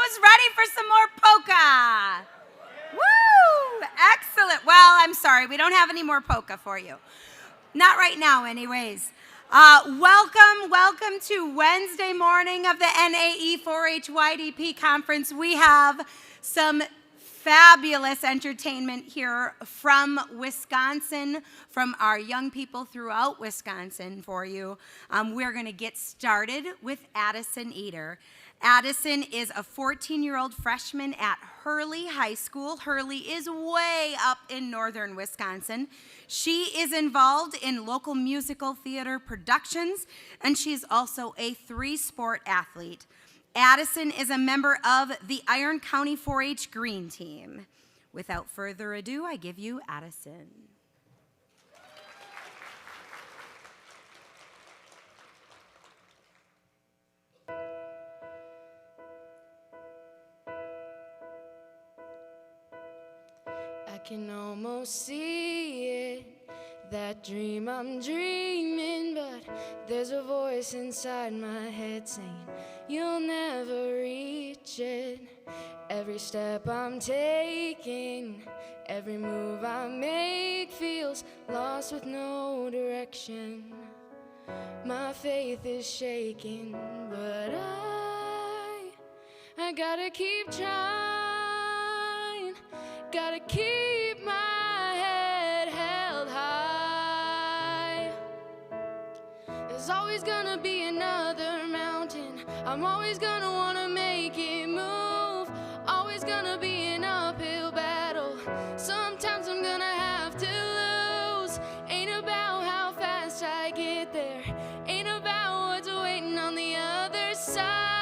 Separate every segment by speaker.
Speaker 1: Who's ready for some more polka? Woo! Excellent. Well, I'm sorry, we don't have any more polka for you. Not right now, anyways. Welcome to Wednesday morning of the NAE4-HYDP conference. We have some fabulous entertainment here from Wisconsin, from our young people throughout Wisconsin for you. We're going to get started with Addison Eder. Addison is a 14-year-old freshman at Hurley High School. Hurley is way up in northern Wisconsin. She is involved in local musical theater productions, and she's also a three-sport athlete. Addison is a member of the Iron County 4-H Green Team. Without further ado, I give you Addison.
Speaker 2: I can almost see it, that dream I'm dreaming, but there's a voice inside my head saying, you'll never reach it. Every step I'm taking, every move I make feels lost with no direction. My faith is shaking, but I gotta keep trying, gotta keep my head held high. There's always gonna be another mountain, I'm always gonna wanna make it move, always gonna be an uphill battle, sometimes I'm gonna have to lose. Ain't about how fast I get there, ain't about what's waiting on the other side.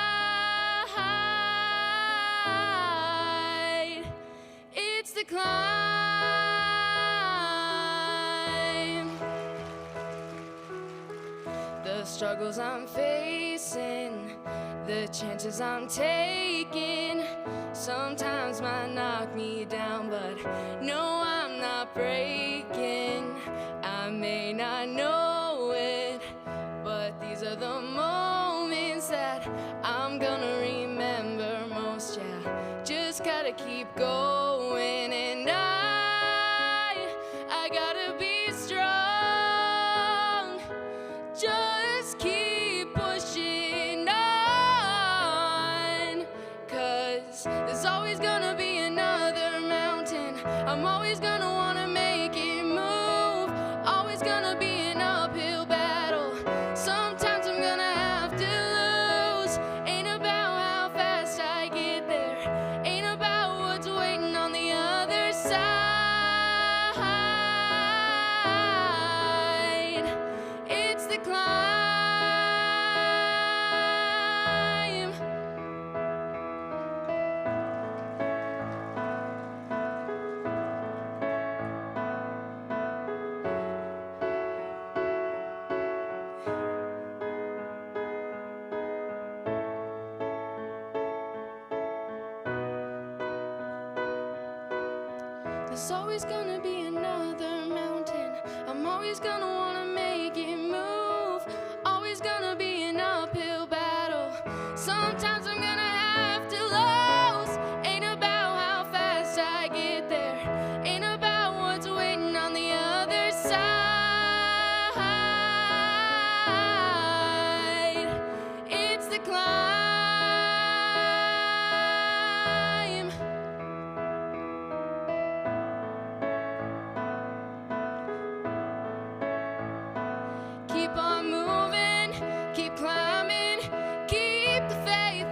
Speaker 2: It's the climb. The struggles I'm facing, the chances I'm taking, sometimes might knock me down, but no, I'm not breaking. I may not know it, but these are the moments that I'm gonna remember most. Yeah, just gotta keep going, and I gotta be strong. Just keep pushing on, 'cause there's always gonna be another mountain, I'm always gonna wanna make it move, always gonna be an uphill battle, sometimes I'm gonna have to lose. Ain't about how fast I get there, ain't about what's waiting on the other side. It's the climb. There's always gonna be another mountain, I'm always gonna wanna make it move, always gonna be an uphill battle, sometimes I'm gonna have to lose. Ain't about how fast I get there, ain't about what's waiting on the other side. It's the climb. Keep on moving, keep climbing, keep the faith,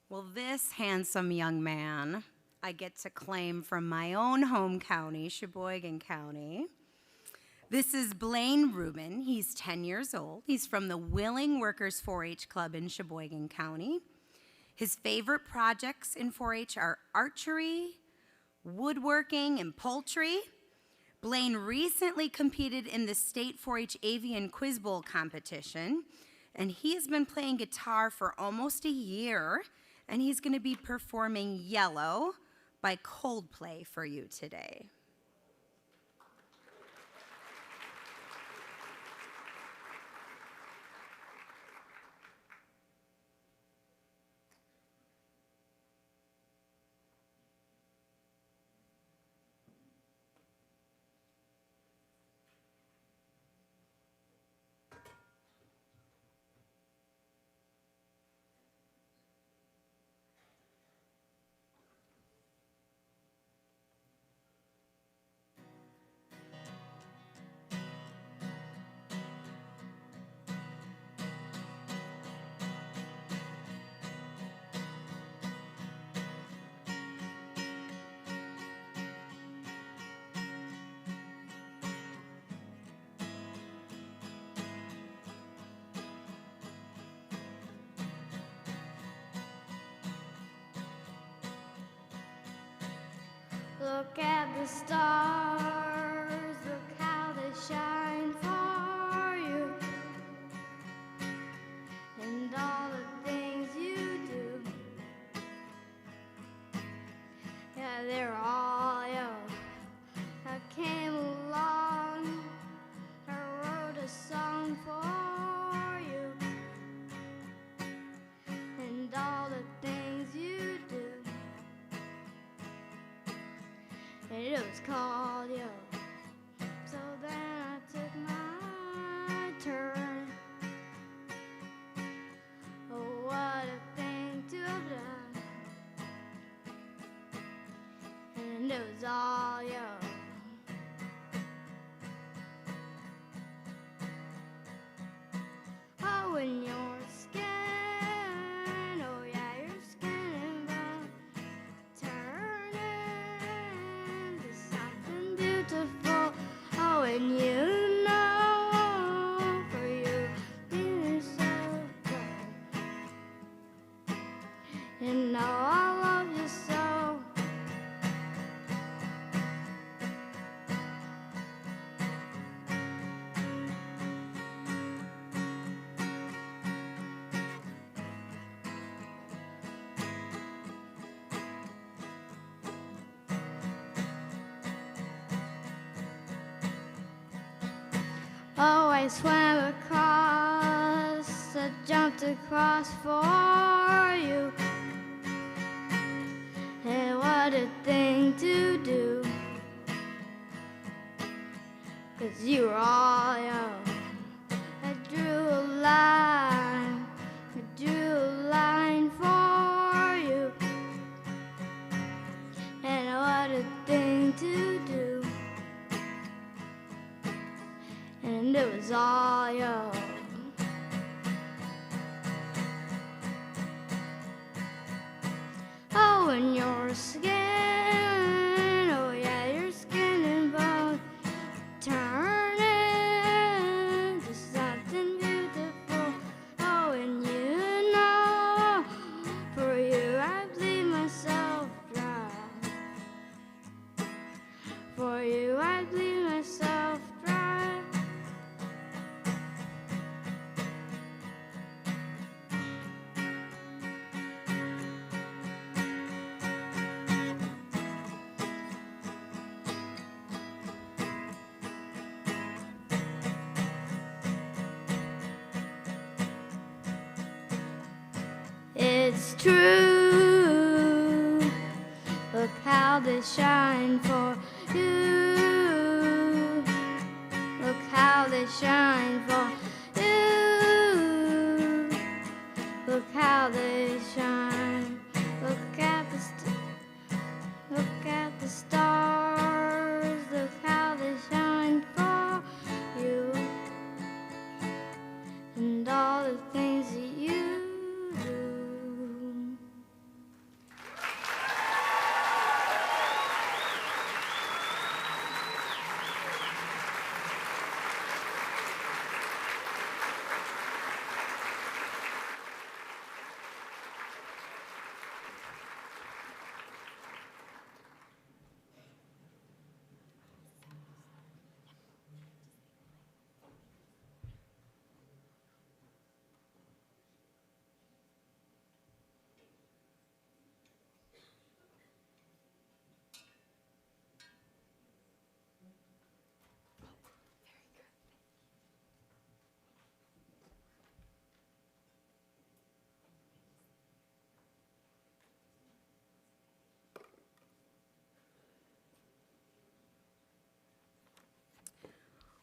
Speaker 1: Well, this handsome young man I get to claim from my own home county, Sheboygan County. This is Blaine Rubin. He's 10 years old. He's from the Willing Workers 4-H Club in Sheboygan County. His favorite projects in 4-H are archery, woodworking, and poultry. Blaine recently competed in the State 4-H Avian Quiz Bowl competition, and he has been playing guitar for almost a year, and he's going to be performing Yellow by Coldplay for you today.
Speaker 2: Look at the stars, look how they shine for you, and all the things you do. Yeah, they're all yours. I came along, I wrote a song for you, and all the things you do. And it was called Yo. So then I took my turn. Oh, what a thing to have done. And it was all Yo. Oh, when your skin, oh yeah, your skin and bone turning to something beautiful. Oh, and you know, for you being so good, and now I love you so. Oh, I swam across, I jumped across for you. And what a thing to do, 'cause you were all young. I drew a line, I drew a line for you. And what a thing to do. And it was all yours. Oh, and your skin, oh yeah, your skin and bone turning to something beautiful. Oh, and you know, for you I bleed myself dry. For you I bleed myself dry. It's true. Look how they shine for you. Look how they shine for you. Look how they shine. Look at the look at the stars. Look how they shine for you. And all the things that you do.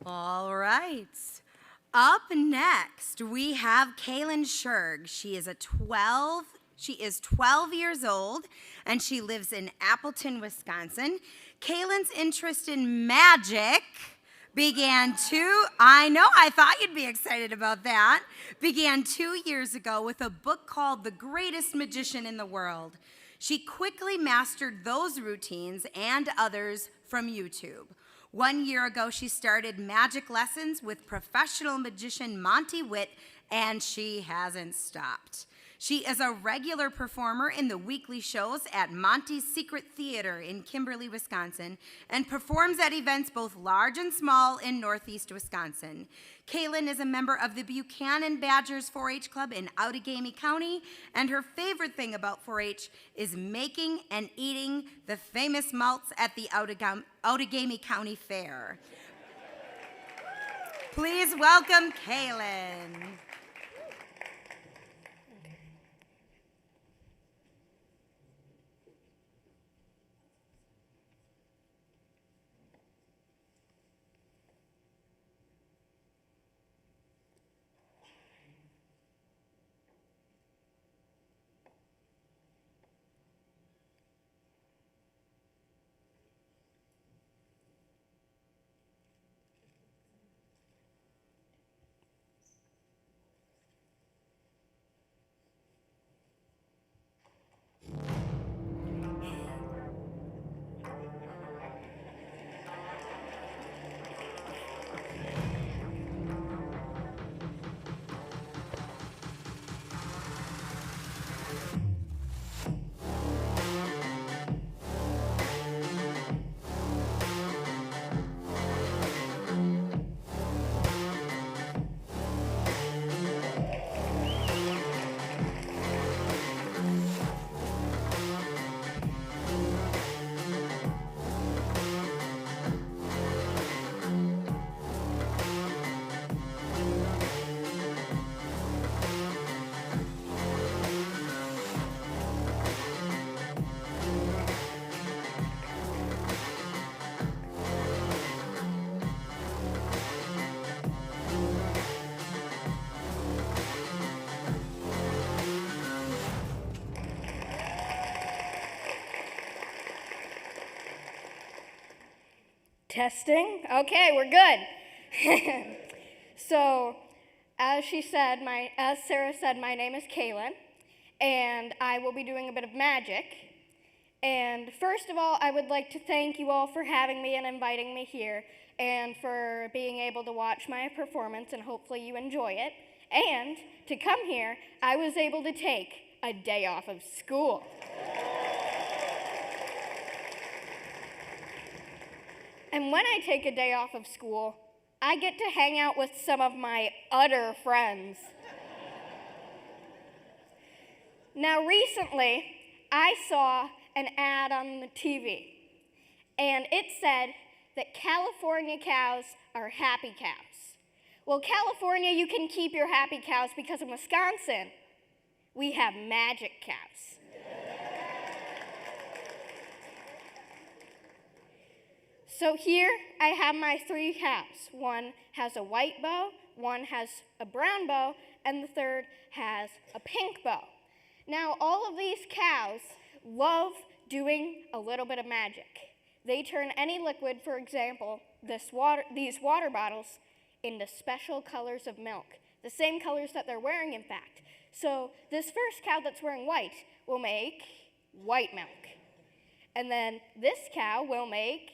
Speaker 1: All right. Up next, we have Kaylin Sherg. She is 12 years old, and she lives in Appleton, Wisconsin. Kaylin's interest in magic began I thought you'd be excited about that, began 2 years ago with a book called The Greatest Magician in the World. She quickly mastered those routines and others from YouTube. 1 year ago, she started magic lessons with professional magician Monty Witt, and she hasn't stopped. She is a regular performer in the weekly shows at Monty's Secret Theater in Kimberly, Wisconsin, and performs at events both large and small in Northeast Wisconsin. Kaylin is a member of the Buchanan Badgers 4-H Club in Outagamie County, and her favorite thing about 4-H is making and eating the famous malts at the Outagamie County Fair. Please welcome Kaylin.
Speaker 3: Testing? Okay, we're good. So, as Sarah said, my name is Kaylin, and I will be doing a bit of magic. And first of all, I would like to thank you all for having me and inviting me here, and for being able to watch my performance, and hopefully you enjoy it. And to come here, I was able to take a day off of school. And when I take a day off of school, I get to hang out with some of my utter friends. Now, recently, I saw an ad on the TV, and it said that California cows are happy cows. Well, California, you can keep your happy cows because in Wisconsin, we have magic cows. So here I have my 3 cows. One has a white bow, one has a brown bow, and the third has a pink bow. Now, all of these cows love doing a little bit of magic. They turn any liquid, for example, these water bottles, into special colors of milk, the same colors that they're wearing, in fact. So this first cow that's wearing white will make white milk. And then this cow will make...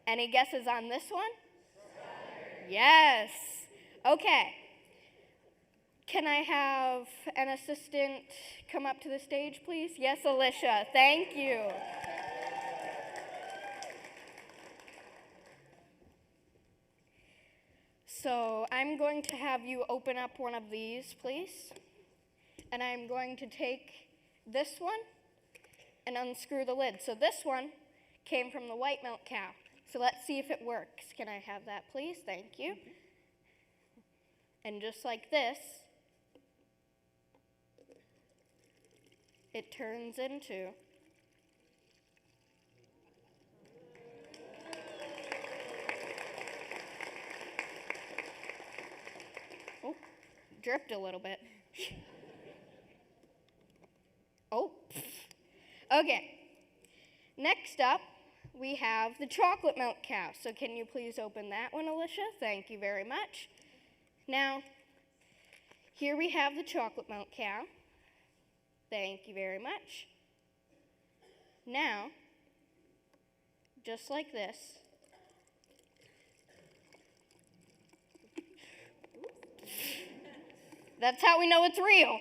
Speaker 3: Any guesses on this one? Yes. Okay. Can I have an assistant come up to the stage, please? Yes, Alicia. Thank you. So I'm going to have you open up one of these, please. And I'm going to take this one and unscrew the lid. So this one came from the white milk cow. So let's see if it works. Can I have that, please? Thank you. And just like this, it turns into dripped a little bit. Oh. Okay. Next up, we have the chocolate milk cow. So can you please open that one, Alicia? Thank you very much. Now, here we have the chocolate milk cow. Thank you very much. Now, just like this, that's how we know it's real.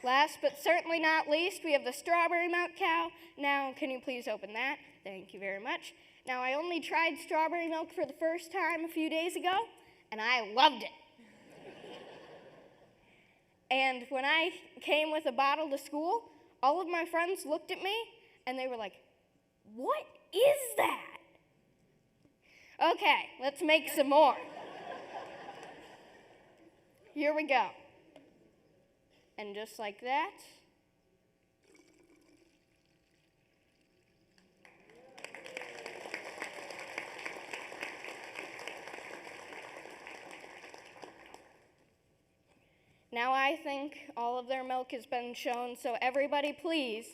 Speaker 3: Last but certainly not least, we have the strawberry milk cow. Now, can you please open that? Thank you very much. Now, I only tried strawberry milk for the first time a few days ago, and I loved it. And when I came with a bottle to school, all of my friends looked at me, and they were like, "What is that?" Okay, let's make some more. Here we go. And just like that, now I think all of their milk has been shown, so everybody please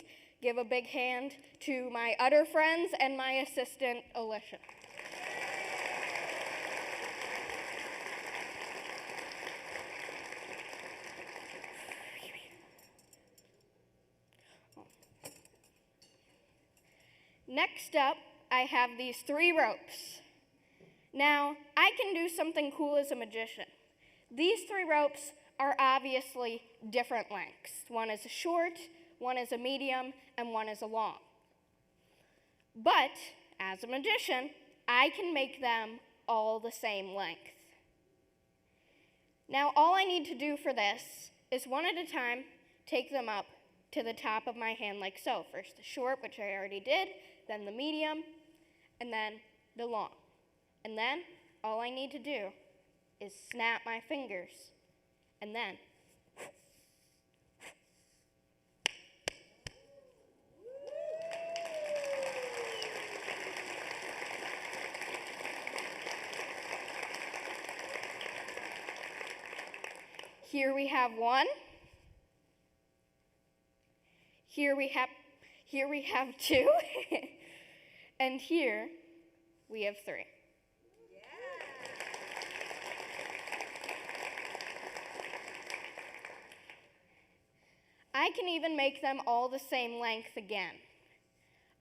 Speaker 3: give a big hand to my udder friends and my assistant, Alicia. Next up, I have these 3 ropes. Now, I can do something cool as a magician. These 3 ropes are obviously different lengths. One is a short, one is a medium, and one is a long. But, as a magician, I can make them all the same length. Now, all I need to do for this is one at a time take them up to the top of my hand like so. First the short, which I already did, then the medium, and then the long. And then all I need to do is snap my fingers, and then here we have one. Here we have 2. And here we have 3. I can even make them all the same length again.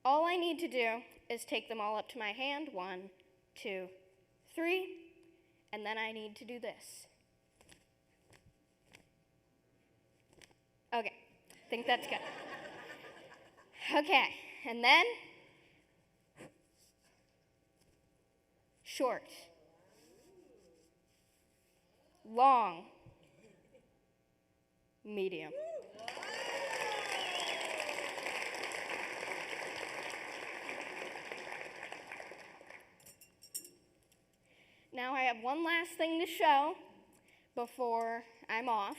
Speaker 3: All I need to do is take them all up to my hand, 1, 2, 3, and then I need to do this. Okay, I think that's good. Okay, and then short, long, medium. Now I have one last thing to show before I'm off.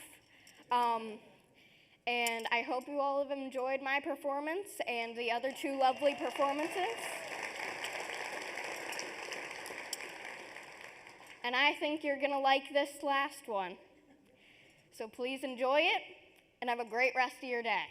Speaker 3: And I hope you all have enjoyed my performance and the other 2 lovely performances. And I think you're going to like this last one. So please enjoy it and have a great rest of your day.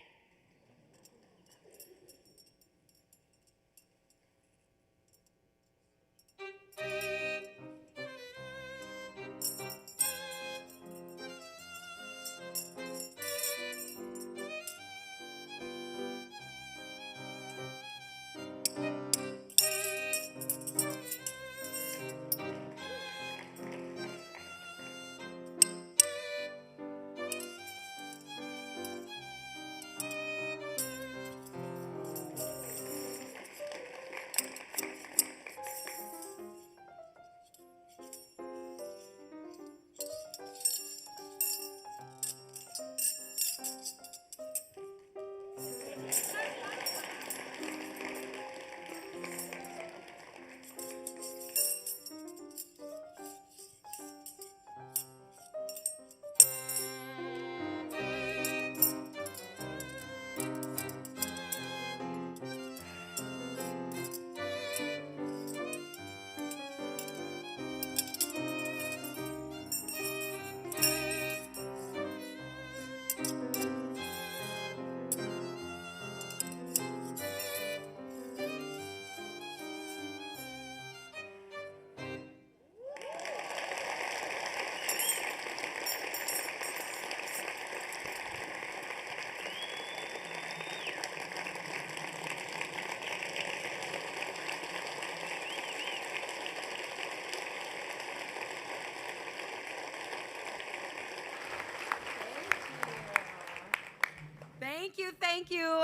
Speaker 1: thank you.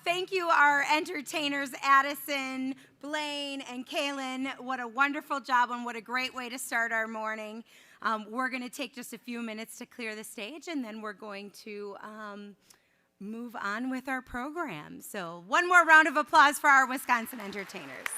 Speaker 1: Thank you, our entertainers, Addison, Blaine, and Kaylin. What a wonderful job and what a great way to start our morning. We're going to take just a few minutes to clear the stage, and then we're going to move on with our program. So one more round of applause for our Wisconsin entertainers.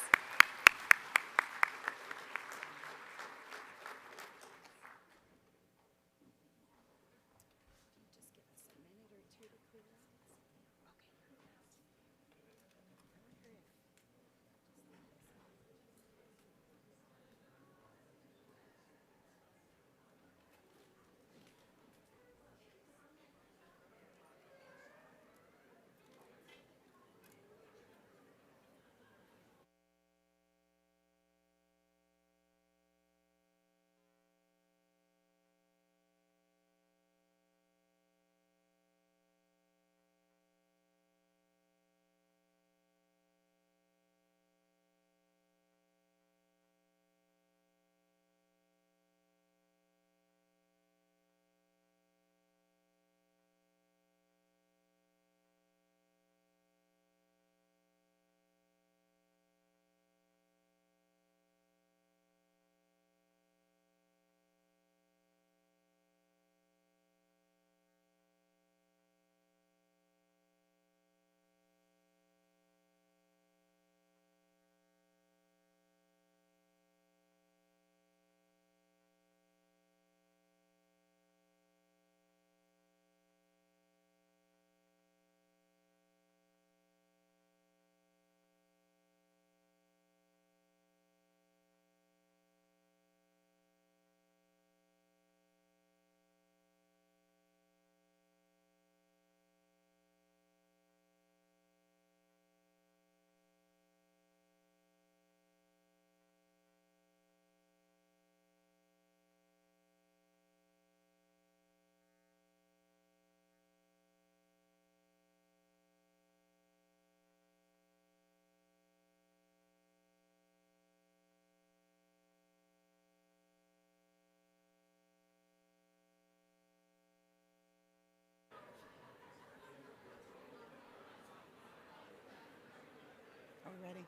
Speaker 4: Ready?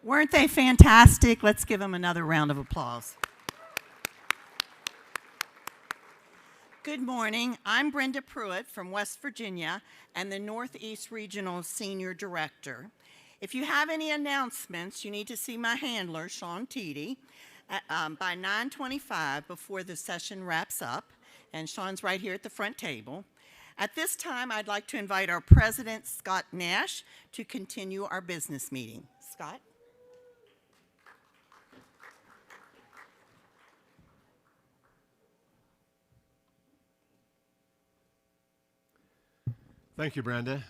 Speaker 4: Weren't they fantastic? Let's give them another round of applause. Good morning. I'm Brenda Pruitt from West Virginia and the Northeast Regional Senior Director. If you have any announcements, you need to see my handler, Sean Teedy, by 9:25 before the session wraps up. And Sean's right here at the front table. At this time, I'd like to invite our president, Scott Nash, to continue our business meeting. Scott?
Speaker 5: Thank you, Brenda.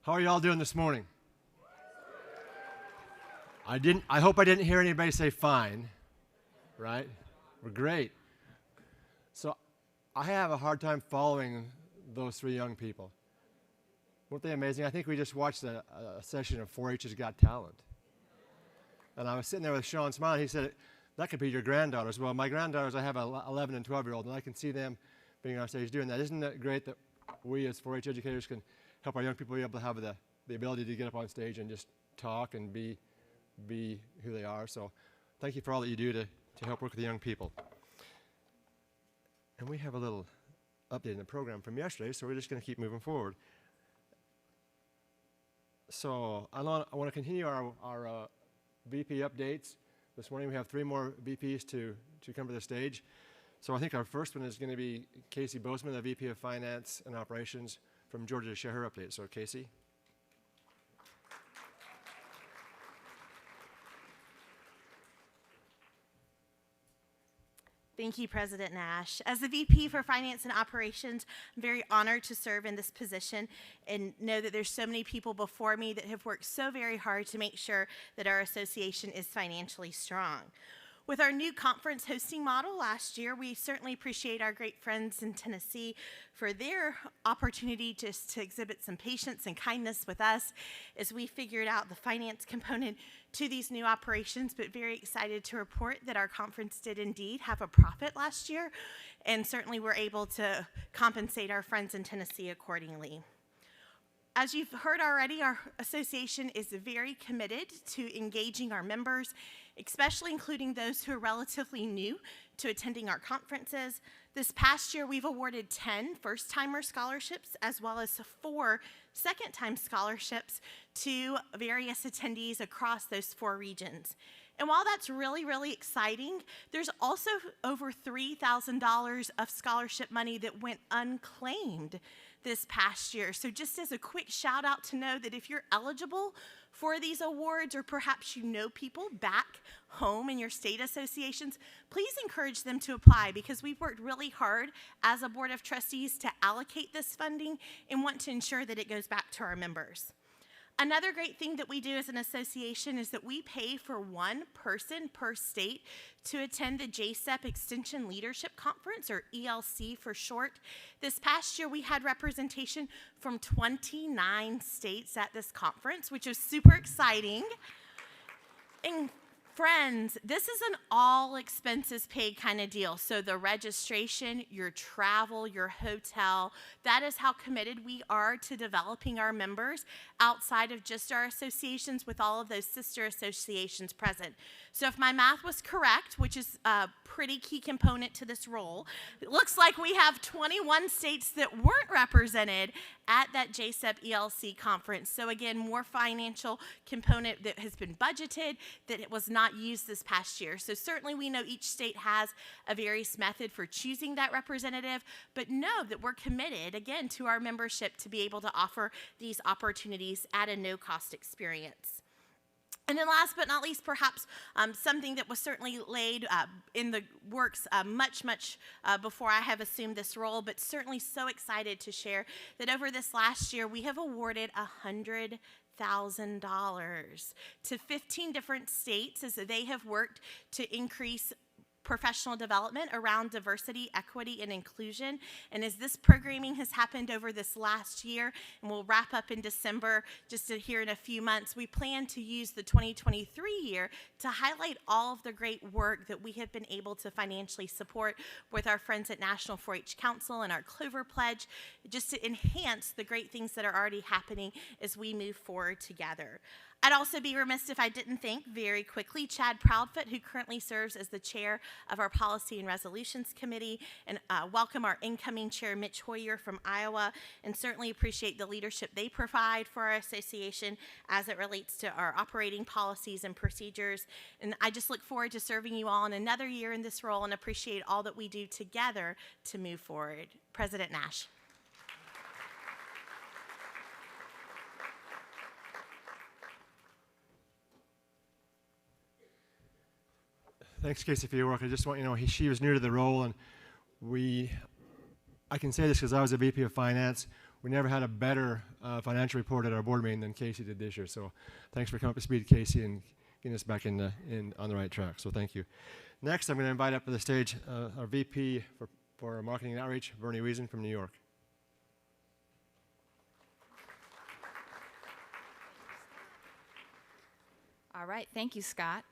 Speaker 5: How are you all doing this morning? I hope I didn't hear anybody say fine, right? We're great. So I have a hard time following those three young people. Weren't they amazing? I think we just watched a session of 4-H's Got Talent. And I was sitting there with Sean smiling. He said, that could be your granddaughters. Well, my granddaughters, I have an 11 and 12-year-old, and I can see them being on stage doing that. Isn't it great that we as 4-H educators can help our young people be able to have the ability to get up on stage and just talk and be who they are? So thank you for all that you do to help work with the young people. And we have a little update in the program from yesterday, so we're just going to keep moving forward. So I want to continue our VP updates. This morning we have 3 more VPs to come to the stage. So I think our first one is going to be Casey Bozeman, the VP of Finance and Operations from Georgia, to share her update. So Casey.
Speaker 6: Thank you, President Nash. As the VP for Finance and Operations, I'm very honored to serve in this position and know that there's so many people before me that have worked so very hard to make sure that our association is financially strong. With our new conference hosting model last year, we certainly appreciate our great friends in Tennessee for their opportunity just to exhibit some patience and kindness with us as we figured out the finance component to these new operations, but very excited to report that our conference did indeed have a profit last year, and certainly we're able to compensate our friends in Tennessee accordingly. As you've heard already, our association is very committed to engaging our members, especially including those who are relatively new to attending our conferences. This past year, we've awarded 10 first-timer scholarships as well as 4 second-time scholarships to various attendees across those 4 regions. And while that's really, really exciting, there's also over $3,000 of scholarship money that went unclaimed this past year. So just as a quick shout out to know that if you're eligible for these awards, or perhaps you know people back home in your state associations, please encourage them to apply, because we've worked really hard as a board of trustees to allocate this funding and want to ensure that it goes back to our members. Another great thing that we do as an association is that we pay for one person per state to attend the JSEP Extension Leadership Conference, or ELC for short. This past year, we had representation from 29 states at this conference, which was super exciting. And friends, this is an all expenses paid kind of deal. So the registration, your travel, your hotel, that is how committed we are to developing our members outside of just our associations, with all of those sister associations present. So if my math was correct, which is a pretty key component to this role, it looks like we have 21 states that weren't represented at that JSEP ELC conference. So again, more financial component that has been budgeted, that it was not used this past year. So certainly we know each state has a various method for choosing that representative, but know that we're committed, again, to our membership to be able to offer these opportunities at a no-cost experience. And then last but not least, perhaps something that was certainly laid in the works much before I have assumed this role, but certainly so excited to share that over this last year, we have awarded $100,000 to 15 different states as they have worked to increase professional development around diversity, equity, and inclusion. And as this programming has happened over this last year, and we'll wrap up in December, just here in a few months, we plan to use the 2023 year to highlight all of the great work that we have been able to financially support with our friends at National 4-H Council and our Clover Pledge, just to enhance the great things that are already happening as we move forward together. I'd also be remiss if I didn't thank very quickly Chad Proudfoot, who currently serves as the chair of our Policy and Resolutions Committee, and welcome our incoming chair, Mitch Hoyer from Iowa, and certainly appreciate the leadership they provide for our association as it relates to our operating policies and procedures. And I just look forward to serving you all in another year in this role and appreciate all that we do together to move forward. President Nash.
Speaker 5: Thanks, Casey, for your work. I just want you to know she was new to the role, and I can say this because I was a VP of Finance. We never had a better financial report at our board meeting than Casey did this year. So thanks for coming up to speed, Casey, and getting us back on the right track. So thank you. Next, I'm going to invite up to the stage our VP for Marketing and Outreach, Bernie Wiesen from New York.
Speaker 7: All right, thank you, Scott.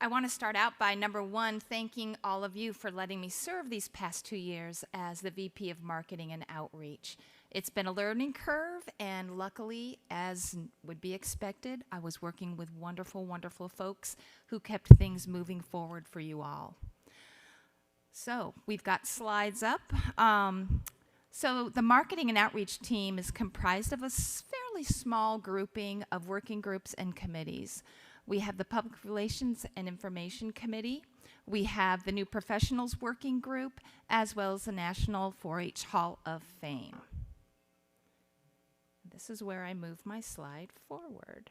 Speaker 7: I want to start out by, number one, thanking all of you for letting me serve these past 2 years as the VP of Marketing and Outreach. It's been a learning curve, and luckily, as would be expected, I was working with wonderful, wonderful folks who kept things moving forward for you all. So we've got slides up. So the Marketing and Outreach team is comprised of a fairly small grouping of working groups and committees. We have the Public Relations and Information Committee. We have the New Professionals Working Group, as well as the National 4-H Hall of Fame. This is where I move my slide forward.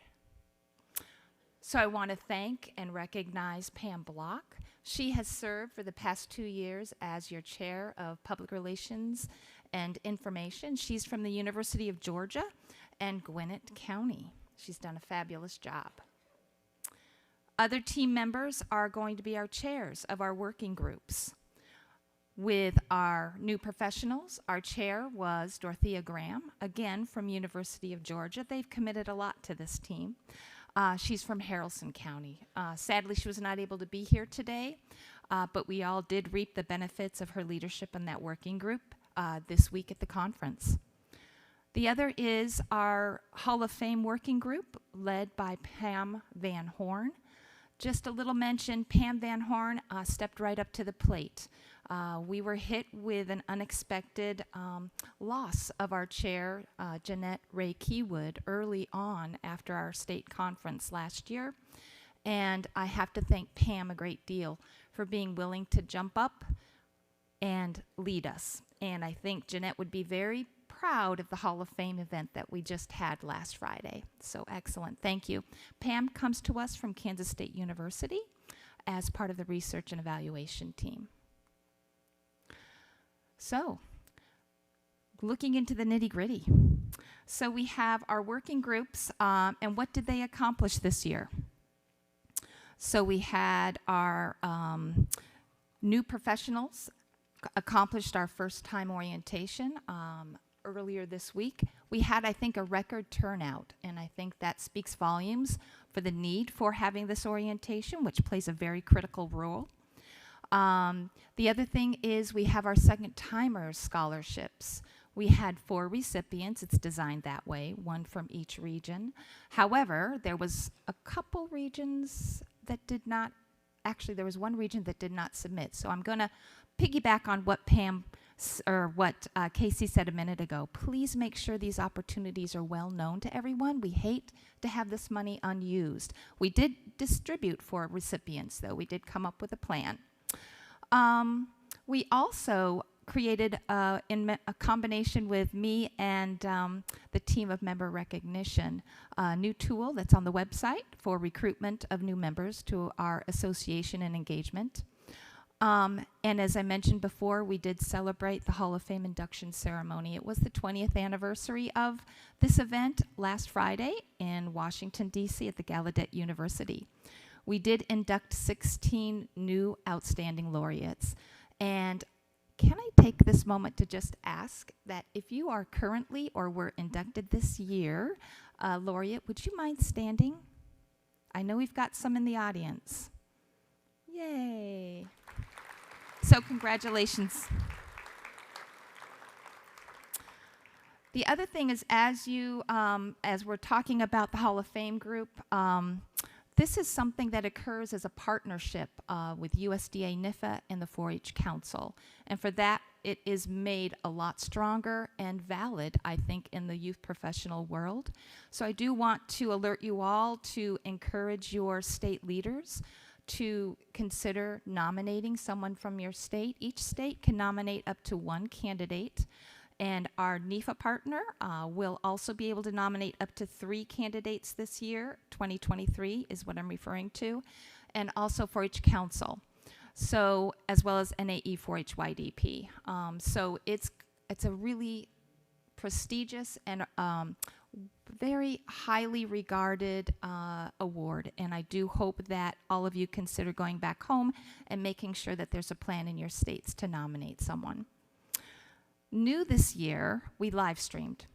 Speaker 7: So I want to thank and recognize Pam Block. She has served for the past 2 years as your chair of Public Relations and Information. She's from the University of Georgia and Gwinnett County. She's done a fabulous job. Other team members are going to be our chairs of our working groups. With our new professionals, our chair was Dorothea Graham, again from University of Georgia. They've committed a lot to this team. She's from Haralson County. Sadly, she was not able to be here today, but we all did reap the benefits of her leadership in that working group this week at the conference. The other is our Hall of Fame working group led by Pam Van Horn. Just a little mention, Pam Van Horn stepped right up to the plate. We were hit with an unexpected loss of our chair, Jeanette Ray Keywood, early on after our state conference last year. And I have to thank Pam a great deal for being willing to jump up and lead us. And I think Jeanette would be very proud of the Hall of Fame event that we just had last Friday. So excellent. Thank you. Pam comes to us from Kansas State University as part of the research and evaluation team. So, looking into the nitty-gritty. So we have our working groups, and what did they accomplish this year? So we had our new professionals accomplished our first time orientation earlier this week. We had, I think, a record turnout, and I think that speaks volumes for the need for having this orientation, which plays a very critical role. The other thing is we have our second timers scholarships. We had 4 recipients. It's designed that way, 1 from each region. However, there was a couple regions that did not, actually there was 1 region that did not submit. So I'm going to piggyback on what Casey said a minute ago. Please make sure these opportunities are well known to everyone. We hate to have this money unused. We did distribute 4 recipients, though. We did come up with a plan. We also created, in a combination with me and the team of member recognition, a new tool that's on the website for recruitment of new members to our association and engagement. And as I mentioned before, we did celebrate the Hall of Fame induction ceremony. It was the 20th anniversary of this event last Friday in Washington, D.C. at the Gallaudet University. We did induct 16 new outstanding laureates. And can I take this moment to just ask that if you are currently or were inducted this year, laureate, would you mind standing? I know we've got some in the audience. Yay. So congratulations. The other thing is, as we're talking about the Hall of Fame group, this is something that occurs as a partnership with USDA NIFA and the 4-H Council. And for that, it is made a lot stronger and valid, I think, in the youth professional world. So I do want to alert you all to encourage your state leaders to consider nominating someone from your state. Each state can nominate up to 1 candidate. And our NIFA partner will also be able to nominate up to 3 candidates this year. 2023 is what I'm referring to. And also 4-H Council. So, as well as NAE4-HYDP. So it's a really prestigious and very highly regarded award. And I do hope that all of you consider going back home and making sure that there's a plan in your states to nominate someone. New this year, we live streamed.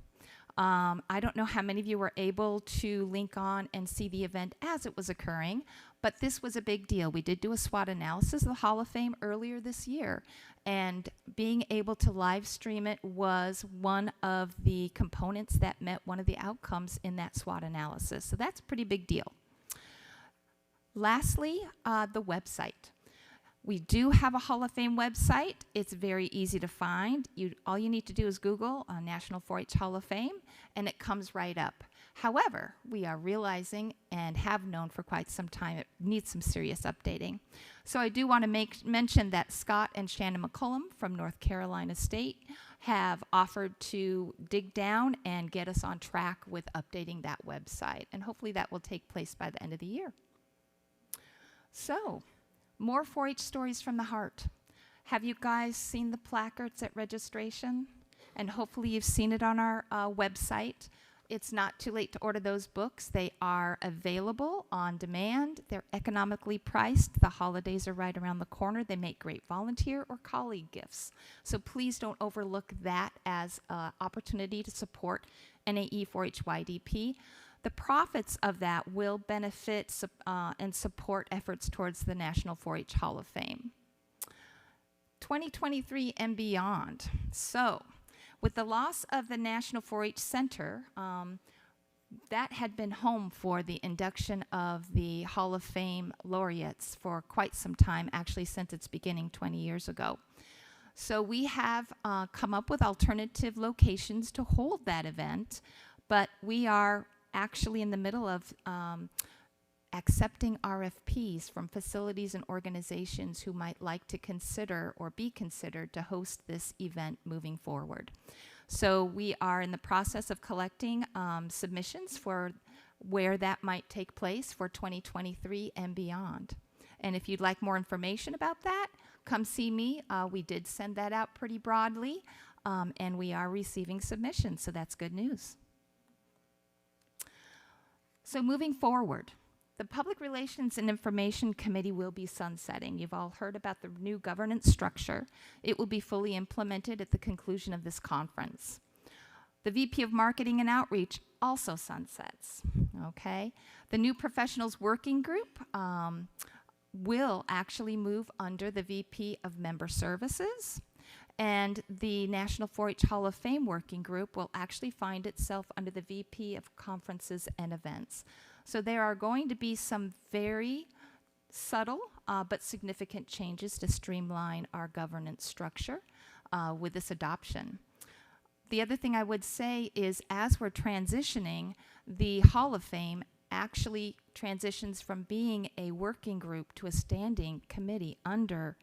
Speaker 7: I don't know how many of you were able to link on and see the event as it was occurring, but this was a big deal. We did do a SWOT analysis of the Hall of Fame earlier this year, and being able to live stream it was one of the components that met one of the outcomes in that SWOT analysis. So that's a pretty big deal. Lastly, the website. We do have a Hall of Fame website. It's very easy to find. All you need to do is Google National 4-H Hall of Fame, and it comes right up. However, we are realizing and have known for quite some time it needs some serious updating. So I do want to mention that Scott and Shannon McCullum from North Carolina State have offered to dig down and get us on track with updating that website. And hopefully that will take place by the end of the year. So, more 4-H stories from the heart. Have you guys seen the placards at registration? And hopefully you've seen it on our website. it's not too late to order those books. They are available on demand. They're economically priced. The holidays are right around the corner. They make great volunteer or colleague gifts. So please don't overlook that as an opportunity to support NAE4-HYDP. The profits of that will benefit and support efforts towards the National 4-H Hall of Fame. 2023 and beyond. So, with the loss of the National 4-H Center, that had been home for the induction of the Hall of Fame laureates for quite some time, actually since its beginning 20 years ago. So we have come up with alternative locations to hold that event, but we are actually in the middle of accepting RFPs from facilities and organizations who might like to consider or be considered to host this event moving forward. So we are in the process of collecting submissions for where that might take place for 2023 and beyond. And if you'd like more information about that, come see me. We did send that out pretty broadly, and we are receiving submissions, so that's good news. So moving forward, the Public Relations and Information Committee will be sunsetting. You've all heard about the new governance structure. It will be fully implemented at the conclusion of this conference. The VP of Marketing and Outreach also sunsets, okay? The new Professionals Working Group will actually move under the VP of Member Services, and the National 4-H Hall of Fame Working Group will actually find itself under the VP of Conferences and Events. So there are going to be some very subtle but significant changes to streamline our governance structure with this adoption. The other thing I would say is as we're transitioning, the Hall of Fame actually transitions from being a working group to a standing committee under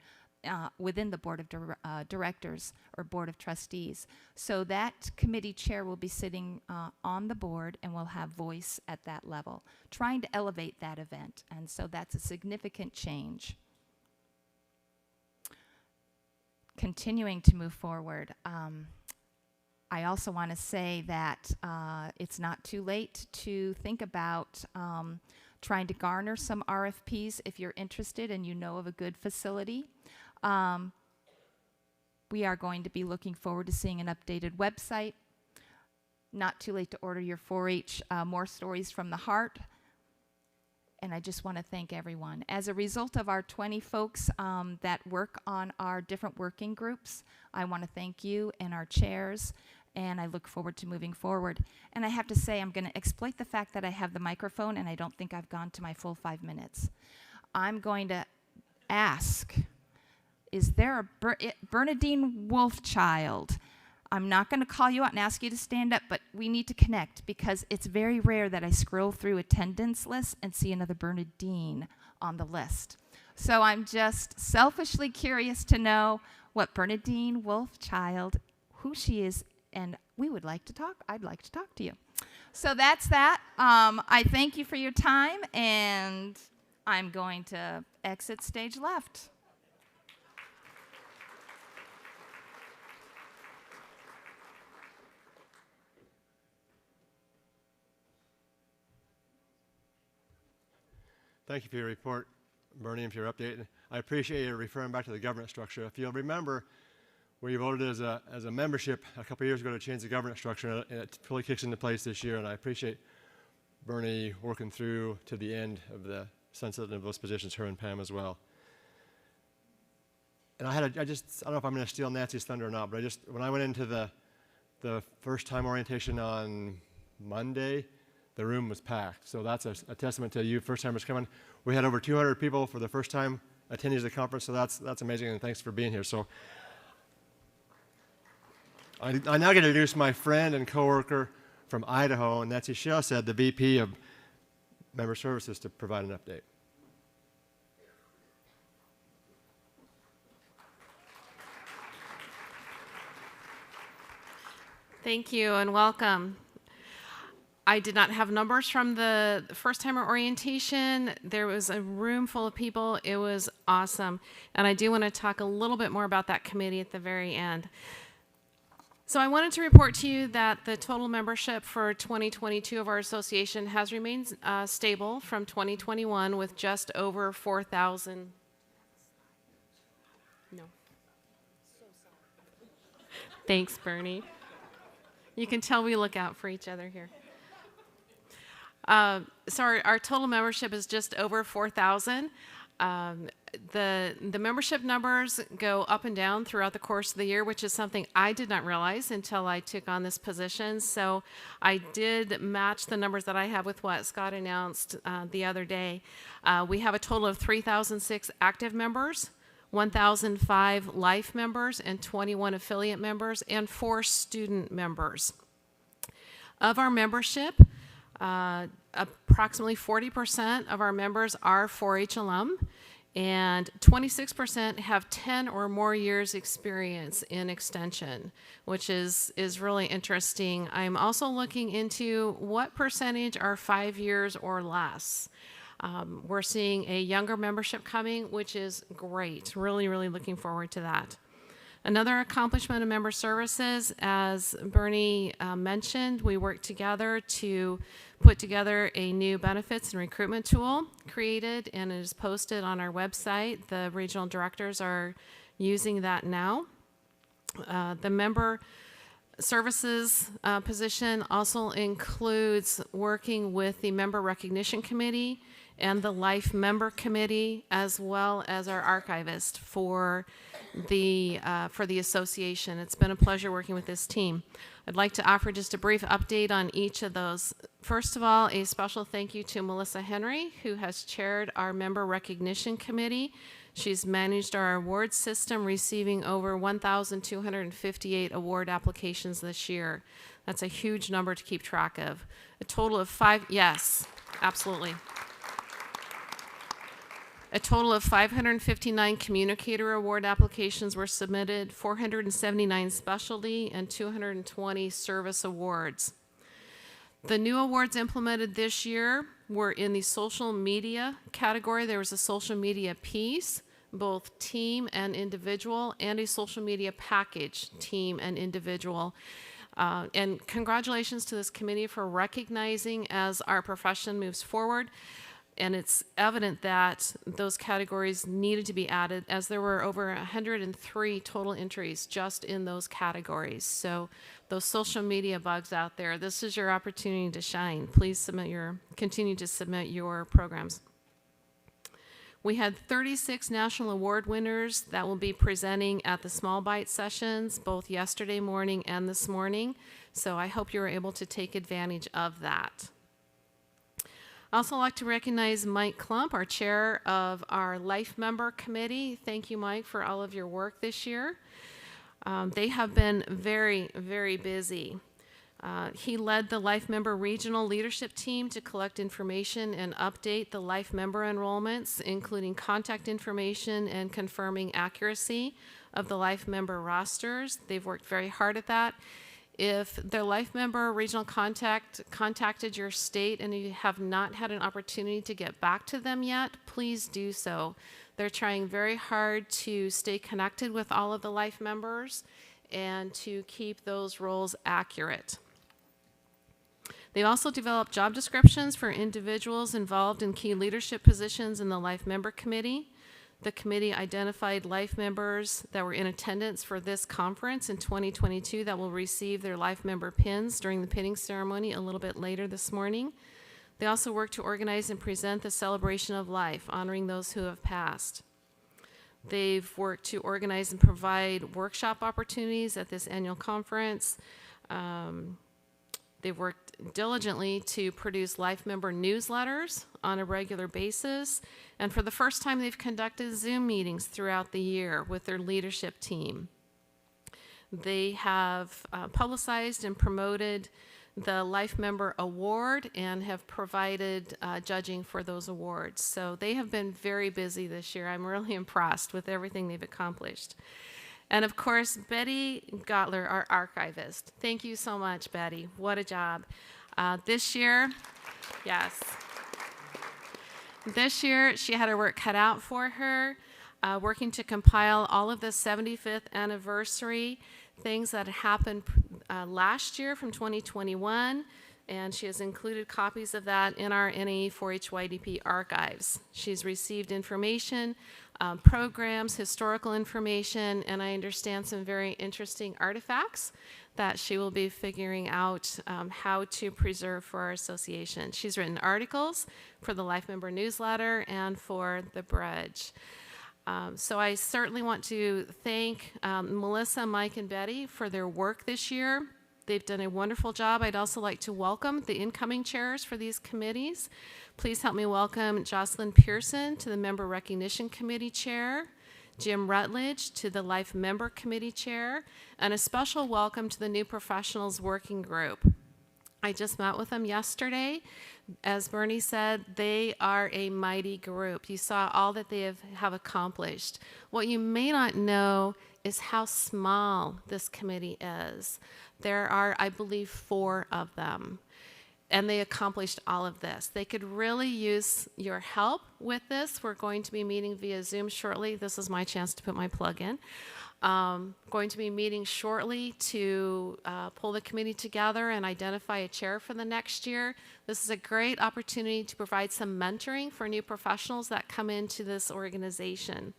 Speaker 7: within the Board of Directors or Board of Trustees. So that committee chair will be sitting on the board and will have voice at that level, trying to elevate that event. And so that's a significant change. Continuing to move forward, I also want to say that it's not too late to think about trying to garner some RFPs if you're interested and you know of a good facility. We are going to be looking forward to seeing an updated website. Not too late to order your 4-H More Stories from the Heart. And I just want to thank everyone. As a result of our 20 folks that work on our different working groups, I want to thank you and our chairs, and I look forward to moving forward. And I have to say, I'm going to exploit the fact that I have the microphone, and I don't think I've gone to my full 5 minutes. I'm going to ask, is there a Bernadine Wolfchild? I'm not going to call you out and ask you to stand up, but we need to connect because it's very rare that I scroll through attendance lists and see another Bernadine on the list. So I'm just selfishly curious to know what Bernadine Wolfchild, who she is, and we would like to talk. I'd like to talk to you. So that's that. I thank you for your time, and I'm going to exit stage left.
Speaker 5: Thank you for your report, Bernie, and for your update. I appreciate you referring back to the governance structure. If you'll remember, we voted as a membership a couple of years ago to change the governance structure, and it fully kicks into place this year, and I appreciate Bernie working through to the end of the sunset of those positions, her and Pam as well. And I don't know if I'm going to steal Nancy's thunder or not, but when I went into the first time orientation on Monday, the room was packed. So that's a testament to you first timers coming. We had over 200 people for the first time attendees of the conference, so that's amazing, and thanks for being here. So I now get to introduce my friend and coworker from Idaho, and Nancy Shell said, the VP of Member Services, to provide an update.
Speaker 8: Thank you and welcome. I did not have numbers from the first-timer orientation. There was a room full of people. It was awesome. And I do want to talk a little bit more about that committee at the very end. So I wanted to report to you that the total membership for 2022 of our association has remained stable from 2021 with just over 4,000. No. Thanks, Bernie. You can tell we look out for each other here. So our total membership is just over 4,000. The membership numbers go up and down throughout the course of the year, which is something I did not realize until I took on this position. So I did match the numbers that I have with what Scott announced the other day. We have a total of 3,006 active members, 1,005 life members, and 21 affiliate members, and 4 student members. Of our membership, approximately 40% of our members are 4-H alum, and 26% have 10 or more years experience in extension, which is really interesting. I'm also looking into what percentage are 5 years or less. We're seeing a younger membership coming, which is great. Really, really looking forward to that. Another accomplishment of member services, as Bernie mentioned, we worked together to put together a new benefits and recruitment tool created, and it is posted on our website. The regional directors are using that now. The member services position also includes working with the member recognition committee and the life member committee, as well as our archivist for the association. It's been a pleasure working with this team. I'd like to offer just a brief update on each of those. First of all, a special thank you to Melissa Henry, who has chaired our member recognition committee. She's managed our award system, receiving over 1,258 award applications this year. That's a huge number to keep track of. A total of 5, yes, absolutely. A total of 559 communicator award applications were submitted, 479 specialty, and 220 service awards. The new awards implemented this year were in the social media category. There was a social media piece, both team and individual, and a social media package, team and individual. And congratulations to this committee for recognizing as our profession moves forward. And it's evident that those categories needed to be added, as there were over 103 total entries just in those categories. So those social media bugs out there, this is your opportunity to shine. Please continue to submit your programs. We had 36 national award winners that will be presenting at the Small Bite sessions, both yesterday morning and this morning. So I hope you were able to take advantage of that. I'd also like to recognize Mike Klump, our chair of our Life Member Committee. Thank you, Mike, for all of your work this year. They have been very, very busy. He led the Life Member Regional Leadership Team to collect information and update the Life Member enrollments, including contact information and confirming accuracy of the Life Member rosters. They've worked very hard at that. If their Life Member regional contacted your state and you have not had an opportunity to get back to them yet, please do so. They're trying very hard to stay connected with all of the Life members and to keep those roles accurate. They also developed job descriptions for individuals involved in key leadership positions in the Life Member Committee. The committee identified life members that were in attendance for this conference in 2022 that will receive their life member pins during the pinning ceremony a little bit later this morning. They also worked to organize and present the celebration of life, honoring those who have passed. They've worked to organize and provide workshop opportunities at this annual conference. They've worked diligently to produce life member newsletters on a regular basis. And for the first time, they've conducted Zoom meetings throughout the year with their leadership team. They have publicized and promoted the Life Member Award and have provided judging for those awards. So they have been very busy this year. I'm really impressed with everything they've accomplished. And of course, Betty Gottler, our archivist. Thank you so much, Betty. What a job. This year, yes. This year, she had her work cut out for her, working to compile all of the 75th anniversary things that happened last year from 2021, and she has included copies of that in our NAE4-HYDP archives. She's received information, programs, historical information, and I understand some very interesting artifacts that she will be figuring out how to preserve for our association. She's written articles for the Life Member newsletter and for the Bridge. So I certainly want to thank Melissa, Mike, and Betty for their work this year. They've done a wonderful job. I'd also like to welcome the incoming chairs for these committees. Please help me welcome Jocelyn Pearson to the Member Recognition Committee Chair, Jim Rutledge to the Life Member Committee Chair, and a special welcome to the New Professionals Working Group. I just met with them yesterday. As Bernie said, they are a mighty group. You saw all that they have accomplished. What you may not know is how small this committee is. There are, I believe, 4 of them, and they accomplished all of this. They could really use your help with this. We're going to be meeting via Zoom shortly. This is my chance to put my plug in. Going to be meeting shortly to pull the committee together and identify a chair for the next year. This is a great opportunity to provide some mentoring for new professionals that come into this organization.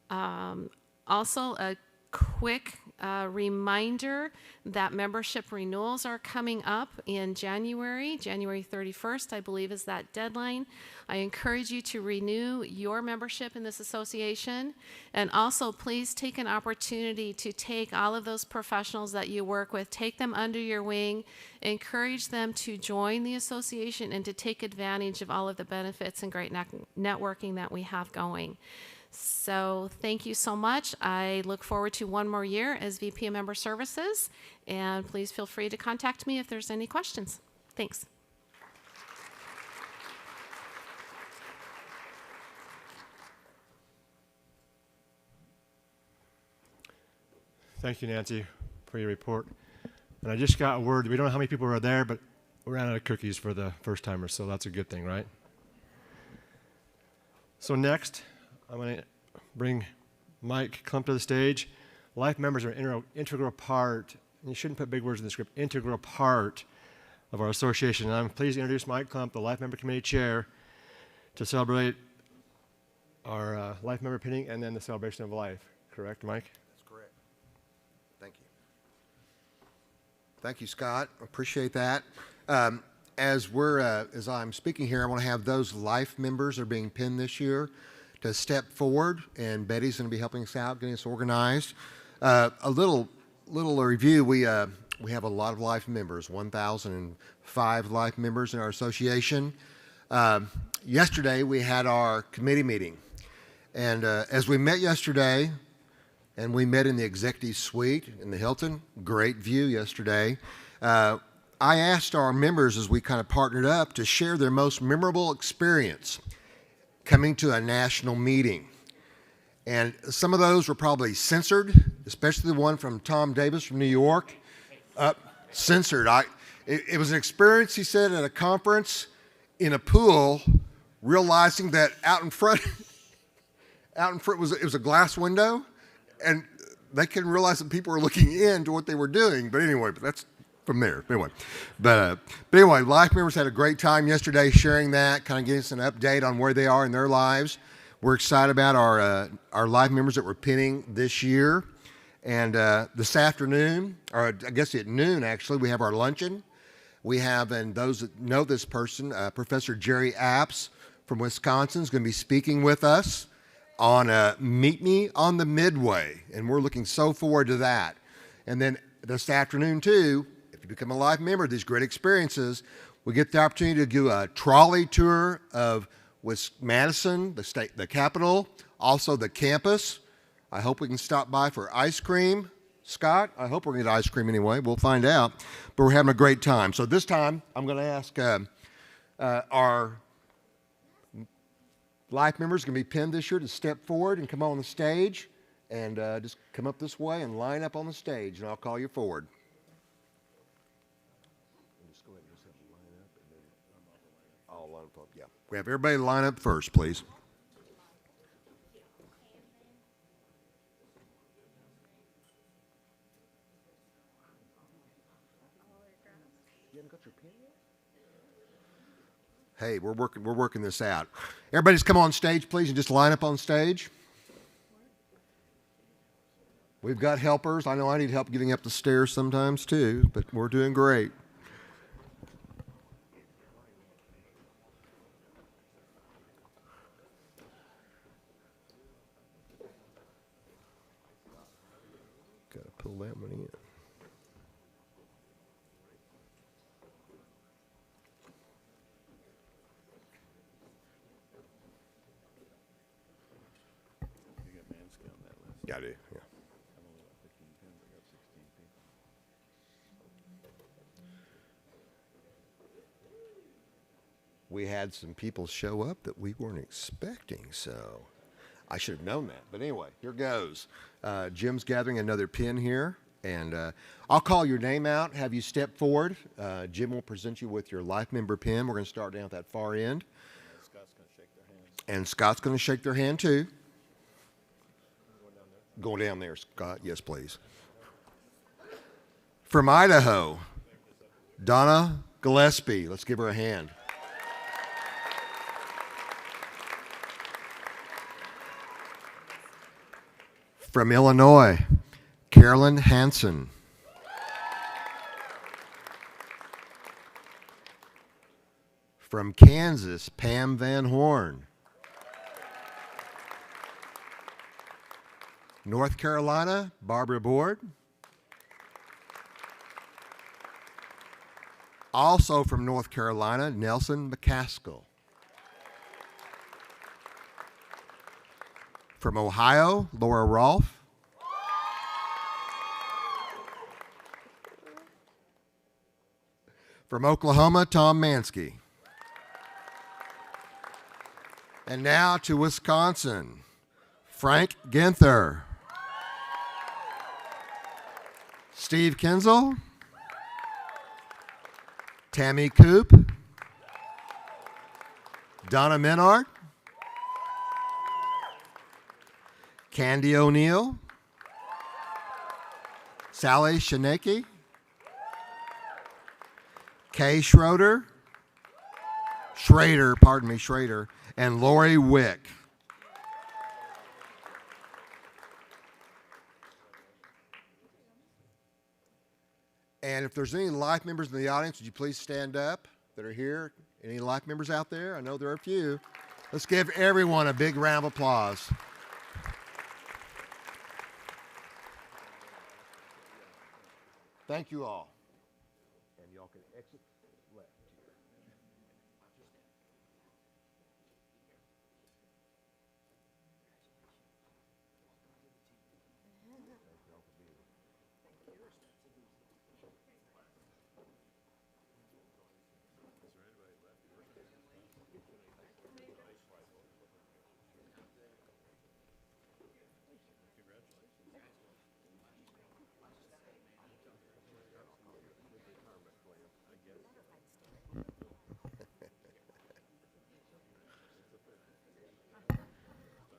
Speaker 8: Also, a quick reminder that membership renewals are coming up in January. January 31st, I believe, is that deadline. I encourage you to renew your membership in this association. And also, please take an opportunity to take all of those professionals that you work with, take them under your wing, encourage them to join the association and to take advantage of all of the benefits and great networking that we have going. So thank you so much. I look forward to one more year as VP of Member Services, and please feel free to contact me if there's any questions. Thanks.
Speaker 5: Thank you, Nancy, for your report. And I just got a word. We don't know how many people were there, but we ran out of cookies for the first timers, so that's a good thing, right? So next, I'm going to bring Mike Klump to the stage. Life members are an integral part, and you shouldn't put big words in the script, integral part of our association. And I'm pleased to introduce Mike Klump, the Life Member Committee Chair, to celebrate our Life Member Pinning and then the celebration of life. Correct, Mike?
Speaker 9: That's correct. Thank you. Thank you, Scott. Appreciate that. As I'm speaking here, I want to have those life members that are being pinned this year to step forward, and Betty's going to be helping us out, getting us organized. A little review. We have a lot of life members, 1,005 life members in our association. Yesterday we had our committee meeting, and as we met yesterday, and we met in the executive suite in the Hilton. Great view yesterday. I asked our members as we kind of partnered up to share their most memorable experience coming to a national meeting. And some of those were probably censored, especially the one from Tom Davis from New York. Censored. It was an experience, he said, at a conference in a pool, realizing that out in front it was a glass window, and they couldn't realize that people were looking into what they were doing. But anyway, that's from there. But anyway, life members had a great time yesterday sharing that, kind of giving us an update on where they are in their lives. We're excited about our life members that we're pinning this year. And this afternoon, or I guess at noon actually, we have our luncheon. We have, and those that know this person, Professor Jerry Apps from Wisconsin is going to be speaking with us on Meet Me on the Midway. And we're looking so forward to that. And then this afternoon too, if you become a life member of these great experiences, we get the opportunity to do a trolley tour of Madison, the capital, also the campus. I hope we can stop by for ice cream. Scott, I hope we're going to get ice cream anyway. We'll find out. But we're having a great time. So this time, I'm going to ask our life members going to be pinned this year to step forward and come on the stage. And just come up this way and line up on the stage, and I'll call you forward. Just go ahead and just have to line up, and then I'll line up. Yeah. We have everybody line up first, please. Hey, we're working this out. Everybody just come on stage, please, and just line up on stage. We've got helpers. I know I need help getting up the stairs sometimes too, but we're doing great. Got to pull that one in. Yeah, I do. Yeah. We had some people show up that we weren't expecting, so I should have known that. But anyway, here goes. Jim's gathering another pin here, and I'll call your name out, have you step forward. Jim will present you with your life member pin. We're going to start down at that far end. Scott's going to shake their hand. And Scott's going to shake their hand too. Going down there, Scott. Yes, please. From Idaho, Donna Gillespie. Let's give her a hand. From Illinois, Carolyn Hansen. From Kansas, Pam Van Horn. North Carolina, Barbara Board. Also from North Carolina, Nelson McCaskill. From Ohio, Laura Rolfe. From Oklahoma, Tom Mansky. And now to Wisconsin, Frank Ginther. Steve Kinzel. Tammy Coop. Donna Menard. Candy O'Neill. Sally Shanecki. Kay Schrader, and Lori Wick. And if there's any life members in the audience, would you please stand up that are here? Any life members out there? I know there are a few. Let's give everyone a big round of applause. Thank you all. And y'all can exit left here.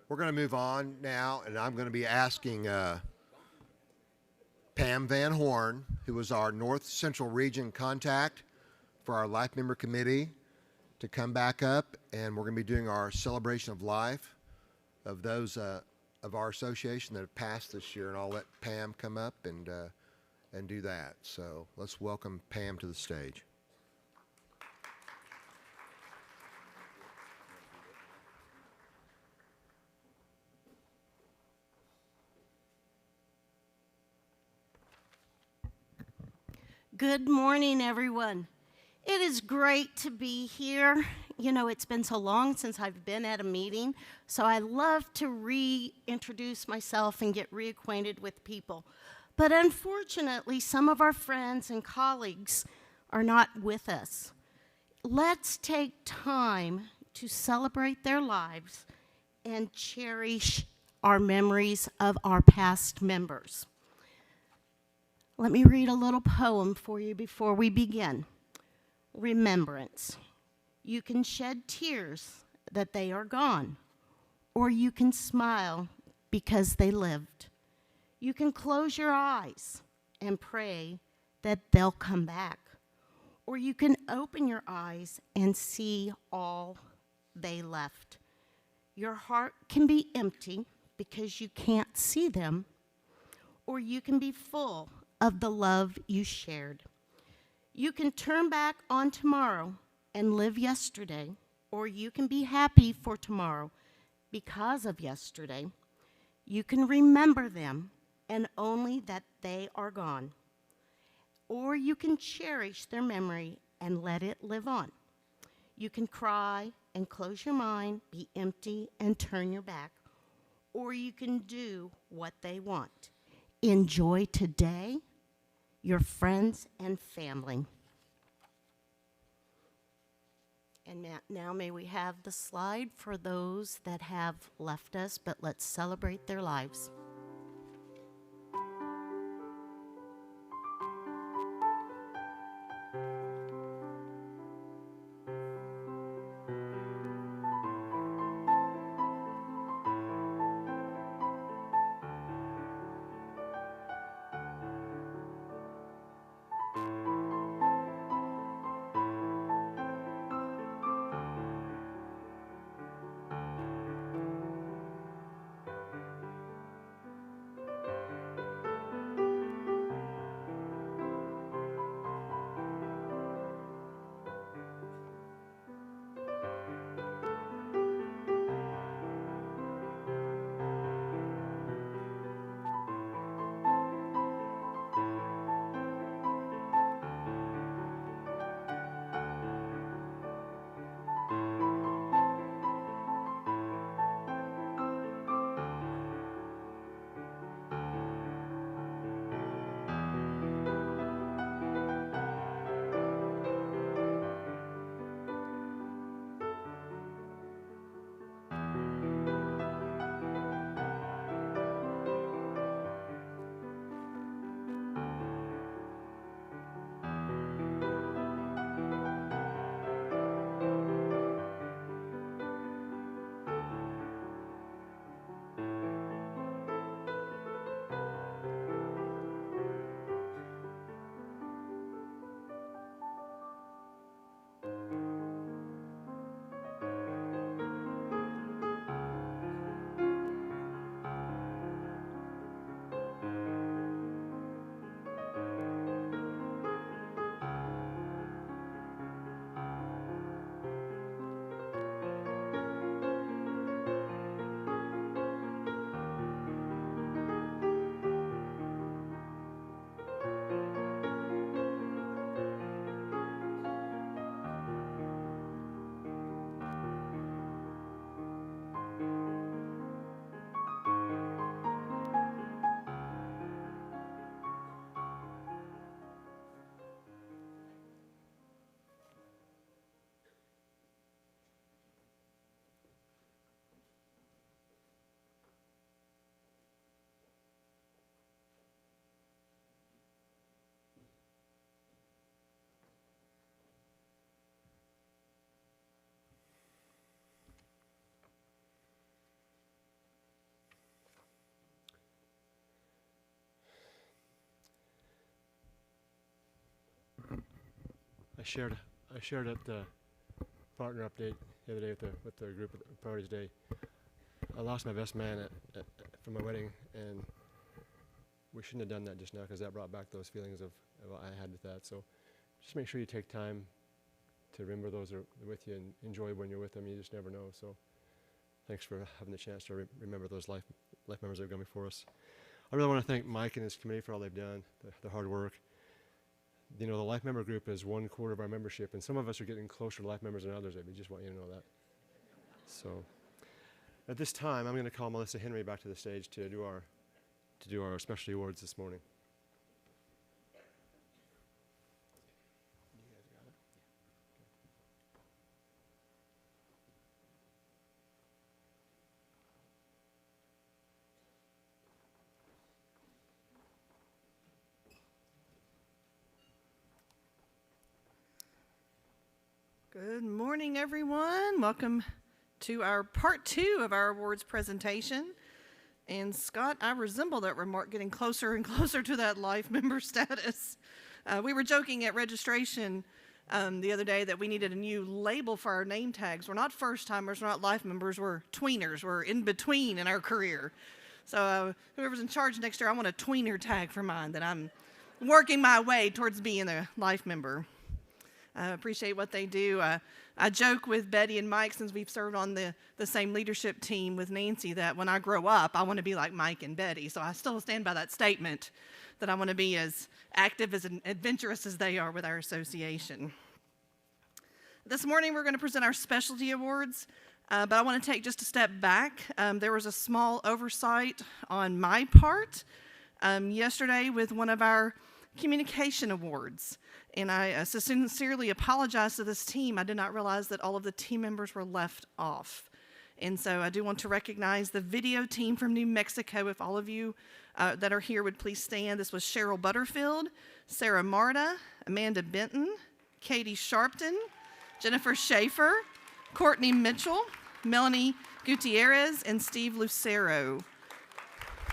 Speaker 9: We're going to move on now, and I'm going to be asking Pam Van Horn, who is our North Central Region contact for our Life Member Committee, to come back up, and we're going to be doing our celebration of life of those of our association that have passed this year, and I'll let Pam come up and do that. So let's welcome Pam to the stage.
Speaker 10: Good morning, everyone. It is great to be here. You know, it's been so long since I've been at a meeting, so I love to reintroduce myself and get reacquainted with people. But unfortunately, some of our friends and colleagues are not with us. Let's take time to celebrate their lives and cherish our memories of our past members. Let me read a little poem for you before we begin. Remembrance. You can shed tears that they are gone, or you can smile because they lived. You can close your eyes and pray that they'll come back, or you can open your eyes and see all they left. Your heart can be empty because you can't see them, or you can be full of the love you shared. You can turn back on tomorrow and live yesterday, or you can be happy for tomorrow because of yesterday. You can remember them and only that they are gone, or you can cherish their memory and let it live on. You can cry and close your mind, be empty and turn your back, or you can do what they want. Enjoy today, your friends and family. And now may we have the slide for those that have left us, but let's celebrate their lives.
Speaker 5: I shared at the partner update the other day with the group at Priorities Day. I lost my best man for my wedding, and we shouldn't have done that just now because that brought back those feelings of what I had with that. So just make sure you take time to remember those are with you and enjoy when you're with them. You just never know. So thanks for having the chance to remember those life members that have gone before us. I really want to thank Mike and his committee for all they've done, the hard work. You know, the life member group is 1/4 of our membership, and some of us are getting closer to life members than others. We just want you to know that. So at this time, I'm going to call Melissa Henry back to the stage to do our specialty awards this morning.
Speaker 11: Good morning, everyone. Welcome to our part 2 of our awards presentation. And Scott, I resemble that remark, getting closer and closer to that life member status. We were joking at registration the other day that we needed a new label for our name tags. We're not first timers, we're not life members, we're tweeners. We're in between in our career. So whoever's in charge next year, I want a tweener tag for mine, that I'm working my way towards being a life member. I appreciate what they do. I joke with Betty and Mike, since we've served on the same leadership team with Nancy, that when I grow up, I want to be like Mike and Betty. So I still stand by that statement, that I want to be as active, as adventurous as they are with our association. This morning, we're going to present our specialty awards, but I want to take just a step back. There was a small oversight on my part yesterday with one of our communication awards. And I sincerely apologize to this team. I did not realize that all of the team members were left off. And so I do want to recognize the video team from New Mexico. If all of you that are here would please stand. This was Cheryl Butterfield, Sarah Marta, Amanda Benton, Katie Sharpton, Jennifer Schaefer, Courtney Mitchell, Melanie Gutierrez, and Steve Lucero.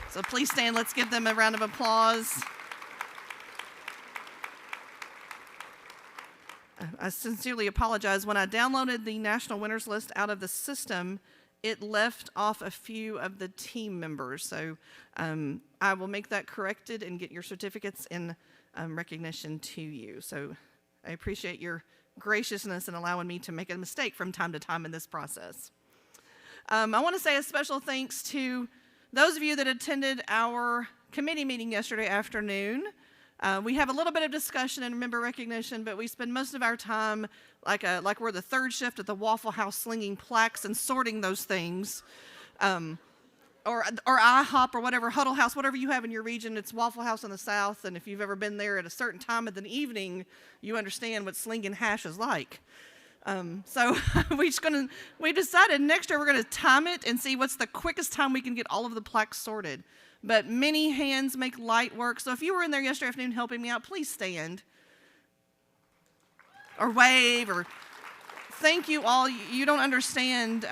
Speaker 11: So please stand. Let's give them a round of applause. I sincerely apologize. When I downloaded the national winners list out of the system, it left off a few of the team members. So I will make that corrected and get your certificates in recognition to you. So I appreciate your graciousness in allowing me to make a mistake from time to time in this process. I want to say a special thanks to those of you that attended our committee meeting yesterday afternoon. We have a little bit of discussion and member recognition, but we spend most of our time like we're the third shift at the Waffle House, slinging plaques and sorting those things, or IHOP or whatever, Huddle House, whatever you have in your region. It's Waffle House in the South, and if you've ever been there at a certain time of the evening, you understand what slinging hash is like. So we decided next year we're going to time it and see what's the quickest time we can get all of the plaques sorted. But many hands make light work. So if you were in there yesterday afternoon helping me out, please stand or wave or thank you all. You don't understand.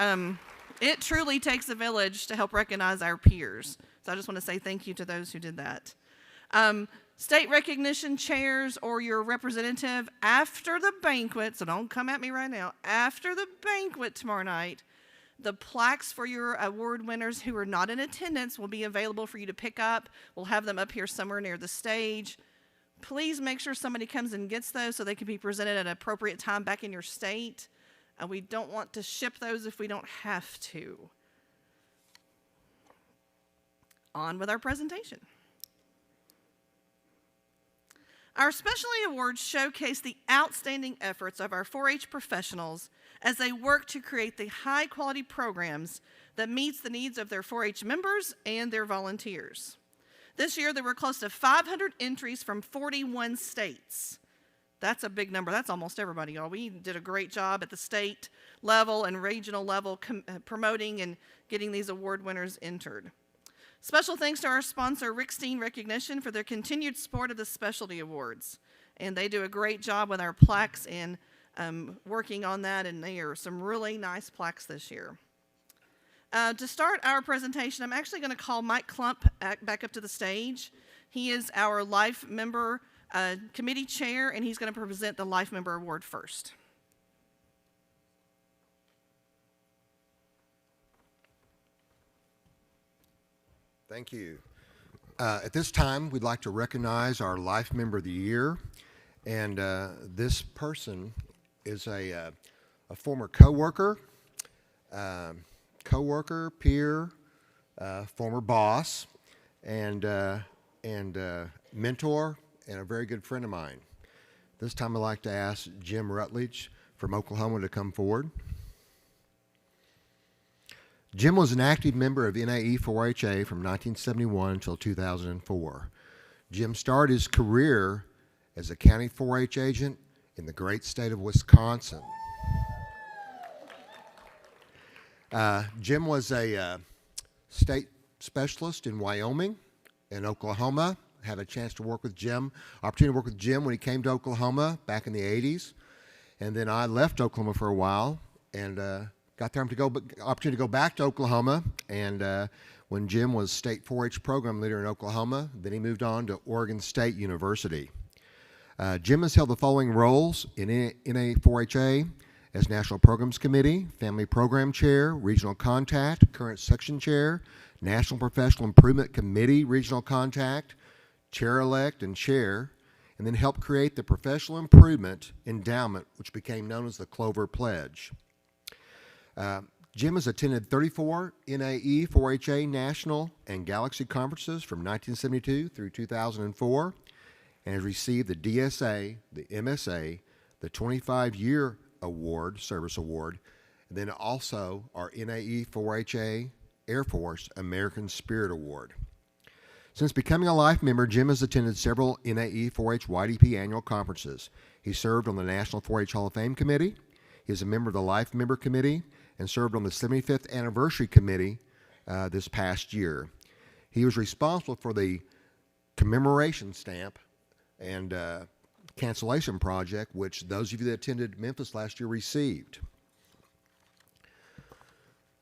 Speaker 11: It truly takes a village to help recognize our peers. So I just want to say thank you to those who did that. State recognition chairs or your representative after the banquet, so don't come at me right now, after the banquet tomorrow night, the plaques for your award winners who are not in attendance will be available for you to pick up. We'll have them up here somewhere near the stage. Please make sure somebody comes and gets those so they can be presented at an appropriate time back in your state. We don't want to ship those if we don't have to. On with our presentation. Our specialty awards showcase the outstanding efforts of our 4-H professionals as they work to create the high-quality programs that meets the needs of their 4-H members and their volunteers. This year, there were close to 500 entries from 41 states. That's a big number. That's almost everybody, y'all. We did a great job at the state level and regional level promoting and getting these award winners entered. Special thanks to our sponsor, Rickstein Recognition, for their continued support of the specialty awards. And they do a great job with our plaques and working on that, and there are some really nice plaques this year. To start our presentation, I'm actually going to call Mike Klump back up to the stage. He is our Life Member Committee Chair, and he's going to present the Life Member Award first.
Speaker 9: Thank you. At this time, we'd like to recognize our Life Member of the Year, and this person is a former coworker, peer, former boss, and mentor, and a very good friend of mine. This time, I'd like to ask Jim Rutledge from Oklahoma to come forward. Jim was an active member of NAE4-HA from 1971 until 2004. Jim started his career as a county 4-H agent in the great state of Wisconsin. Jim was a state specialist in Wyoming and Oklahoma. Had a chance to work with Jim, opportunity to work with Jim when he came to Oklahoma back in the 80s. And then I left Oklahoma for a while and got the opportunity to go back to Oklahoma, and when Jim was state 4-H program leader in Oklahoma, then he moved on to Oregon State University. Jim has held the following roles in NAE4-HA as National Programs Committee, Family Program Chair, Regional Contact, Current Section Chair, National Professional Improvement Committee, Regional Contact, Chair-elect and Chair, and then helped create the Professional Improvement Endowment, which became known as the Clover Pledge. Jim has attended 34 NAE4-HA National and Galaxy Conferences from 1972 through 2004 and has received the DSA, the MSA, the 25-year award, service award, and then also our NAE4-HA Air Force American Spirit Award. Since becoming a life member, Jim has attended several NAE4-HYDP annual conferences. He served on the National 4-H Hall of Fame Committee. He is a member of the Life Member Committee and served on the 75th Anniversary Committee this past year. He was responsible for the commemoration stamp and cancellation project, which those of you that attended Memphis last year received.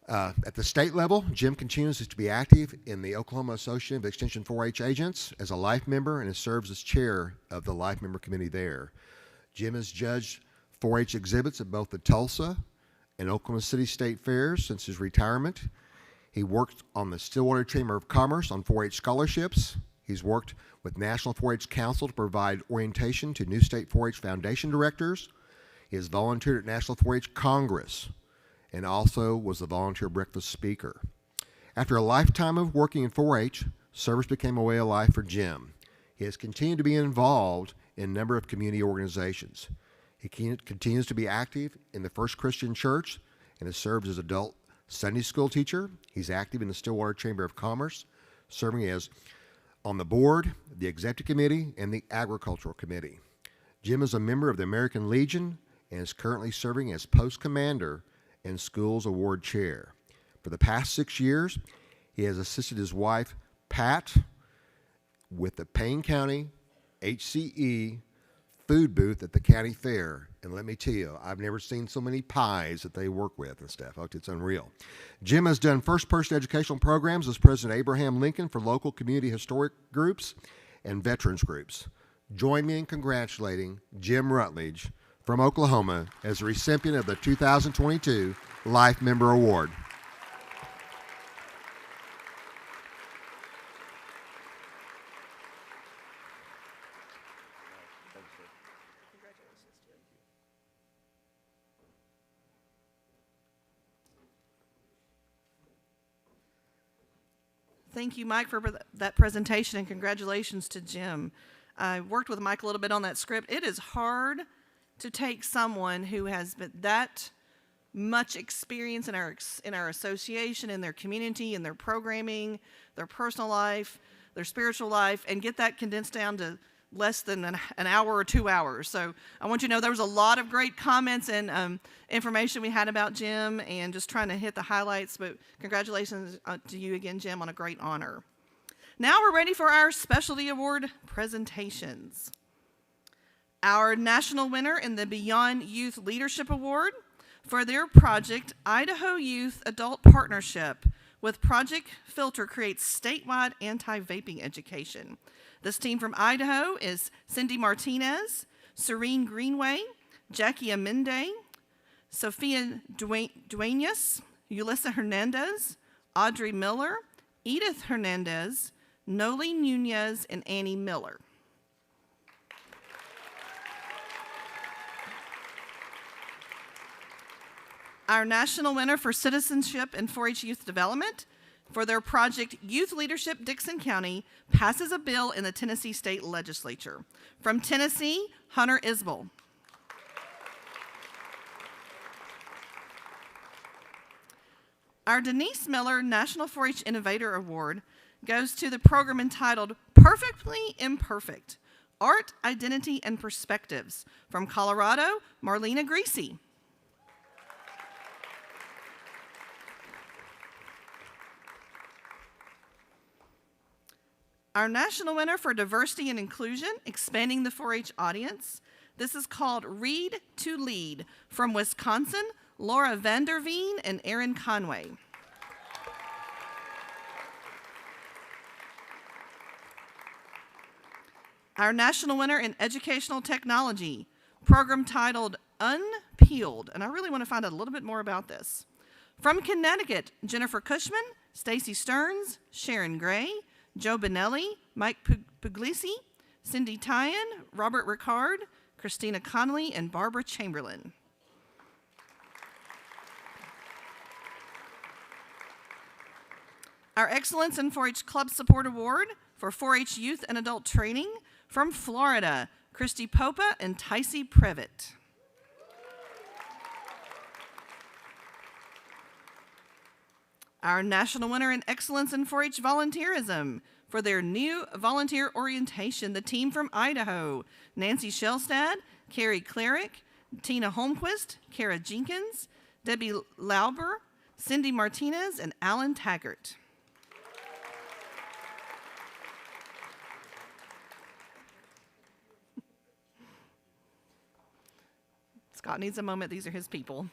Speaker 9: At the state level, Jim continues to be active in the Oklahoma Association of Extension 4-H Agents as a life member and serves as chair of the Life Member Committee there. Jim has judged 4-H exhibits at both the Tulsa and Oklahoma City State Fairs since his retirement. He worked on the Stillwater Chamber of Commerce on 4-H scholarships. He's worked with National 4-H Council to provide orientation to new state 4-H foundation directors. He has volunteered at National 4-H Congress and also was the volunteer breakfast speaker. After a lifetime of working in 4-H, service became a way of life for Jim. He has continued to be involved in a number of community organizations. He continues to be active in the First Christian Church and has served as adult Sunday school teacher. He's active in the Stillwater Chamber of Commerce, serving as on the board, the executive committee, and the agricultural committee. Jim is a member of the American Legion and is currently serving as post commander and schools award chair. For the past 6 years, he has assisted his wife, Pat, with the Payne County HCE food booth at the county fair. And let me tell you, I've never seen so many pies that they work with and stuff. It's unreal. Jim has done first-person educational programs as President Abraham Lincoln for local community historic groups and veterans groups. Join me in congratulating Jim Rutledge from Oklahoma as the recipient of the 2022 Life Member Award.
Speaker 11: Thank you, Mike, for that presentation, and congratulations to Jim. I worked with Mike a little bit on that script. It is hard to take someone who has been that much experience in our association, in their community, in their programming, their personal life, their spiritual life, and get that condensed down to less than an hour or 2 hours. So I want you to know there was a lot of great comments and information we had about Jim, and just trying to hit the highlights, but congratulations to you again, Jim, on a great honor. Now we're ready for our specialty award presentations. Our national winner in the Beyond Youth Leadership Award for their project, Idaho Youth Adult Partnership with Project Filter creates statewide anti-vaping education. This team from Idaho is Cindy Martinez, Serene Greenway, Jackie Amende, Sophia Duenas, Yulissa Hernandez, Audrey Miller, Edith Hernandez, Noli Nunez, and Annie Miller. Our national winner for citizenship and 4-H youth development for their project Youth Leadership Dixon County passes a bill in the Tennessee State Legislature. From Tennessee, Hunter Isbell. Our Denise Miller National 4-H Innovator Award goes to the program entitled Perfectly Imperfect, Art, Identity, and Perspectives. From Colorado, Marlena Greasy. Our national winner for diversity and inclusion, expanding the 4-H audience. This is called Read to Lead. From Wisconsin, Laura Vanderveen and Erin Conway. Our national winner in educational technology, program titled Unpeeled, and I really want to find out a little bit more about this. From Connecticut, Jennifer Cushman, Stacy Stearns, Sharon Gray, Joe Benelli, Mike Puglisi, Cindy Tyan, Robert Ricard, Christina Connolly, and Barbara Chamberlain. Our Excellence in 4-H Club Support Award for 4-H Youth and Adult Training from Florida, Christy Popa and Ticey Previtt. Our national winner in Excellence in 4-H Volunteerism for their new volunteer orientation, the team from Idaho, Nancy Shellstad, Carrie Cleric, Tina Holmquist, Kara Jenkins, Debbie Lauber, Cindy Martinez, and Alan Taggart. Scott needs a moment. These are his people.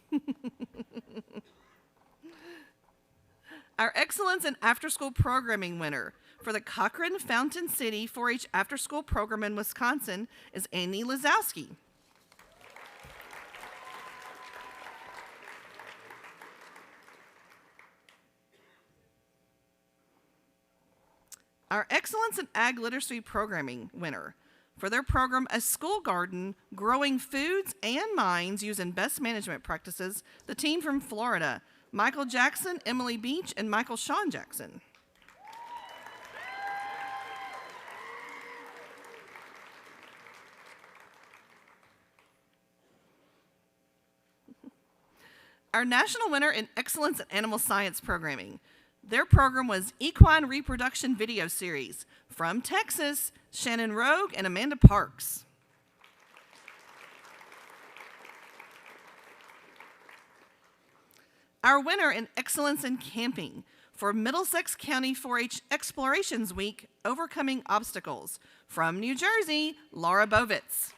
Speaker 11: Our Excellence in After-School Programming winner for the Cochran Fountain City 4-H After-School Program in Wisconsin is Annie Lazowski. Our Excellence in Ag Literacy Programming winner for their program, A School Garden, Growing Foods and Minds Using Best Management Practices, the team from Florida, Michael Jackson, Emily Beach, and Michael Sean Jackson. Our national winner in Excellence in Animal Science Programming. Their program was Equine Reproduction Video Series from Texas, Shannon Rogue and Amanda Parks. Our winner in Excellence in Camping for Middlesex County 4-H Explorations Week, Overcoming Obstacles, from New Jersey, Laura Bovitz.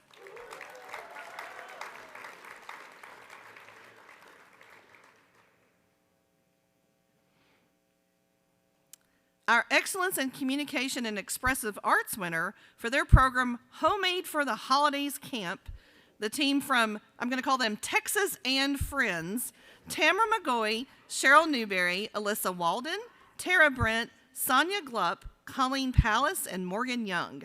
Speaker 11: Our Excellence in Communication and Expressive Arts winner for their program, Homemade for the Holidays Camp, the team from, I'm going to call them Texas and Friends, Tamara McGoy, Cheryl Newberry, Alyssa Walden, Tara Brent, Sonia Glupp, Colleen Pallas, and Morgan Young.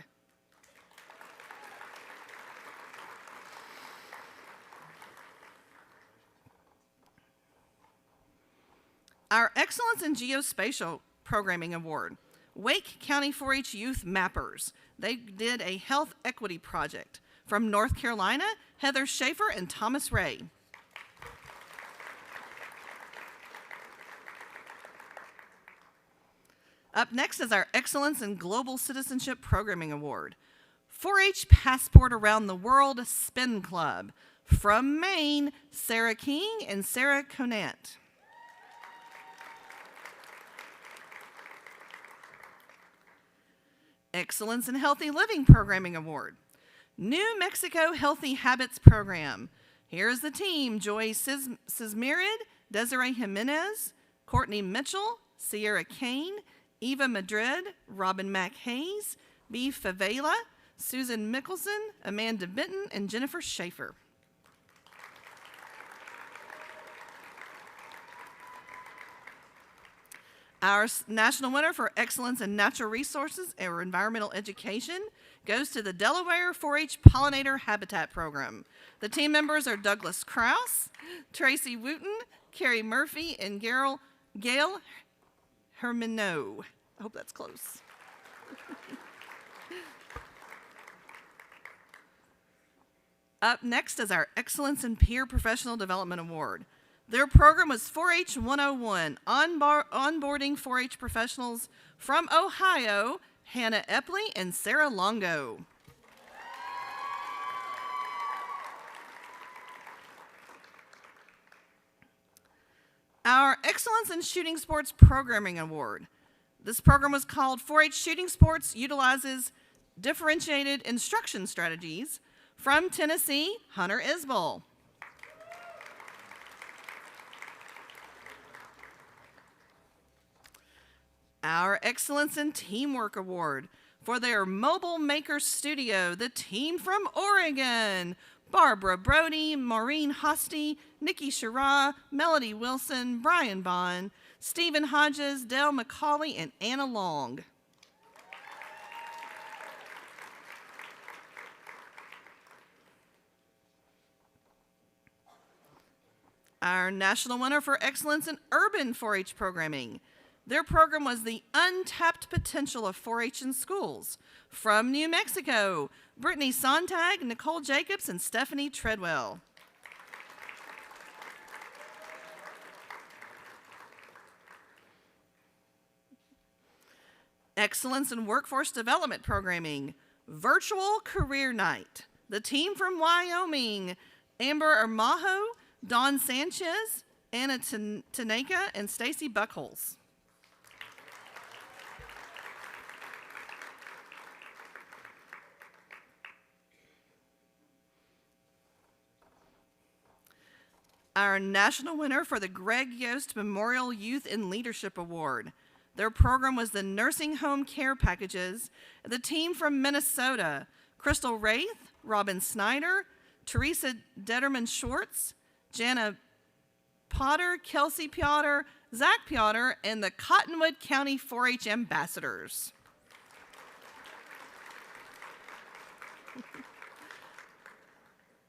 Speaker 11: Our Excellence in Geospatial Programming Award, Wake County 4-H Youth Mappers. They did a health equity project. From North Carolina, Heather Schaefer and Thomas Ray. Up next is our Excellence in Global Citizenship Programming Award, 4-H Passport Around the World Spin Club. From Maine, Sarah King and Sarah Conant. Excellence in Healthy Living Programming Award, New Mexico Healthy Habits Program. Here's the team: Joy Cismerid, Desiree Jimenez, Courtney Mitchell, Sierra Kane, Eva Madrid, Robin Mack Hayes, B. Favela, Susan Mickelson, Amanda Benton, and Jennifer Schaefer. Our national winner for Excellence in Natural Resources or Environmental Education goes to the Delaware 4-H Pollinator Habitat Program. The team members are Douglas Krause, Tracy Wooten, Carrie Murphy, and Gail Hermino. I hope that's close. Up next is our Excellence in Peer Professional Development Award. Their program was 4-H 101, onboarding 4-H professionals from Ohio, Hannah Epley and Sarah Longo. Our Excellence in Shooting Sports Programming Award. This program was called 4-H Shooting Sports Utilizes Differentiated Instruction Strategies. From Tennessee, Hunter Isbell. Our Excellence in Teamwork Award For their Mobile Maker Studio, the team from Oregon, Barbara Brody, Maureen Hosty, Nikki Shara, Melody Wilson, Brian Bond, Stephen Hodges, Dale McCauley, and Anna Long. Our national winner for excellence in urban 4-H programming. Their program was the Untapped Potential of 4-H in Schools. From New Mexico, Brittany Sontag, Nicole Jacobs, and Stephanie Treadwell. Excellence in Workforce Development Programming. Virtual Career Night. The team from Wyoming, Amber Armajo, Dawn Sanchez, Anna Tanaka, and Stacy Buckholz. Our national winner for the Greg Yost Memorial Youth in Leadership Award. Their program was the Nursing Home Care Packages. The team from Minnesota, Crystal Wraith, Robin Snyder, Teresa Detterman Schwartz, Jana Potter, Kelsey Piotr, Zach Piotr, and the Cottonwood County 4-H Ambassadors.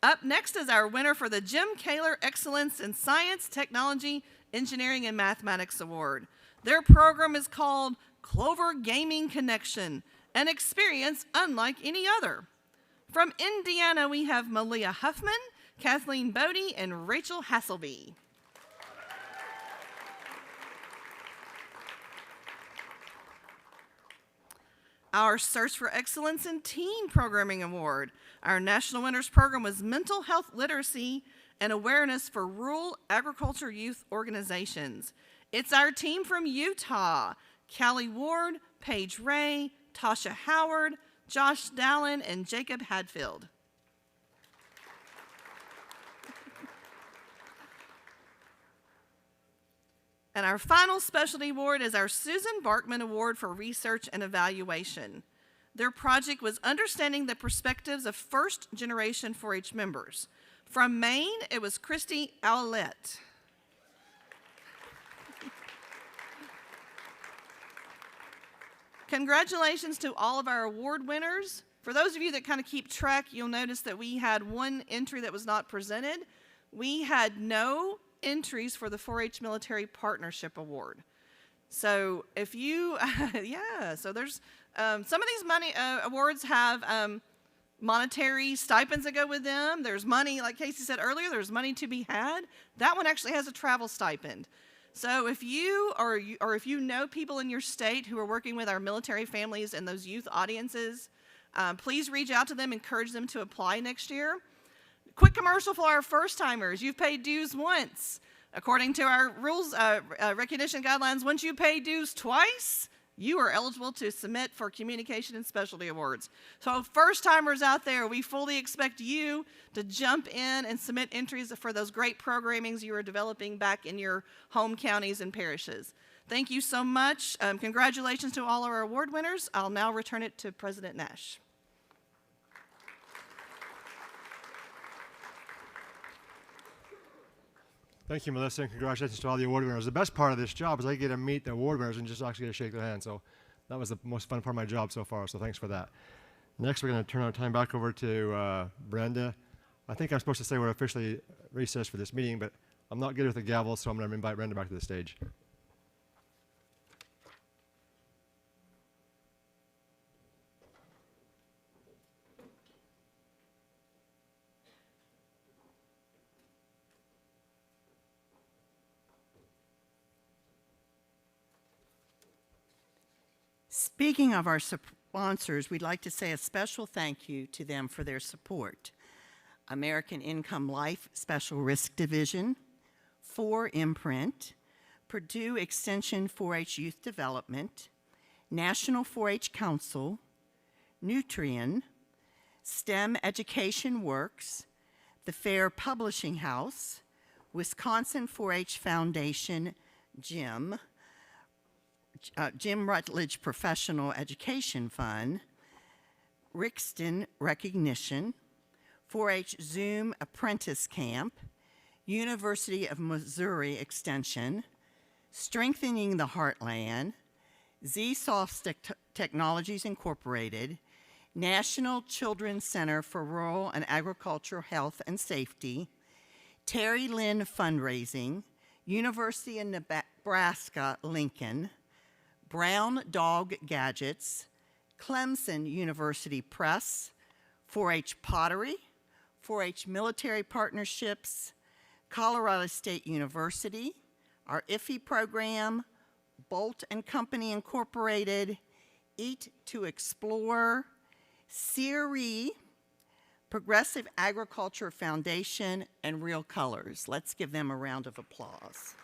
Speaker 11: Up next is our winner for the Jim Kaler Excellence in Science, Technology, Engineering, and Mathematics Award. Their program is called Clover Gaming Connection, an experience unlike any other. From Indiana, we have Malia Huffman, Kathleen Bodie, and Rachel Hasselby. Our Search for Excellence in Teen Programming Award. Our national winners program was Mental Health Literacy and Awareness for Rural Agriculture Youth Organizations. It's our team from Utah, Callie Ward, Paige Ray, Tasha Howard, Josh Dallin, and Jacob Hadfield. And our final specialty award is our Susan Barkman Award for Research and Evaluation. Their project was Understanding the Perspectives of First-Generation 4-H Members. From Maine, it was Christy Owlett. Congratulations to all of our award winners. For those of you that kind of keep track, you'll notice that we had one entry that was not presented. We had no entries for the 4-H Military Partnership Award. So if you, so there's, some of these money awards have monetary stipends that go with them. There's money, like Casey said earlier, there's money to be had. That one actually has a travel stipend. So if you or if you know people in your state who are working with our military families and those youth audiences, please reach out to them, encourage them to apply next year. Quick commercial for our first-timers. You've paid dues once. According to our rules recognition guidelines, once you pay dues twice, you are eligible to submit for communication and specialty awards. So first-timers out there, we fully expect you to jump in and submit entries for those great programmings you are developing back in your home counties and parishes. Thank you so much. Congratulations to all our award winners. I'll now return it to President Nash.
Speaker 5: Thank you, Melissa, and congratulations to all the award winners. The best part of this job is I get to meet the award winners and just actually get to shake their hands. So that was the most fun part of my job so far, so thanks for that. Next, we're going to turn our time back over to Brenda. I think I'm supposed to say we're officially recessed for this meeting, but I'm not good with the gavel, so I'm going to invite Brenda back to the stage.
Speaker 4: Speaking of our sponsors, we'd like to say a special thank you to them for their support. American Income Life Special Risk Division, 4 Imprint, Purdue Extension 4-H Youth Development, National 4-H Council, Nutrien, STEM Education Works, the Fair Publishing House, Wisconsin 4-H Foundation, JIM, Jim Rutledge Professional Education Fund, Rixton Recognition, 4-H Zoom Apprentice Camp, University of Missouri Extension, Strengthening the Heartland, ZSoft Technologies Incorporated, National Children's Center for Rural and Agricultural Health and Safety, Terry Lynn Fundraising, University of Nebraska Lincoln, Brown Dog Gadgets, Clemson University Press, 4-H Pottery, 4-H Military Partnerships, Colorado State University, our IFE program, Bolt and Company Incorporated, Eat to Explore, CIRI, Progressive Agriculture Foundation, and Real Colors. Let's give them a round of applause.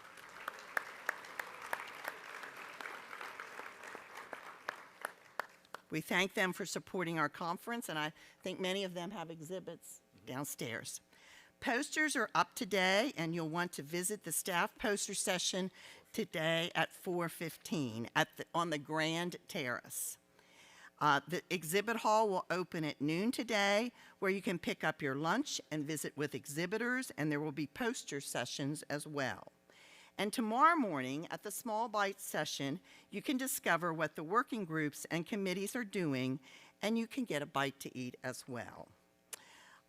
Speaker 4: We thank them for supporting our conference, and I think many of them have exhibits downstairs. Posters are up today, and you'll want to visit the staff poster session today at 4:15 on the Grand Terrace. The exhibit hall will open at noon today, where you can pick up your lunch and visit with exhibitors, and there will be poster sessions as well. And tomorrow morning at the Small Bites session, you can discover what the working groups and committees are doing, and you can get a bite to eat as well.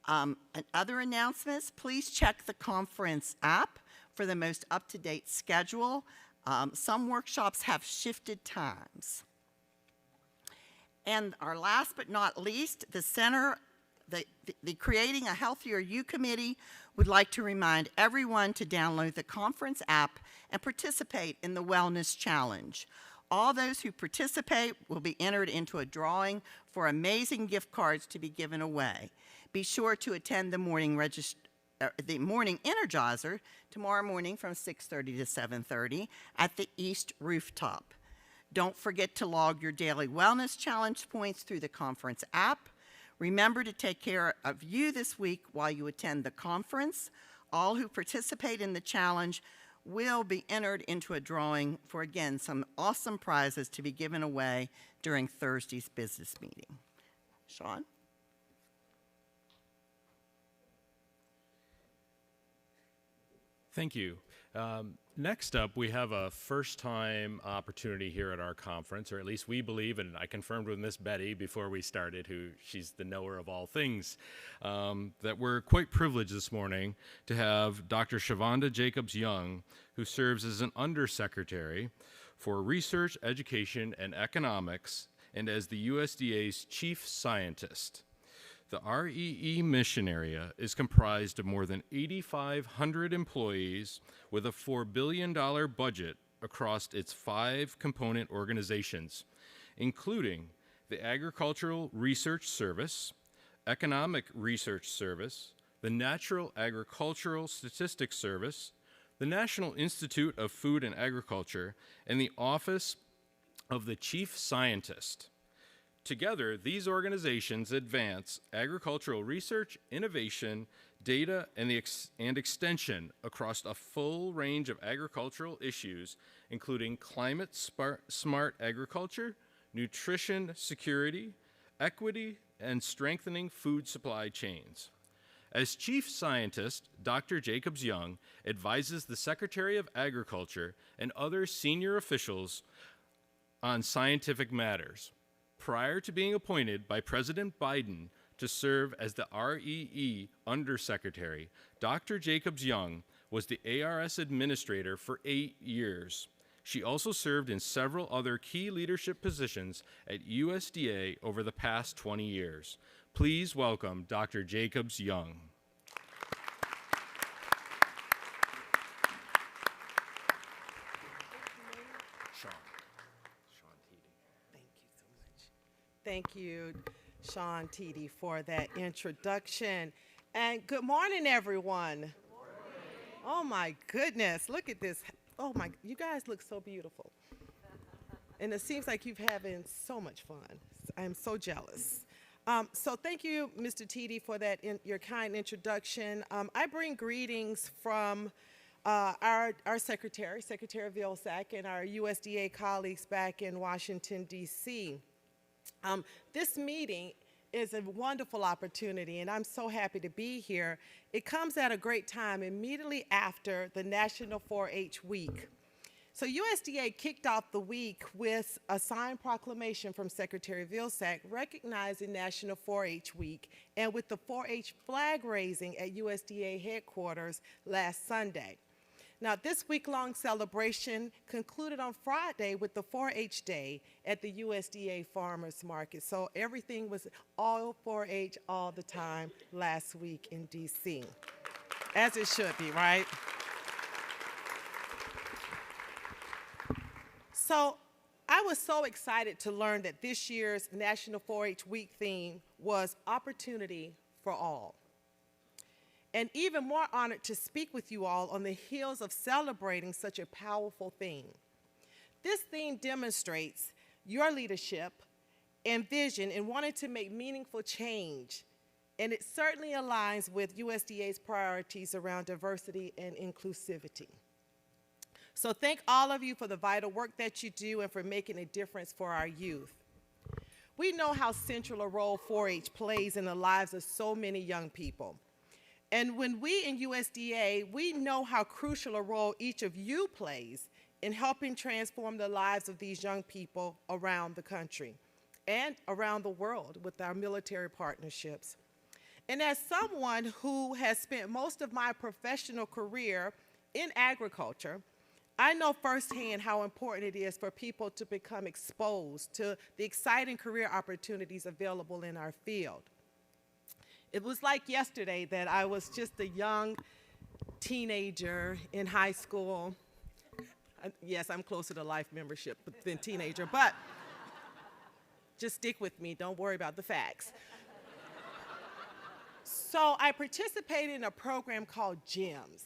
Speaker 4: And other announcements, please check the conference app for the most up-to-date schedule. Some workshops have shifted times. And our last but not least, the center, the Creating a Healthier You Committee would like to remind everyone to download the conference app and participate in the Wellness Challenge. All those who participate will be entered into a drawing for amazing gift cards to be given away. Be sure to attend the morning Energizer tomorrow morning from 6:30 to 7:30 at the East Rooftop. Don't forget to log your daily Wellness Challenge points through the conference app. Remember to take care of you this week while you attend the conference. All who participate in the challenge will be entered into a drawing for, again, some awesome prizes to be given away during Thursday's business meeting. Sean?
Speaker 12: Thank you. Next up, we have a first-time opportunity here at our conference, or at least we believe, and I confirmed with Miss Betty before we started, she's the knower of all things, that we're quite privileged this morning to have Dr. Shavonda Jacobs-Young, who serves as an Undersecretary for Research, Education, and Economics, and as the USDA's Chief Scientist. The REE mission area is comprised of more than 8,500 employees with a $4 billion budget across its 5 component organizations, including the Agricultural Research Service, Economic Research Service, the Natural Agricultural Statistics Service, the National Institute of Food and Agriculture, and the Office of the Chief Scientist. Together, these organizations advance agricultural research, innovation, data, and extension across a full range of agricultural issues, including climate-smart agriculture, nutrition security, equity, and strengthening food supply chains. As Chief Scientist, Dr. Jacobs-Young advises the Secretary of Agriculture and other senior officials on scientific matters. Prior to being appointed by President Biden to serve as the REE Undersecretary, Dr. Jacobs-Young was the ARS Administrator for 8 years. She also served in several other key leadership positions at USDA over the past 20 years. Please welcome Dr. Jacobs-Young.
Speaker 13: Thank you, Sean Teedy, for that introduction. And good morning, everyone. Good morning. Oh, my goodness. Look at this. Oh, my. You guys look so beautiful. And it seems like you're having so much fun. I am so jealous. So thank you, Mr. Teedy, for that your kind introduction. I bring greetings from our secretary, Secretary Vilsack, and our USDA colleagues back in Washington, D.C. This meeting is a wonderful opportunity, and I'm so happy to be here. It comes at a great time immediately after the National 4-H Week. So USDA kicked off the week with a signed proclamation from Secretary Vilsack recognizing National 4-H Week and with the 4-H flag raising at USDA headquarters last Sunday. Now, this week-long celebration concluded on Friday with the 4-H Day at the USDA Farmers Market. So everything was all 4-H all the time last week in D.C., as it should be, right? So I was so excited to learn that this year's National 4-H Week theme was Opportunity for All. And even more honored to speak with you all on the heels of celebrating such a powerful theme. This theme demonstrates your leadership and vision in wanting to make meaningful change, and it certainly aligns with USDA's priorities around diversity and inclusivity. So thank all of you for the vital work that you do and for making a difference for our youth. We know how central a role 4-H plays in the lives of so many young people. And when we in USDA, we know how crucial a role each of you plays in helping transform the lives of these young people around the country and around the world with our military partnerships. And as someone who has spent most of my professional career in agriculture, I know firsthand how important it is for people to become exposed to the exciting career opportunities available in our field. It was like yesterday that I was just a young teenager in high school. Yes, I'm closer to life membership than teenager, but just stick with me. Don't worry about the facts. So I participated in a program called GEMS.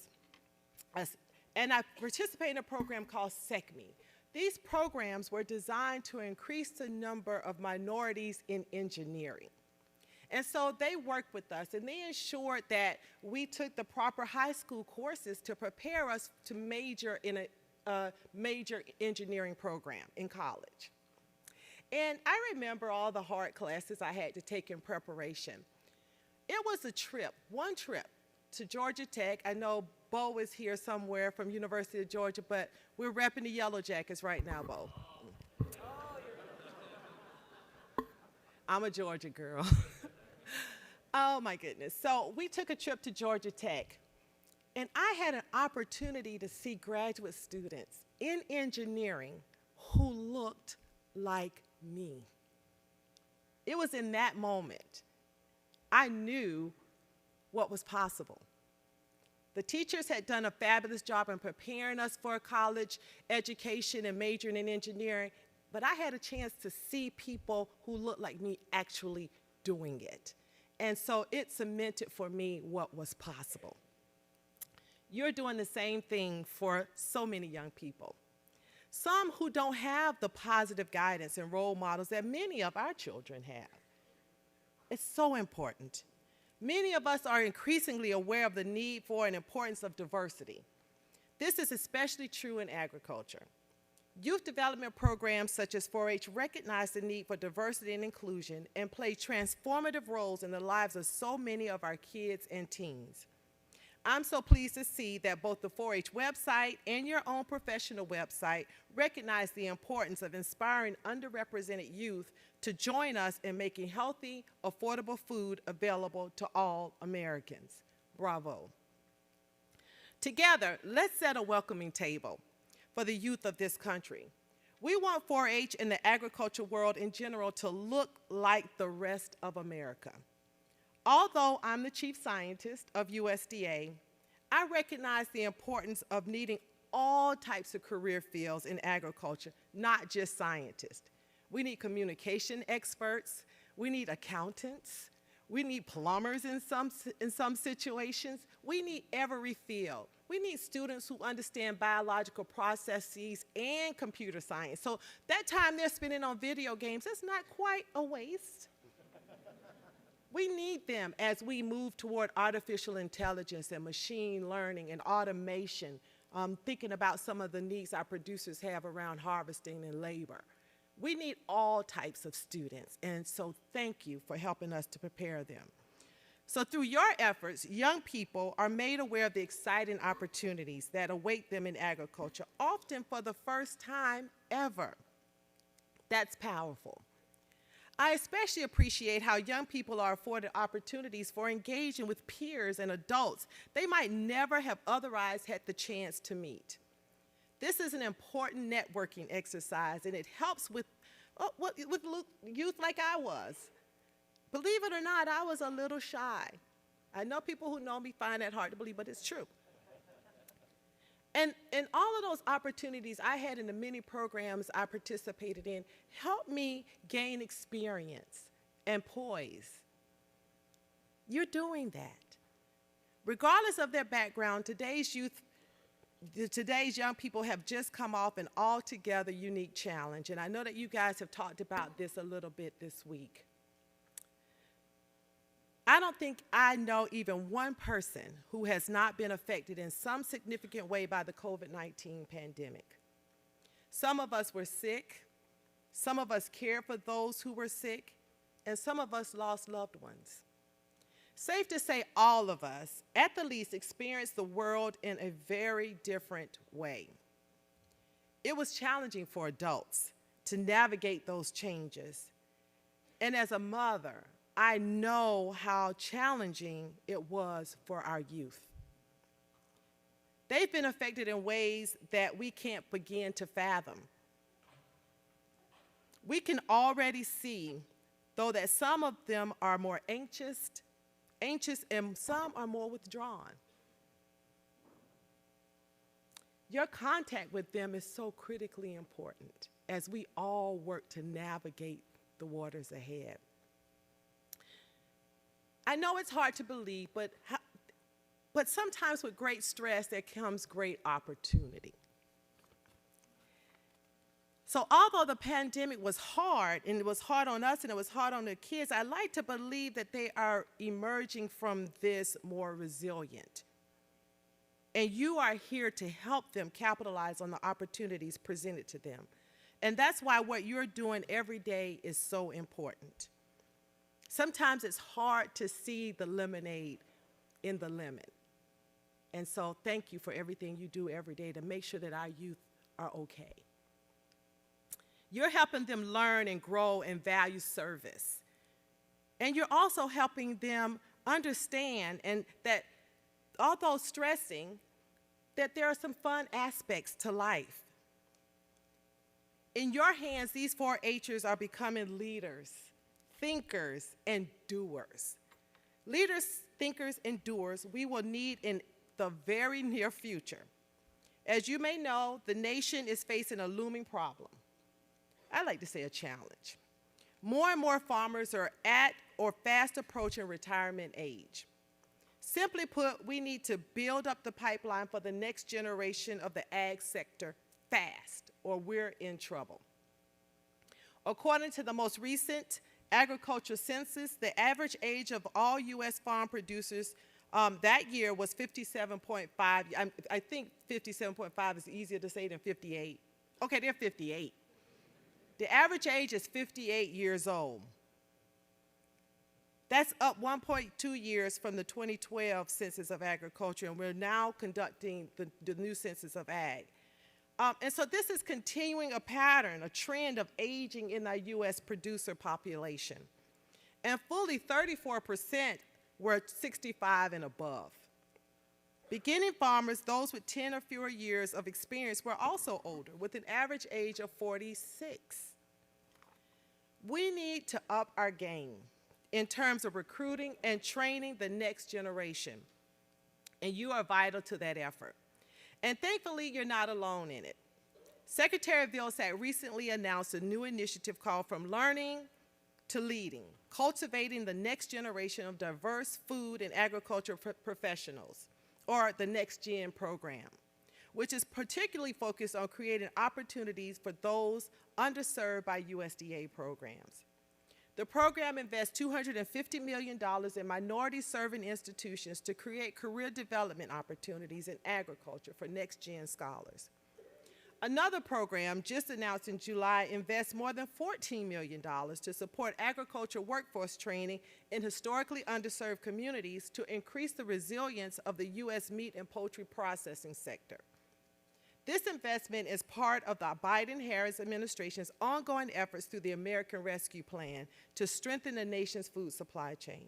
Speaker 13: And I participated in a program called SECME. These programs were designed to increase the number of minorities in engineering. And so they worked with us, and they ensured that we took the proper high school courses to prepare us to major in a major engineering program in college. And I remember all the hard classes I had to take in preparation. It was a trip, one trip to Georgia Tech. I know Bo is here somewhere from University of Georgia, but we're repping the Yellow Jackets right now, Bo. I'm a Georgia girl. Oh my goodness. So we took a trip to Georgia Tech, and I had an opportunity to see graduate students in engineering who looked like me. It was in that moment I knew what was possible. The teachers had done a fabulous job in preparing us for a college education and majoring in engineering, but I had a chance to see people who looked like me actually doing it. And so it cemented for me what was possible. You're doing the same thing for so many young people. Some who don't have the positive guidance and role models that many of our children have. It's so important. Many of us are increasingly aware of the need for and importance of diversity. This is especially true in agriculture. Youth development programs such as 4-H recognize the need for diversity and inclusion and play transformative roles in the lives of so many of our kids and teens. I'm so pleased to see that both the 4-H website and your own professional website recognize the importance of inspiring underrepresented youth to join us in making healthy, affordable food available to all Americans. Bravo. Together, let's set a welcoming table for the youth of this country. We want 4-H and the agriculture world in general to look like the rest of America. Although I'm the chief scientist of USDA, I recognize the importance of needing all types of career fields in agriculture, not just scientists. We need communication experts, we need accountants, we need plumbers in some situations. We need every field. We need students who understand biological processes and computer science. So that time they're spending on video games, that's not quite a waste. We need them as we move toward artificial intelligence and machine learning and automation, thinking about some of the needs our producers have around harvesting and labor. We need all types of students, and so thank you for helping us to prepare them. So through your efforts, young people are made aware of the exciting opportunities that await them in agriculture, often for the first time ever. That's powerful. I especially appreciate how young people are afforded opportunities for engaging with peers and adults they might never have otherwise had the chance to meet. This is an important networking exercise, and it helps with youth like I was. Believe it or not, I was a little shy. I know people who know me find that hard to believe, but it's true. And all of those opportunities I had in the many programs I participated in helped me gain experience and poise. You're doing that. Regardless of their background, today's young people have just come off an altogether unique challenge, and I know that you guys have talked about this a little bit this week. I don't think I know even one person who has not been affected in some significant way by the COVID-19 pandemic. Some of us were sick, some of us cared for those who were sick, and some of us lost loved ones. Safe to say all of us, at the least, experienced the world in a very different way. It was challenging for adults to navigate those changes. And as a mother, I know how challenging it was for our youth. They've been affected in ways that we can't begin to fathom. We can already see, though, that some of them are more anxious and some are more withdrawn. Your contact with them is so critically important as we all work to navigate the waters ahead. I know it's hard to believe, but sometimes with great stress, there comes great opportunity. So although the pandemic was hard, and it was hard on us and it was hard on the kids, I like to believe that they are emerging from this more resilient. And you are here to help them capitalize on the opportunities presented to them. And that's why what you're doing every day is so important. Sometimes it's hard to see the lemonade in the lemon. And so thank you for everything you do every day to make sure that our youth are okay. You're helping them learn and grow and value service. And you're also helping them understand and that although stressing, that there are some fun aspects to life. In your hands, these 4-Hers are becoming leaders, thinkers, and doers. Leaders, thinkers, and doers we will need in the very near future. As you may know, the nation is facing a looming problem. I like to say a challenge. More and more farmers are at or fast approaching retirement age. Simply put, we need to build up the pipeline for the next generation of the ag sector fast, or we're in trouble. According to the most recent agriculture census, the average age of all U.S. farm producers that year was 57.5. I think 57.5 is easier to say than 58. Okay, they're 58. The average age is 58 years old. That's up 1.2 years from the 2012 Census of Agriculture, and we're now conducting the new Census of Ag. And so this is continuing a pattern, a trend of aging in our U.S. producer population. And fully 34% were 65 and above. Beginning farmers, those with 10 or fewer years of experience, were also older, with an average age of 46. We need to up our game in terms of recruiting and training the next generation. And you are vital to that effort. And thankfully, you're not alone in it. Secretary Vilsack recently announced a new initiative called From Learning to Leading, cultivating the next generation of diverse food and agriculture professionals, or the Next Gen program, which is particularly focused on creating opportunities for those underserved by USDA programs. The program invests $250 million in minority-serving institutions to create career development opportunities in agriculture for next-gen scholars. Another program just announced in July invests more than $14 million to support agriculture workforce training in historically underserved communities to increase the resilience of the U.S. meat and poultry processing sector. This investment is part of the Biden-Harris administration's ongoing efforts through the American Rescue Plan to strengthen the nation's food supply chain.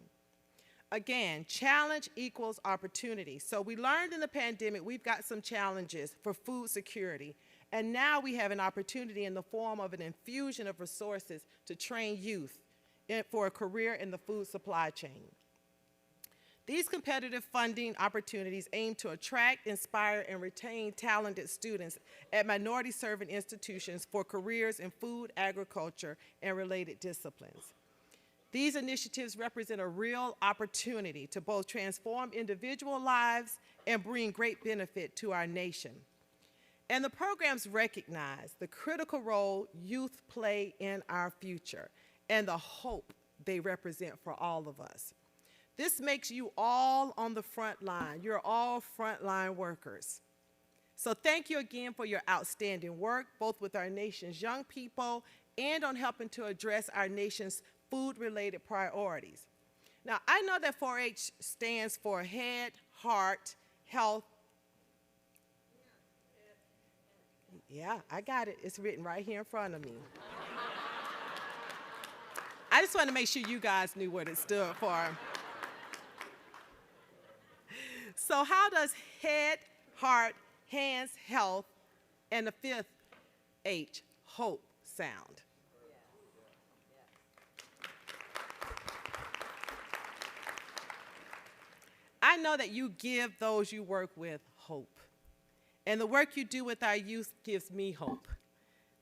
Speaker 13: Again, challenge equals opportunity. So we learned in the pandemic we've got some challenges for food security, and now we have an opportunity in the form of an infusion of resources to train youth for a career in the food supply chain. These competitive funding opportunities aim to attract, inspire, and retain talented students at minority-serving institutions for careers in food, agriculture, and related disciplines. These initiatives represent a real opportunity to both transform individual lives and bring great benefit to our nation. And the programs recognize the critical role youth play in our future and the hope they represent for all of us. This makes you all on the front line. You're all frontline workers. So thank you again for your outstanding work, both with our nation's young people and on helping to address our nation's food-related priorities. Now, I know that 4-H stands for Head, Heart, Health. Yeah, I got it. It's written right here in front of me. I just wanted to make sure you guys knew what it stood for. So how does head, heart, hands, health, and the fifth H, hope, sound? I know that you give those you work with hope. And the work you do with our youth gives me hope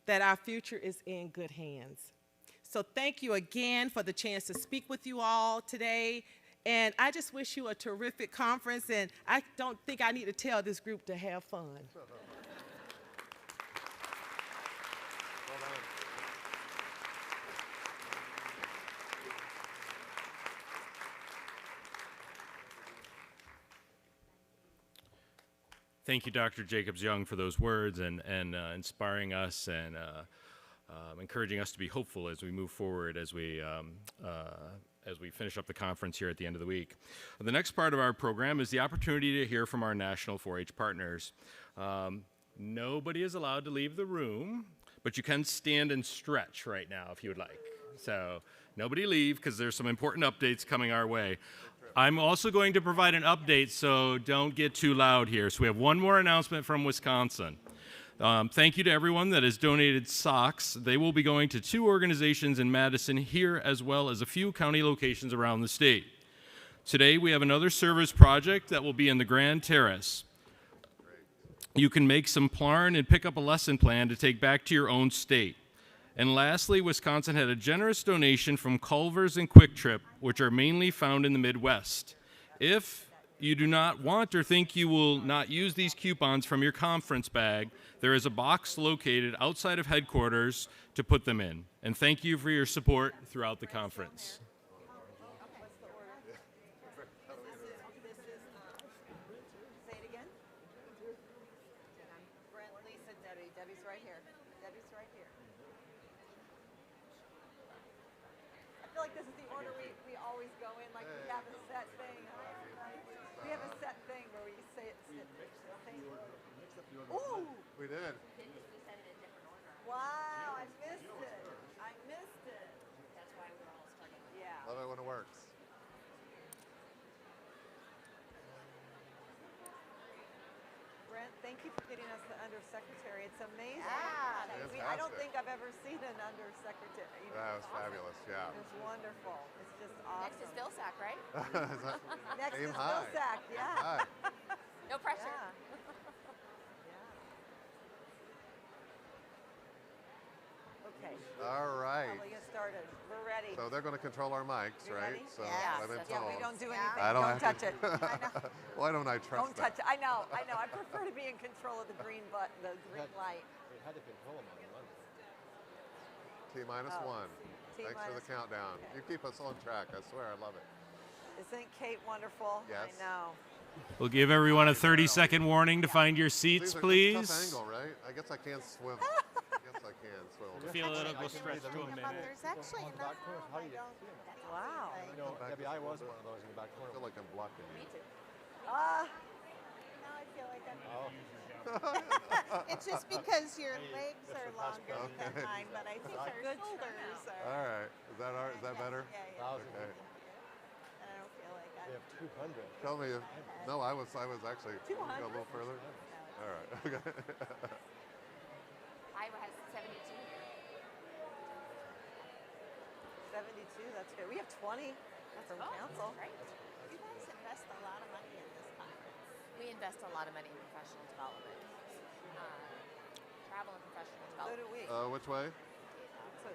Speaker 13: that our future is in good hands. So thank you again for the chance to speak with you all today. And I just wish you a terrific conference, and I don't think I need to tell this group to have fun.
Speaker 12: Thank you, Dr. Jacobs-Young, for those words and inspiring us and encouraging us to be hopeful as we move forward, as we finish up the conference here at the end of the week. The next part of our program is the opportunity to hear from our national 4-H partners. Nobody is allowed to leave the room, but you can stand and stretch right now if you would like. So nobody leave, because there's some important updates coming our way. I'm also going to provide an update, so don't get too loud here. So we have one more announcement from Wisconsin. Thank you to everyone that has donated socks. They will be going to 2 organizations in Madison here, as well as a few county locations around the state. Today we have another service project that will be in the Grand Terrace. You can make some PLARN and pick up a lesson plan to take back to your own state. And lastly, Wisconsin had a generous donation from Culver's and Quick Trip, which are mainly found in the Midwest. If you do not want or think you will not use these coupons from your conference bag, there is a box located outside of headquarters to put them in. And thank you for your support throughout the conference.
Speaker 14: Say it again. Brent, Lisa, Debbie. Debbie's right here. Debbie's right here. I feel like this is the order we always go in, like we have a set thing. We have a set thing where we say it. Ooh!
Speaker 9: We did.
Speaker 14: Wow, I missed it. I missed it. That's why we're all starting. Yeah.
Speaker 9: Love it when it works.
Speaker 14: Brent, thank you for getting us the undersecretary. It's amazing.
Speaker 9: Yeah.
Speaker 14: I don't think I've ever seen an undersecretary.
Speaker 9: That was fabulous, yeah.
Speaker 14: It's wonderful. It's just awesome.
Speaker 2: Next is Vilsack, right?
Speaker 14: Next
Speaker 9: Aim
Speaker 14: is
Speaker 9: high.
Speaker 14: Vilsack, yeah.
Speaker 9: Aim high.
Speaker 2: No pressure.
Speaker 14: Yeah. Okay.
Speaker 9: All right.
Speaker 14: We'll get started. We're ready.
Speaker 9: So they're going to control our mics,
Speaker 14: You
Speaker 9: right?
Speaker 14: ready?
Speaker 9: So
Speaker 14: Yes.
Speaker 9: I've been
Speaker 14: Yeah,
Speaker 9: told.
Speaker 14: we don't do anything.
Speaker 9: I don't
Speaker 14: Don't
Speaker 9: have
Speaker 14: touch
Speaker 9: to.
Speaker 14: it. I know.
Speaker 9: Why don't I trust
Speaker 14: Don't
Speaker 9: that?
Speaker 14: touch it. I know. I prefer to be in control of the green button, the green light.
Speaker 5: It had to control them on Monday.
Speaker 9: T-1.
Speaker 14: T T
Speaker 15: Thanks for the countdown. You keep us on track. I swear, I love it.
Speaker 14: Isn't Kate wonderful?
Speaker 15: Yes.
Speaker 14: I know.
Speaker 12: We'll give everyone a 30-second warning to find your seats,
Speaker 15: Tough
Speaker 12: please.
Speaker 15: angle, right? I guess I can't swivel. I guess I can swivel.
Speaker 12: Feel it, it'll stretch to a minute.
Speaker 10: There's actually enough room. I don't.
Speaker 14: Wow.
Speaker 5: No, Debbie, I was one of those in the back
Speaker 15: I
Speaker 5: corner.
Speaker 15: feel like I'm blocking you.
Speaker 14: Ah,
Speaker 10: Now I feel like I'm.
Speaker 15: Oh.
Speaker 10: It's just because your legs are longer than mine, but I think our shoulders are.
Speaker 15: All right. Is that better?
Speaker 10: Yeah.
Speaker 15: Okay.
Speaker 10: I don't feel like I'm.
Speaker 5: We have 200.
Speaker 15: Tell me if, no, I was actually a
Speaker 14: 200?
Speaker 15: little further. All right. Okay.
Speaker 16: Iowa has 72.
Speaker 14: 72, that's good. We have 20. That's our council.
Speaker 16: Right.
Speaker 10: You guys invest a lot of money in this conference.
Speaker 16: We invest a lot of money in professional development, travel and professional
Speaker 14: So do
Speaker 16: development.
Speaker 14: we.
Speaker 15: Which way?
Speaker 14: So,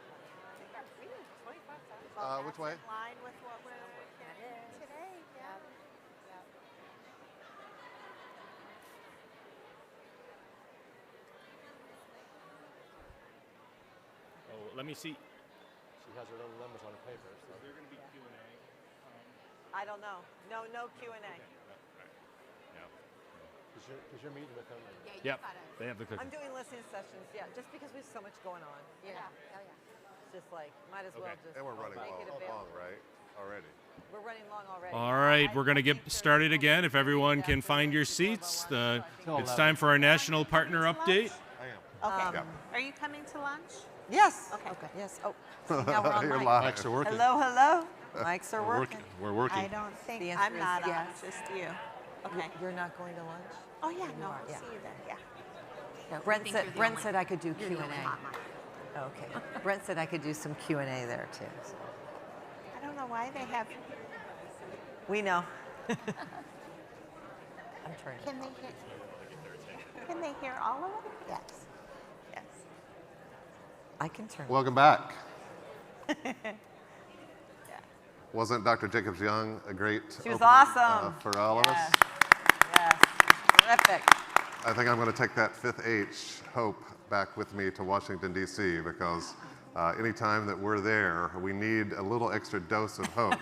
Speaker 14: we do 25,000.
Speaker 15: Which way?
Speaker 10: In line with what we're carrying today. Yeah.
Speaker 12: Oh, let me see.
Speaker 5: She has her little numbers on her paper. So.
Speaker 12: Is there going to be Q&A?
Speaker 14: I don't know. No Q&A.
Speaker 5: Because you're meeting with them.
Speaker 12: Yep, they have the cookie.
Speaker 14: I'm doing listening sessions, yeah, just because we have so much going on.
Speaker 16: Yeah.
Speaker 14: It's just like, might as well just
Speaker 15: And we're running
Speaker 14: make it
Speaker 15: long,
Speaker 14: available.
Speaker 15: right? Already.
Speaker 14: We're running long already.
Speaker 12: All right, we're going to get started again. If everyone can find your seats, it's time for our national partner update.
Speaker 15: I am.
Speaker 10: Okay.
Speaker 15: Yeah.
Speaker 10: Are you coming to lunch?
Speaker 14: Yes.
Speaker 10: Okay.
Speaker 14: Yes. Oh, see, now we're on
Speaker 15: You're
Speaker 14: mic.
Speaker 15: live.
Speaker 5: Mics are working.
Speaker 14: Hello. Mics are working.
Speaker 12: We're working.
Speaker 10: I don't think
Speaker 14: The answer
Speaker 10: I'm
Speaker 14: is
Speaker 10: not on,
Speaker 14: yes.
Speaker 10: just you. Okay.
Speaker 14: You're not going to lunch?
Speaker 10: Oh yeah, no,
Speaker 14: are,
Speaker 10: I'll
Speaker 14: yeah.
Speaker 10: see you then. Yeah.
Speaker 14: No, Brent said I could do Q&A. Okay. Brent said I could do some Q&A there too. So.
Speaker 10: I don't know why they have.
Speaker 14: We know. I'm trying.
Speaker 10: Can they hear? Can they hear all of it? Yes. Yes.
Speaker 14: I can turn.
Speaker 15: Welcome back. Wasn't Dr. Jacobs Young a great
Speaker 14: She was
Speaker 15: opening,
Speaker 14: awesome.
Speaker 15: for all of us?
Speaker 14: Yes. Terrific.
Speaker 15: I think I'm going to take that fifth H, hope, back with me to Washington, D.C., because anytime that we're there, we need a little extra dose of hope.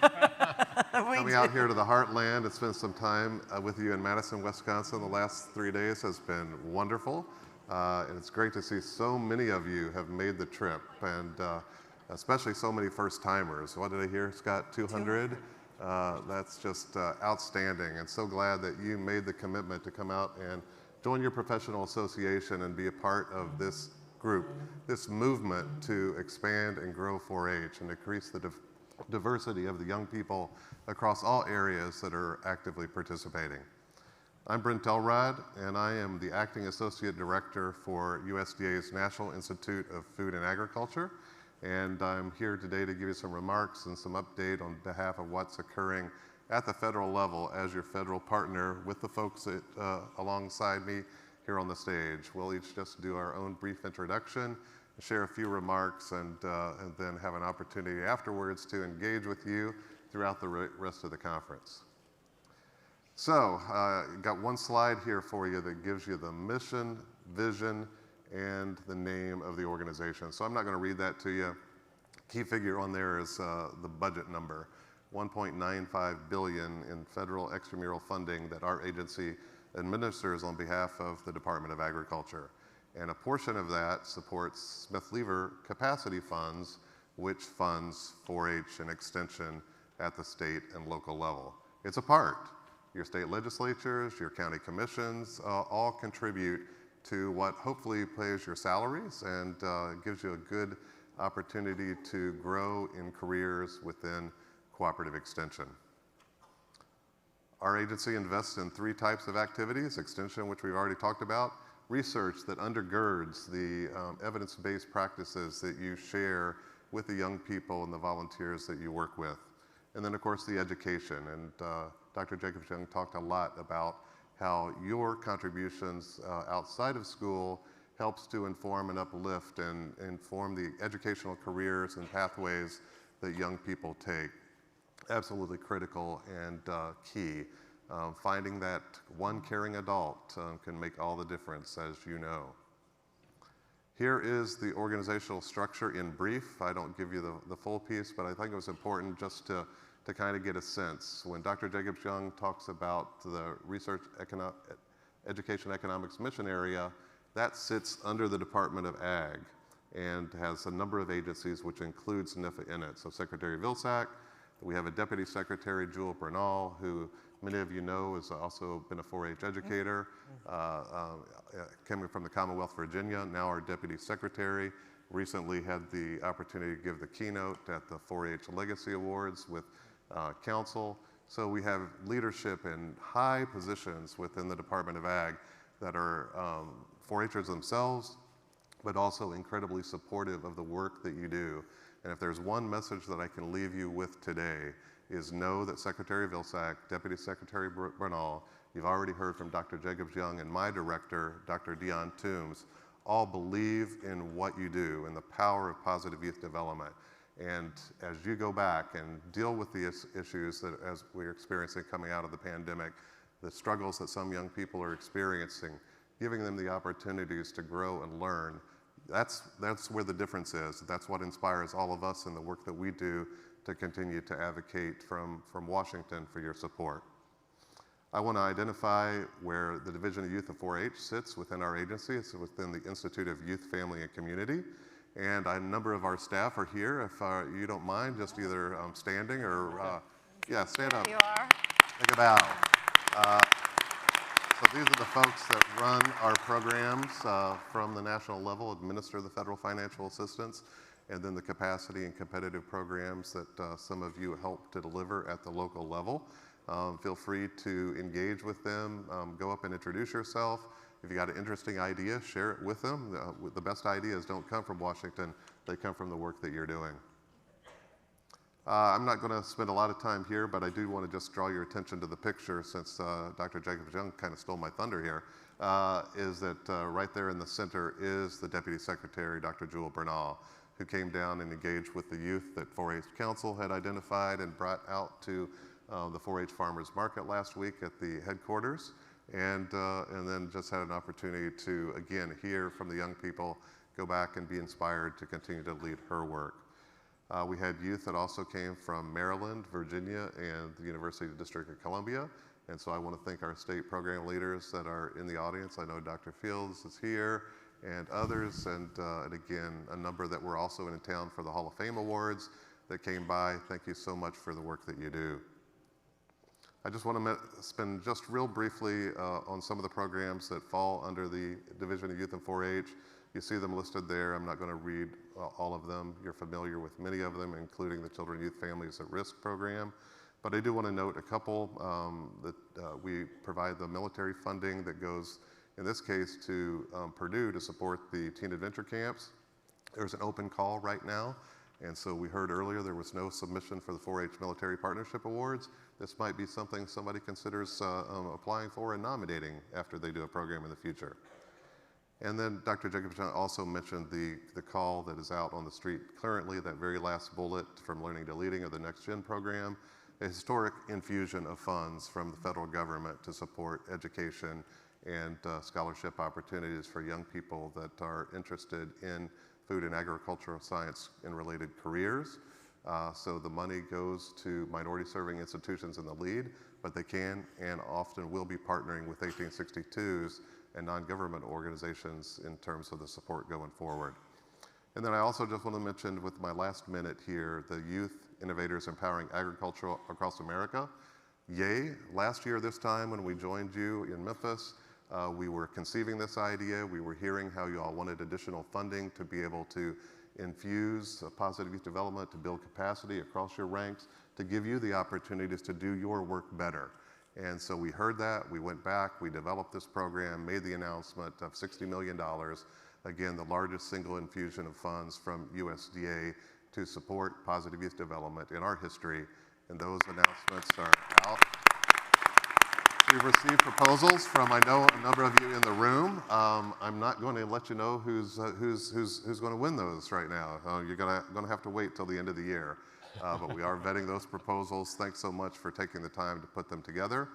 Speaker 15: Coming out here to the heartland and spend some time with you in Madison, Wisconsin the last 3 days has been wonderful. And it's great to see so many of you have made the trip, and especially so many first-timers. What did I hear, Scott? 200? That's just outstanding, and so glad that you made the commitment to come out and join your professional association and be a part of this group, this movement to expand and grow 4-H and increase the diversity of the young people across all areas that are actively participating. I'm Brent Elrod, and I am the Acting Associate Director for USDA's National Institute of Food and Agriculture, and I'm here today to give you some remarks and some update on behalf of what's occurring at the federal level as your federal partner with the folks that, alongside me here on the stage. We'll each just do our own brief introduction, share a few remarks, and then have an opportunity afterwards to engage with you throughout the rest of the conference. So, got one slide here for you that gives you the mission, vision, and the name of the organization. So I'm not going to read that to you. Key figure on there is the budget number, $1.95 billion in federal extramural funding that our agency administers on behalf of the Department of Agriculture. And a portion of that supports Smith-Lever capacity funds, which funds 4-H and extension at the state and local level. It's a part. Your state legislatures, your county commissions, all contribute to what hopefully pays your salaries and gives you a good opportunity to grow in careers within cooperative extension. Our agency invests in 3 types of activities: extension, which we've already talked about, research that undergirds the evidence-based practices that you share with the young people and the volunteers that you work with, and then of course the education. And Dr. Jacobs Young talked a lot about how your contributions outside of school helps to inform and uplift and inform the educational careers and pathways that young people take. Absolutely critical and key. Finding that one caring adult can make all the difference, as you know. Here is the organizational structure in brief. I don't give you the full piece, but I think it was important just to kind of get a sense. When Dr. Jacobs-Young talks about the Research Education Economics Mission Area, that sits under the Department of Ag and has a number of agencies which includes NIFA in it. So Secretary Vilsack, we have a Deputy Secretary, Jewel Bernal, who many of you know has also been a 4-H educator, coming from the Commonwealth of Virginia, now our Deputy Secretary. Recently had the opportunity to give the keynote at the 4-H Legacy Awards with Council. So we have leadership in high positions within the Department of Ag that are 4-Hers themselves, but also incredibly supportive of the work that you do. And if there's one message that I can leave you with today, is know that Secretary Vilsack, Deputy Secretary Bernal, you've already heard from Dr. Jacobs-Young and my director, Dr. Dion Toombs, all believe in what you do and the power of positive youth development. And as you go back and deal with the issues that as we're experiencing coming out of the pandemic, the struggles that some young people are experiencing, giving them the opportunities to grow and learn, that's where the difference is. That's what inspires all of us in the work that we do to continue to advocate from Washington for your support. I want to identify where the Division of Youth of 4-H sits within our agency. It's within the Institute of Youth, Family, and Community. And a number of our staff are here. If you don't mind, just either standing or, yeah, stand up.
Speaker 14: There you are.
Speaker 15: Take a bow. So these are the folks that run our programs from the national level, administer the federal financial assistance, and then the capacity and competitive programs that some of you help to deliver at the local level. Feel free to engage with them, go up and introduce yourself. If you got an interesting idea, share it with them. The best ideas don't come from Washington, they come from the work that you're doing. I'm not going to spend a lot of time here, but I do want to just draw your attention to the picture since Dr. Jacobs-Young kind of stole my thunder here, is that right there in the center is the Deputy Secretary, Dr. Jewel Bernal, who came down and engaged with the youth that 4-H Council had identified and brought out to the 4-H Farmers Market last week at the headquarters, and then just had an opportunity to, again, hear from the young people, go back and be inspired to continue to lead her work. We had youth that also came from Maryland, Virginia, and the University District of Columbia, and so I want to thank our state program leaders that are in the audience. I know Dr. Fields is here, and others, and again, a number that were also in town for the Hall of Fame Awards that came by. Thank you so much for the work that you do. I just want to spend just real briefly on some of the programs that fall under the Division of Youth and 4-H. You see them listed there. I'm not going to read all of them. You're familiar with many of them, including the Children, Youth, Families at Risk program. But I do want to note a couple that we provide the military funding that goes, in this case, to Purdue to support the teen adventure camps. There's an open call right now. And so we heard earlier there was no submission for the 4-H Military Partnership Awards. This might be something somebody considers applying for and nominating after they do a program in the future. And then Dr. Jacobs-Young also mentioned the call that is out on the street currently, that very last bullet from Learning to Leading of the Next Gen program, a historic infusion of funds from the federal government to support education and scholarship opportunities for young people that are interested in food and agricultural science and related careers. So the money goes to minority serving institutions in the lead, but they can and often will be partnering with 1862s and non-government organizations in terms of the support going forward. And then I also just want to mention with my last minute here, the Youth Innovators Empowering Agriculture Across America. Yay, last year this time when we joined you in Memphis, we were conceiving this idea. We were hearing how you all wanted additional funding to be able to infuse positive youth development, to build capacity across your ranks, to give you the opportunities to do your work better. And so we heard that, we went back, we developed this program, made the announcement of $60 million, again, the largest single infusion of funds from USDA to support positive youth development in our history. And those announcements are out. We've received proposals from, I know, a number of you in the room. I'm not going to let you know who's going to win those right now. You're going to have to wait till the end of the year. But we are vetting those proposals. Thanks so much for taking the time to put them together.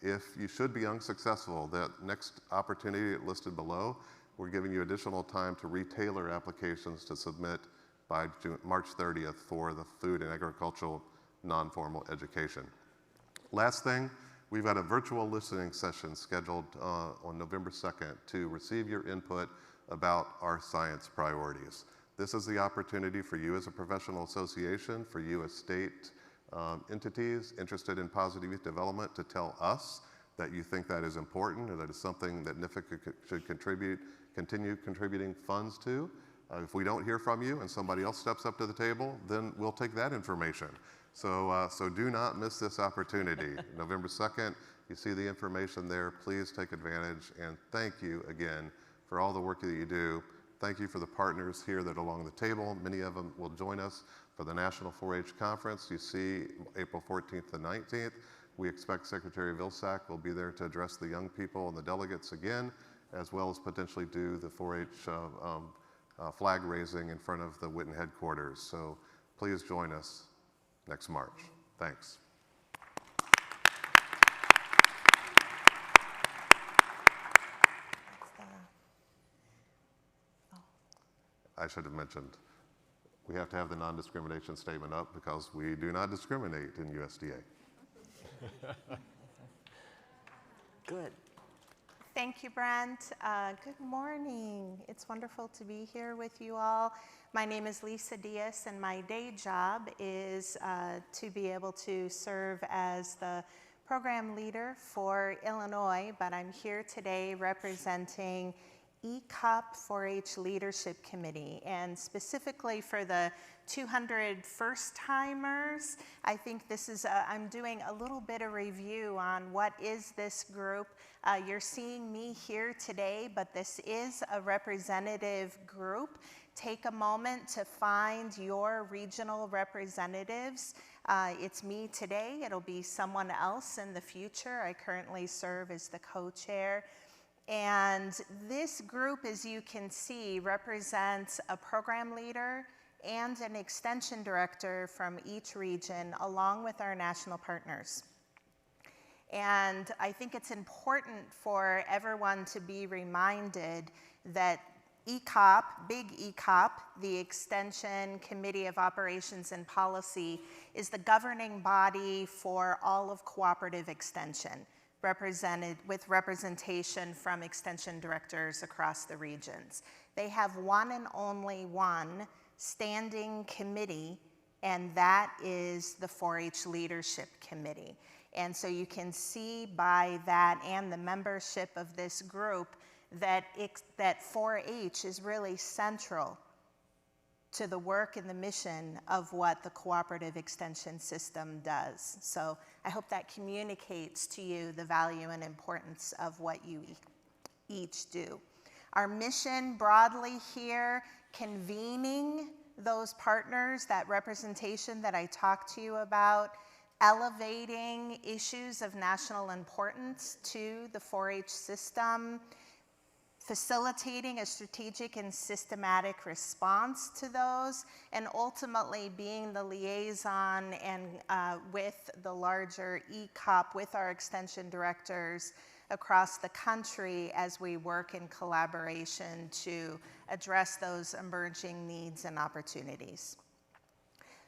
Speaker 15: If you should be unsuccessful, that next opportunity listed below, we're giving you additional time to retailer applications to submit by March 30th for the food and agricultural non-formal education. Last thing, we've got a virtual listening session scheduled on November 2nd to receive your input about our science priorities. This is the opportunity for you as a professional association, for you as state entities interested in positive youth development to tell us that you think that is important or that is something that NIFA should continue contributing funds to. If we don't hear from you and somebody else steps up to the table, then we'll take that information. So do not miss this opportunity. November 2nd, you see the information there. Please take advantage, and thank you again for all the work that you do. Thank you for the partners here that are along the table. Many of them will join us for the National 4-H Conference. You see April 14th to 19th. We expect Secretary Vilsack will be there to address the young people and the delegates again, as well as potentially do the 4-H flag raising in front of the Witten headquarters. So please join us next March. Thanks. I should have mentioned, we have to have the non-discrimination statement up because we do not discriminate in USDA.
Speaker 17: Good. Thank you, Brent. Good morning. It's wonderful to be here with you all. My name is Lisa Diaz, and my day job is to be able to serve as the program leader for Illinois, but I'm here today representing ECOP 4-H Leadership Committee, and specifically for the 200 first-timers, I think this is, I'm doing a little bit of review on what is this group. You're seeing me here today, but this is a representative group. Take a moment to find your regional representatives. It's me today. It'll be someone else in the future. I currently serve as the co-chair. And this group, as you can see, represents a program leader and an extension director from each region, along with our national partners. And I think it's important for everyone to be reminded that ECOP, big ECOP, the Extension Committee of Operations and Policy, is the governing body for all of cooperative extension, represented with representation from extension directors across the regions. They have one and only one standing committee, and that is the 4-H Leadership Committee. And so you can see by that and the membership of this group that 4-H is really central to the work and the mission of what the cooperative extension system does. So I hope that communicates to you the value and importance of what you each do. Our mission broadly here, convening those partners, that representation that I talked to you about, elevating issues of national importance to the 4-H system, facilitating a strategic and systematic response to those, and ultimately being the liaison and with the larger ECOP, with our extension directors across the country as we work in collaboration to address those emerging needs and opportunities.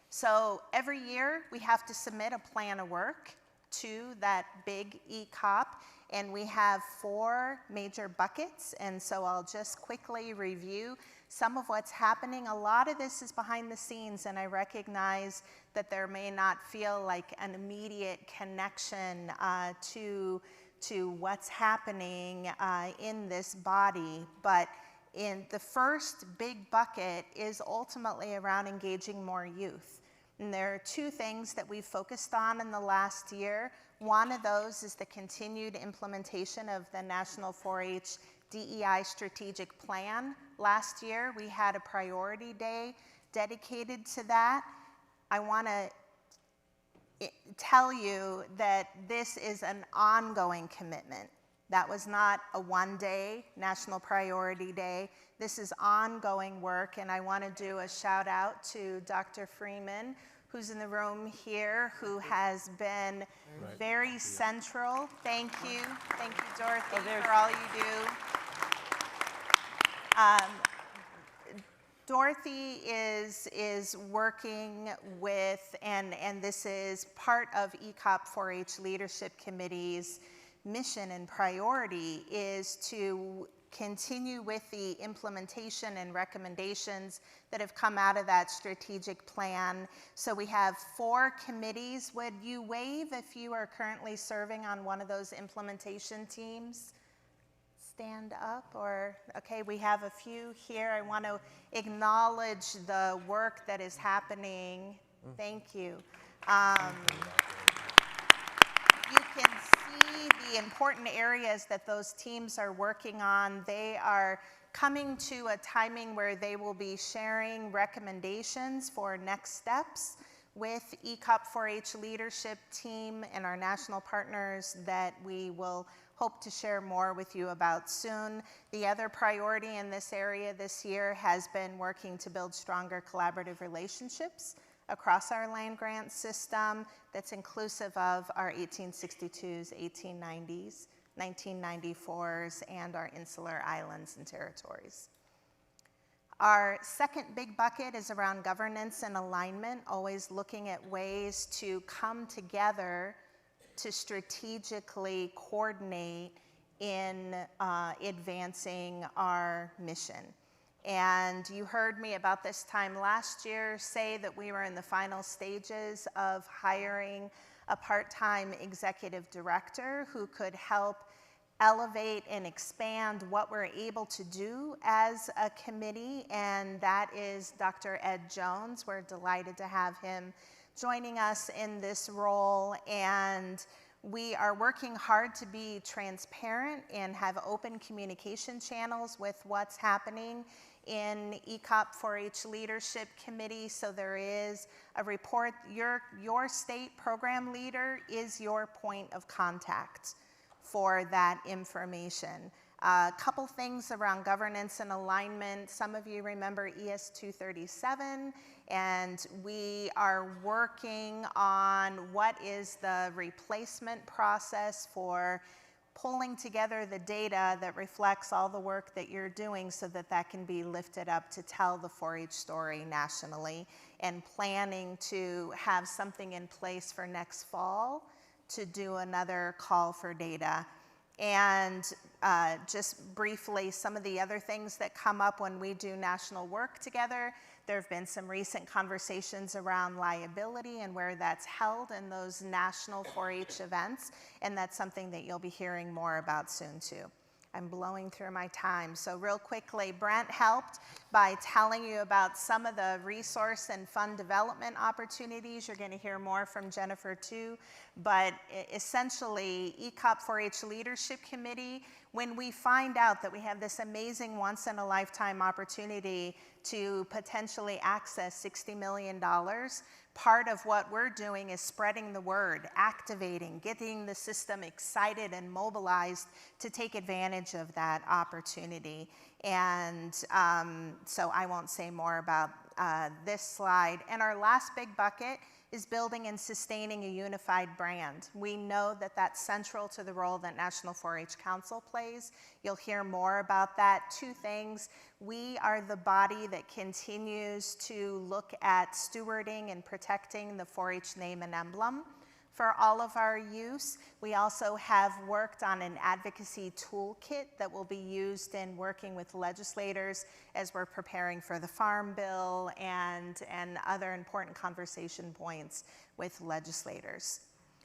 Speaker 17: So every year we have to submit a plan of work to that big ECOP, and we have 4 major buckets, and so I'll just quickly review some of what's happening. A lot of this is behind the scenes, and I recognize that there may not feel like an immediate connection to what's happening in this body, but in the first big bucket is ultimately around engaging more youth. And there are 2 things that we've focused on in the last year. One of those is the continued implementation of the National 4-H DEI Strategic Plan. Last year, we had a priority day dedicated to that. I want to tell you that this is an ongoing commitment. That was not a one-day National Priority Day. This is ongoing work, and I want to do a shout out to Dr. Freeman, who's in the room here, who has been very central. Thank you, Dorothy, for all you do. Dorothy is working with, and this is part of ECOP 4-H Leadership Committee's mission and priority, is to continue with the implementation and recommendations that have come out of that strategic plan. So we have 4 committees. Would you wave if you are currently serving on one of those implementation teams? Stand up, or, okay, we have a few here. I want to acknowledge the work that is happening. Thank you. You can see the important areas that those teams are working on. They are coming to a timing where they will be sharing recommendations for next steps with ECOP 4-H leadership team and our national partners that we will hope to share more with you about soon. The other priority in this area this year has been working to build stronger collaborative relationships across our land grant system that's inclusive of our 1862s, 1890s, 1994s, and our insular islands and territories. Our second big bucket is around governance and alignment, always looking at ways to come together to strategically coordinate in advancing our mission. And you heard me about this time last year say that we were in the final stages of hiring a part-time executive director who could help elevate and expand what we're able to do as a committee, and that is Dr. Ed Jones. We're delighted to have him joining us in this role, and we are working hard to be transparent and have open communication channels with what's happening in ECOP 4-H Leadership Committee. So there is a report. Your state program leader is your point of contact for that information. A couple things around governance and alignment. Some of you remember ES 237, and we are working on what is the replacement process for pulling together the data that reflects all the work that you're doing so that that can be lifted up to tell the 4-H story nationally, and planning to have something in place for next fall to do another call for data. And just briefly, some of the other things that come up when we do national work together, there have been some recent conversations around liability and where that's held in those national 4-H events, and that's something that you'll be hearing more about soon too. I'm blowing through my time. So real quickly, Brent helped by telling you about some of the resource and fund development opportunities. You're going to hear more from Jennifer too. But essentially, ECOP 4-H Leadership Committee, when we find out that we have this amazing once-in-a-lifetime opportunity to potentially access $60 million, part of what we're doing is spreading the word, activating, getting the system excited and mobilized to take advantage of that opportunity. And so I won't say more about this slide. And our last big bucket is building and sustaining a unified brand. We know that that's central to the role that National 4-H Council plays. You'll hear more about that. Two things. We are the body that continues to look at stewarding and protecting the 4-H name and emblem for all of our use. We also have worked on an advocacy toolkit that will be used in working with legislators as we're preparing for the Farm Bill and other important conversation points with legislators.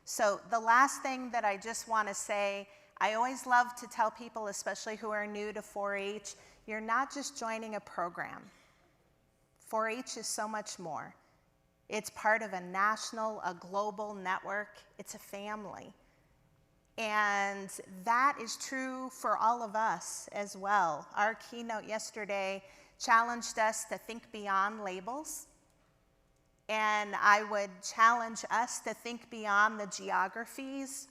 Speaker 17: So the last thing that I just want to say, I always love to tell people, especially who are new to 4-H, you're not just joining a program. 4-H is so much more. It's part of a national, a global network. It's a family. And that is true for all of us as well. Our keynote yesterday challenged us to think beyond labels. And I would challenge us to think beyond the geographies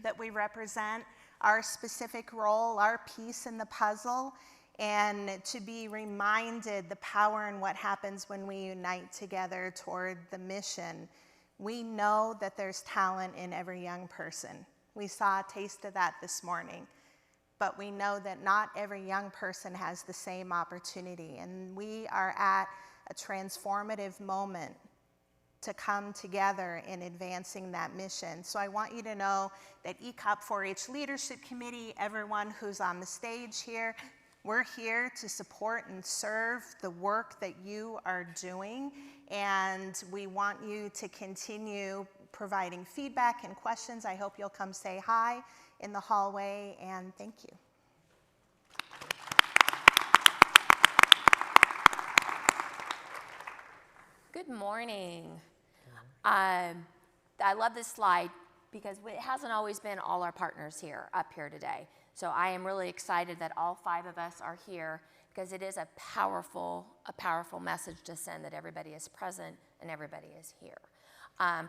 Speaker 17: that we represent, our specific role, our piece in the puzzle, and to be reminded the power and what happens when we unite together toward the mission. We know that there's talent in every young person. We saw a taste of that this morning. But we know that not every young person has the same opportunity, and we are at a transformative moment to come together in advancing that mission. So I want you to know that ECOP 4-H Leadership Committee, everyone who's on the stage here, we're here to support and serve the work that you are doing, and we want you to continue providing feedback and questions. I hope you'll come say hi in the hallway, and thank you.
Speaker 16: Good morning. I love this slide because it hasn't always been all our partners up here today. So I am really excited that all 5 of us are here because it is a powerful message to send that everybody is present and everybody is here.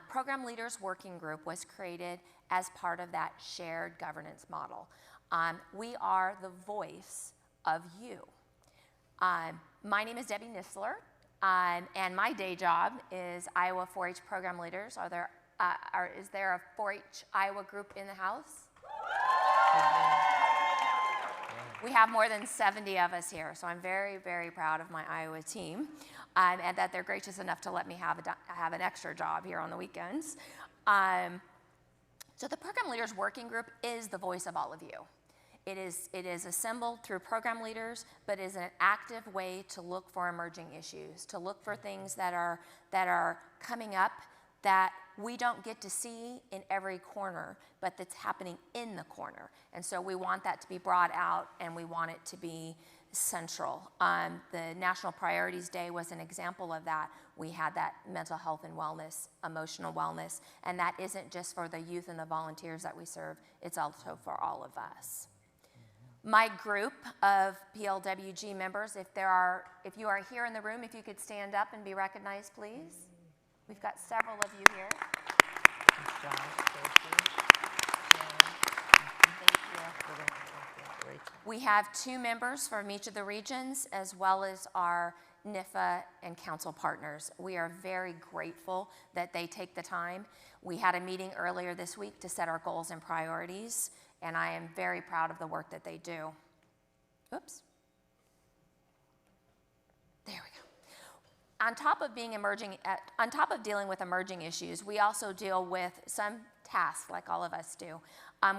Speaker 16: Program Leaders Working Group was created as part of that shared governance model. We are the voice of you. My name is Debbie Nisler, and my day job is Iowa 4-H Program Leaders. Is there a 4-H Iowa group in the house? We have more than 70 of us here, so I'm very, very proud of my Iowa team, and that they're gracious enough to let me have an extra job here on the weekends. So the Program Leaders Working Group is the voice of all of you. It is assembled through program leaders, but is an active way to look for emerging issues, to look for things that are coming up that we don't get to see in every corner, but that's happening in the corner. And so we want that to be brought out, and we want it to be central. The National Priorities Day was an example of that. We had that mental health and wellness, emotional wellness, and that isn't just for the youth and the volunteers that we serve, it's also for all of us. My group of PLWG members, if you are here in the room, if you could stand up and be recognized, please. We've got several of you here. Thank you. We have 2 members from each of the regions, as well as our NIFA and council partners. We are very grateful that they take the time. We had a meeting earlier this week to set our goals and priorities, and I am very proud of the work that they do. Oops. There we go. On top of dealing with emerging issues, we also deal with some tasks like all of us do.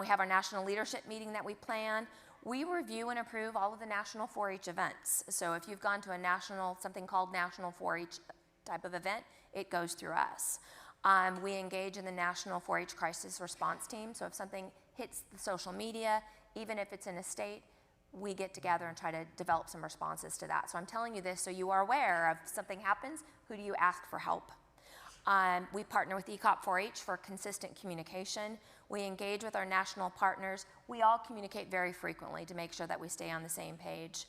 Speaker 16: We have our national leadership meeting that we plan. We review and approve all of the national 4-H events. So if you've gone to something called National 4-H type of event, it goes through us. We engage in the National 4-H Crisis Response Team. So if something hits the social media, even if it's in a state, we get together and try to develop some responses to that. So I'm telling you this so you are aware of something happens, who do you ask for help? We partner with ECOP 4-H for consistent communication. We engage with our national partners. We all communicate very frequently to make sure that we stay on the same page.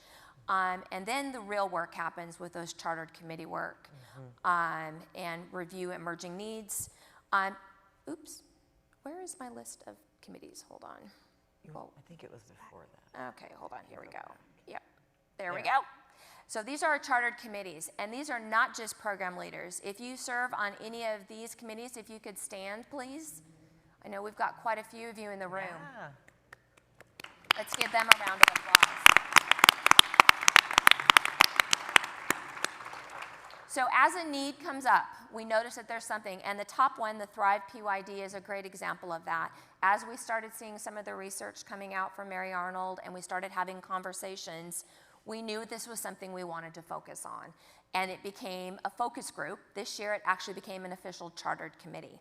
Speaker 16: And then the real work happens with those chartered committee work and review emerging needs. Oops, where is my list of committees? Hold on.
Speaker 14: I think it was before that.
Speaker 16: Okay, hold on, here we go. Yep, there we go. So these are our chartered committees, and these are not just program leaders. If you serve on any of these committees, if you could stand, please. I know we've got quite a few of you in the room.
Speaker 14: Yeah.
Speaker 16: Let's give them a round of applause. So as a need comes up, we notice that there's something, and the top one, the Thrive PYD, is a great example of that. As we started seeing some of the research coming out from Mary Arnold and we started having conversations, we knew this was something we wanted to focus on. And it became a focus group. This year it actually became an official chartered committee.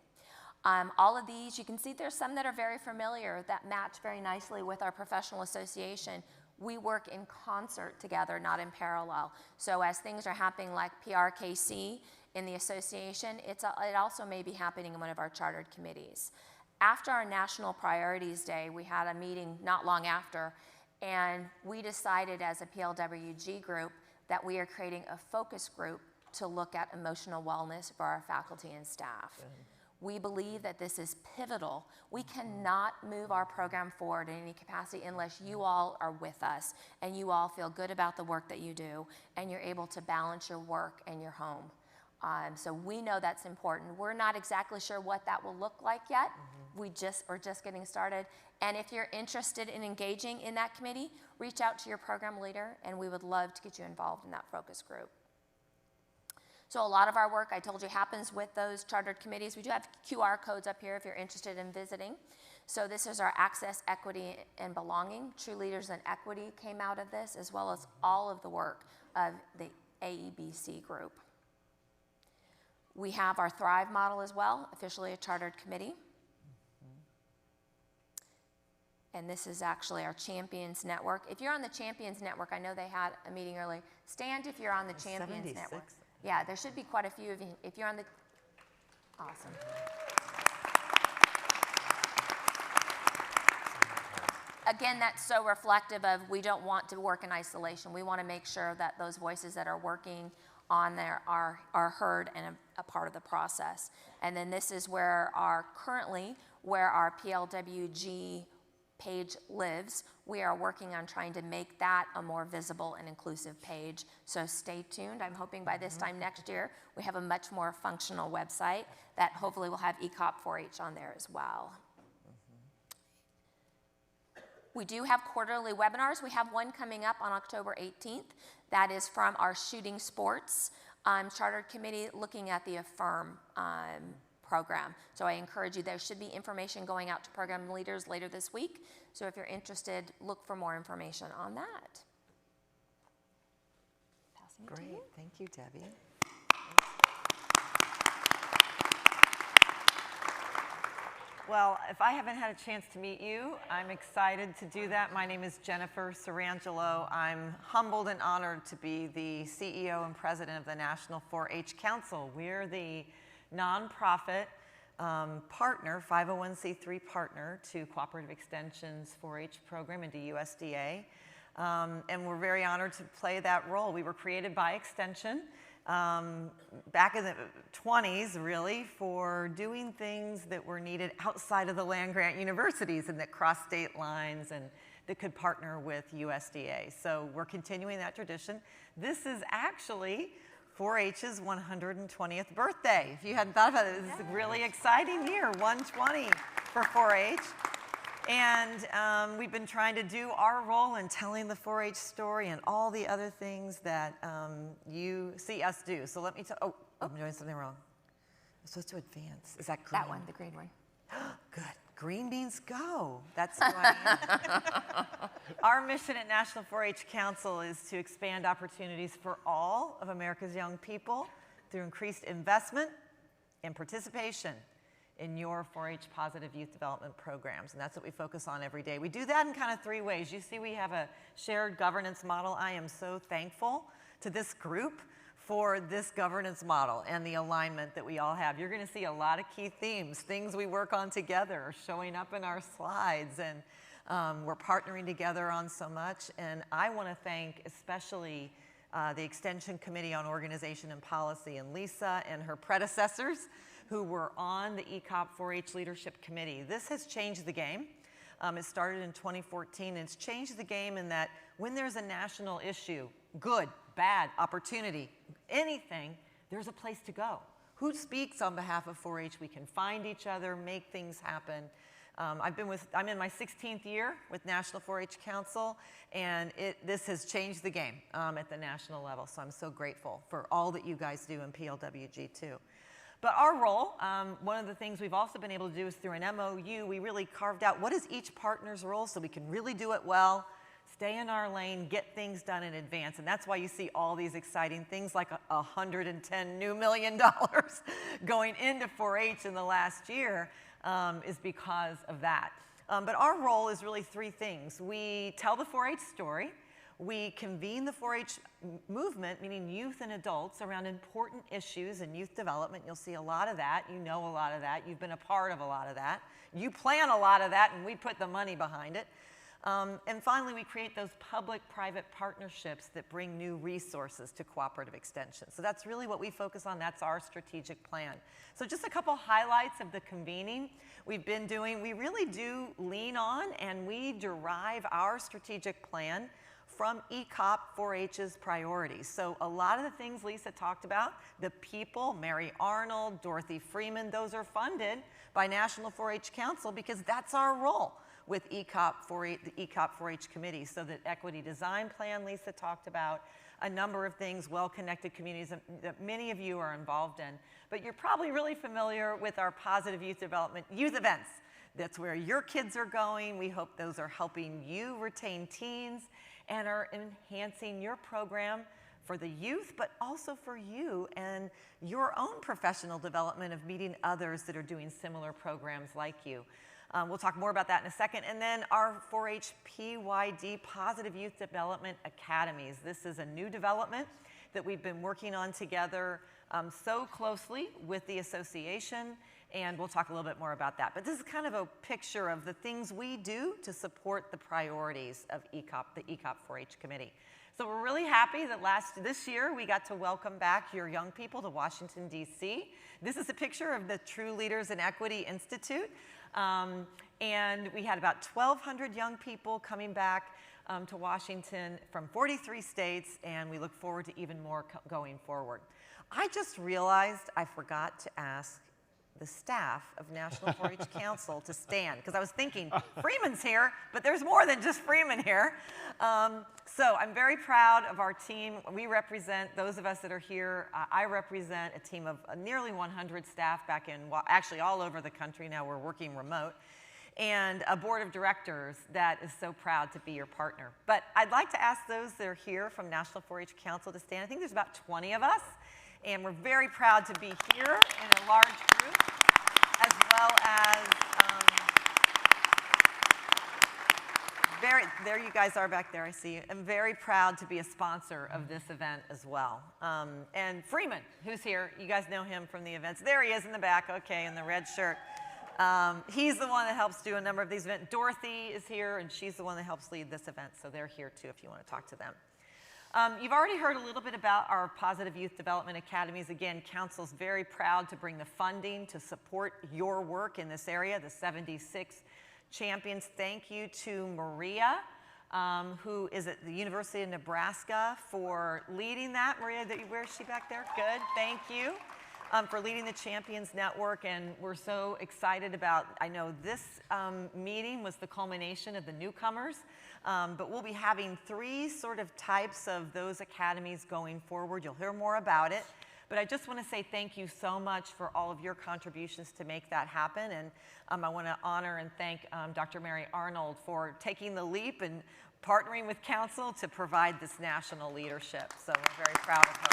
Speaker 16: All of these, you can see there's some that are very familiar that match very nicely with our professional association. We work in concert together, not in parallel. So as things are happening like PRKC in the association, it also may be happening in one of our chartered committees. After our National Priorities Day, we had a meeting not long after, and we decided as a PLWG group that we are creating a focus group to look at emotional wellness for our faculty and staff. We believe that this is pivotal. We cannot move our program forward in any capacity unless you all are with us and you all feel good about the work that you do and you're able to balance your work and your home. So we know that's important. We're not exactly sure what that will look like yet. We're just getting started. And if you're interested in engaging in that committee, reach out to your program leader and we would love to get you involved in that focus group. So a lot of our work, I told you, happens with those chartered committees. We do have QR codes up here if you're interested in visiting. So this is our Access, Equity, and Belonging. True Leaders in Equity came out of this, as well as all of the work of the AEBC group. We have our Thrive model as well, officially a chartered committee. And this is actually our Champions Network. If you're on the Champions Network, I know they had a meeting earlier. Stand if you're on the Champions
Speaker 14: 76.
Speaker 16: Network. Yeah, there should be quite a few of you. If you're on the, awesome. Again, that's so reflective of we don't want to work in isolation. We want to make sure that those voices that are working on there are heard and a part of the process. And then this is where currently where our PLWG page lives. We are working on trying to make that a more visible and inclusive page. So stay tuned. I'm hoping by this time next year, we have a much more functional website that hopefully will have ECOP 4-H on there as well. We do have quarterly webinars. We have one coming up on October 18th. That is from our Shooting Sports Chartered Committee looking at the Affirm program. So I encourage you, there should be information going out to program leaders later this week. So if you're interested, look for more information on that. Passing it to
Speaker 14: Great,
Speaker 16: you.
Speaker 14: thank you, Debbie. Well, if I haven't had a chance to meet you, I'm excited to do that. My name is Jennifer Sarangelo. I'm humbled and honored to be the CEO and president of the National 4-H Council. We're the nonprofit partner, 501c3 partner to Cooperative Extension's 4-H program and to USDA. And we're very honored to play that role. We were created by Extension back in the 20s, really, for doing things that were needed outside of the land-grant universities and that crossed state lines and that could partner with USDA. So we're continuing that tradition. This is actually 4-H's 120th birthday. If you hadn't thought about it, this is a really exciting year, 120 for 4-H. And we've been trying to do our role in telling the 4-H story and all the other things that you see us do. So let me tell, oh, I'm doing something wrong. I'm supposed to advance. Is that green?
Speaker 16: That one, the green one.
Speaker 14: Good. Green beans go. That's who I am. Our mission at National 4-H Council is to expand opportunities for all of America's young people through increased investment and participation in your 4-H positive youth development programs. And that's what we focus on every day. We do that in kind of three ways. You see we have a shared governance model. I am so thankful to this group for this governance model and the alignment that we all have. You're going to see a lot of key themes, things we work on together are showing up in our slides, and we're partnering together on so much. And I want to thank especially the Extension Committee on Organization and Policy and Lisa and her predecessors who were on the ECOP 4-H Leadership Committee. This has changed the game. It started in 2014, and it's changed the game in that when there's a national issue, good, bad, opportunity, anything, there's a place to go. Who speaks on behalf of 4-H? We can find each other, make things happen. I'm in my 16th year with National 4-H Council, and this has changed the game at the national level, so I'm so grateful for all that you guys do in PLWG too. But our role, one of the things we've also been able to do is through an MOU, we really carved out what is each partner's role so we can really do it well, stay in our lane, get things done in advance. And that's why you see all these exciting things like $110 new million going into 4-H in the last year is because of that. But our role is really three things. We tell the 4-H story. We convene the 4-H movement, meaning youth and adults, around important issues in youth development. You'll see a lot of that. You know a lot of that. You've been a part of a lot of that. You plan a lot of that, and we put the money behind it. And finally, we create those public-private partnerships that bring new resources to cooperative extension. So that's really what we focus on. That's our strategic plan. So just a couple highlights of the convening we've been doing. We really do lean on and we derive our strategic plan from ECOP 4-H's priorities. So a lot of the things Lisa talked about, the people, Mary Arnold, Dorothy Freeman, those are funded by National 4-H Council because that's our role with ECOP 4-H, the ECOP 4-H committee. So that equity design plan Lisa talked about, a number of things, well-connected communities that many of you are involved in. But you're probably really familiar with our positive youth development youth events. That's where your kids are going. We hope those are helping you retain teens and are enhancing your program for the youth, but also for you and your own professional development of meeting others that are doing similar programs like you. We'll talk more about that in a second. And then our 4-HPYD Positive Youth Development Academies. This is a new development that we've been working on together so closely with the association, and we'll talk a little bit more about that. But this is kind of a picture of the things we do to support the priorities of ECOP, the ECOP 4-H committee. So we're really happy that this year we got to welcome back your young people to Washington, D.C. This is a picture of the True Leaders in Equity Institute. And we had about 1,200 young people coming back to Washington from 43 states, and we look forward to even more going forward. I just realized I forgot to ask the staff of National 4-H Council to stand, because I was thinking, Freeman's here, but there's more than just Freeman here. So I'm very proud of our team. We represent, those of us that are here, I represent a team of nearly 100 staff back in, well, actually all over the country now, we're working remote, and a board of directors that is so proud to be your partner. But I'd like to ask those that are here from National 4-H Council to stand. I think there's about 20 of us, and we're very proud to be here in a large group, as well as, there you guys are back there, I see you. I'm very proud to be a sponsor of this event as well. And Freeman, who's here, you guys know him from the events. There he is in the back, okay, in the red shirt. He's the one that helps do a number of these events. Dorothy is here, and she's the one that helps lead this event, so they're here too if you want to talk to them. You've already heard a little bit about our Positive Youth Development Academies. Again, Council's very proud to bring the funding to support your work in this area, the 76 champions. Thank you to Maria, who is at the University of Nebraska, for leading that. Maria, where is she back there? Good, thank you. For leading the Champions Network, and we're so excited about, I know this meeting was the culmination of the newcomers, but we'll be having 3 sort of types of those academies going forward. You'll hear more about it, but I just want to say thank you so much for all of your contributions to make that happen, and I want to honor and thank Dr. Mary Arnold for taking the leap and partnering with Council to provide this national leadership, so we're very proud of her.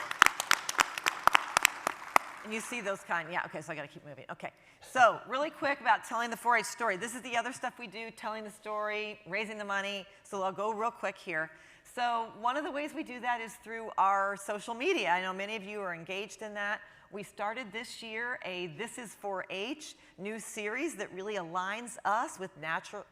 Speaker 14: And you see those yeah, okay, so I gotta keep moving. Okay, so really quick about telling the 4-H story. This is the other stuff we do, telling the story, raising the money, so I'll go real quick here. So one of the ways we do that is through our social media. I know many of you are engaged in that. We started this year a This is 4-H new series that really aligns us with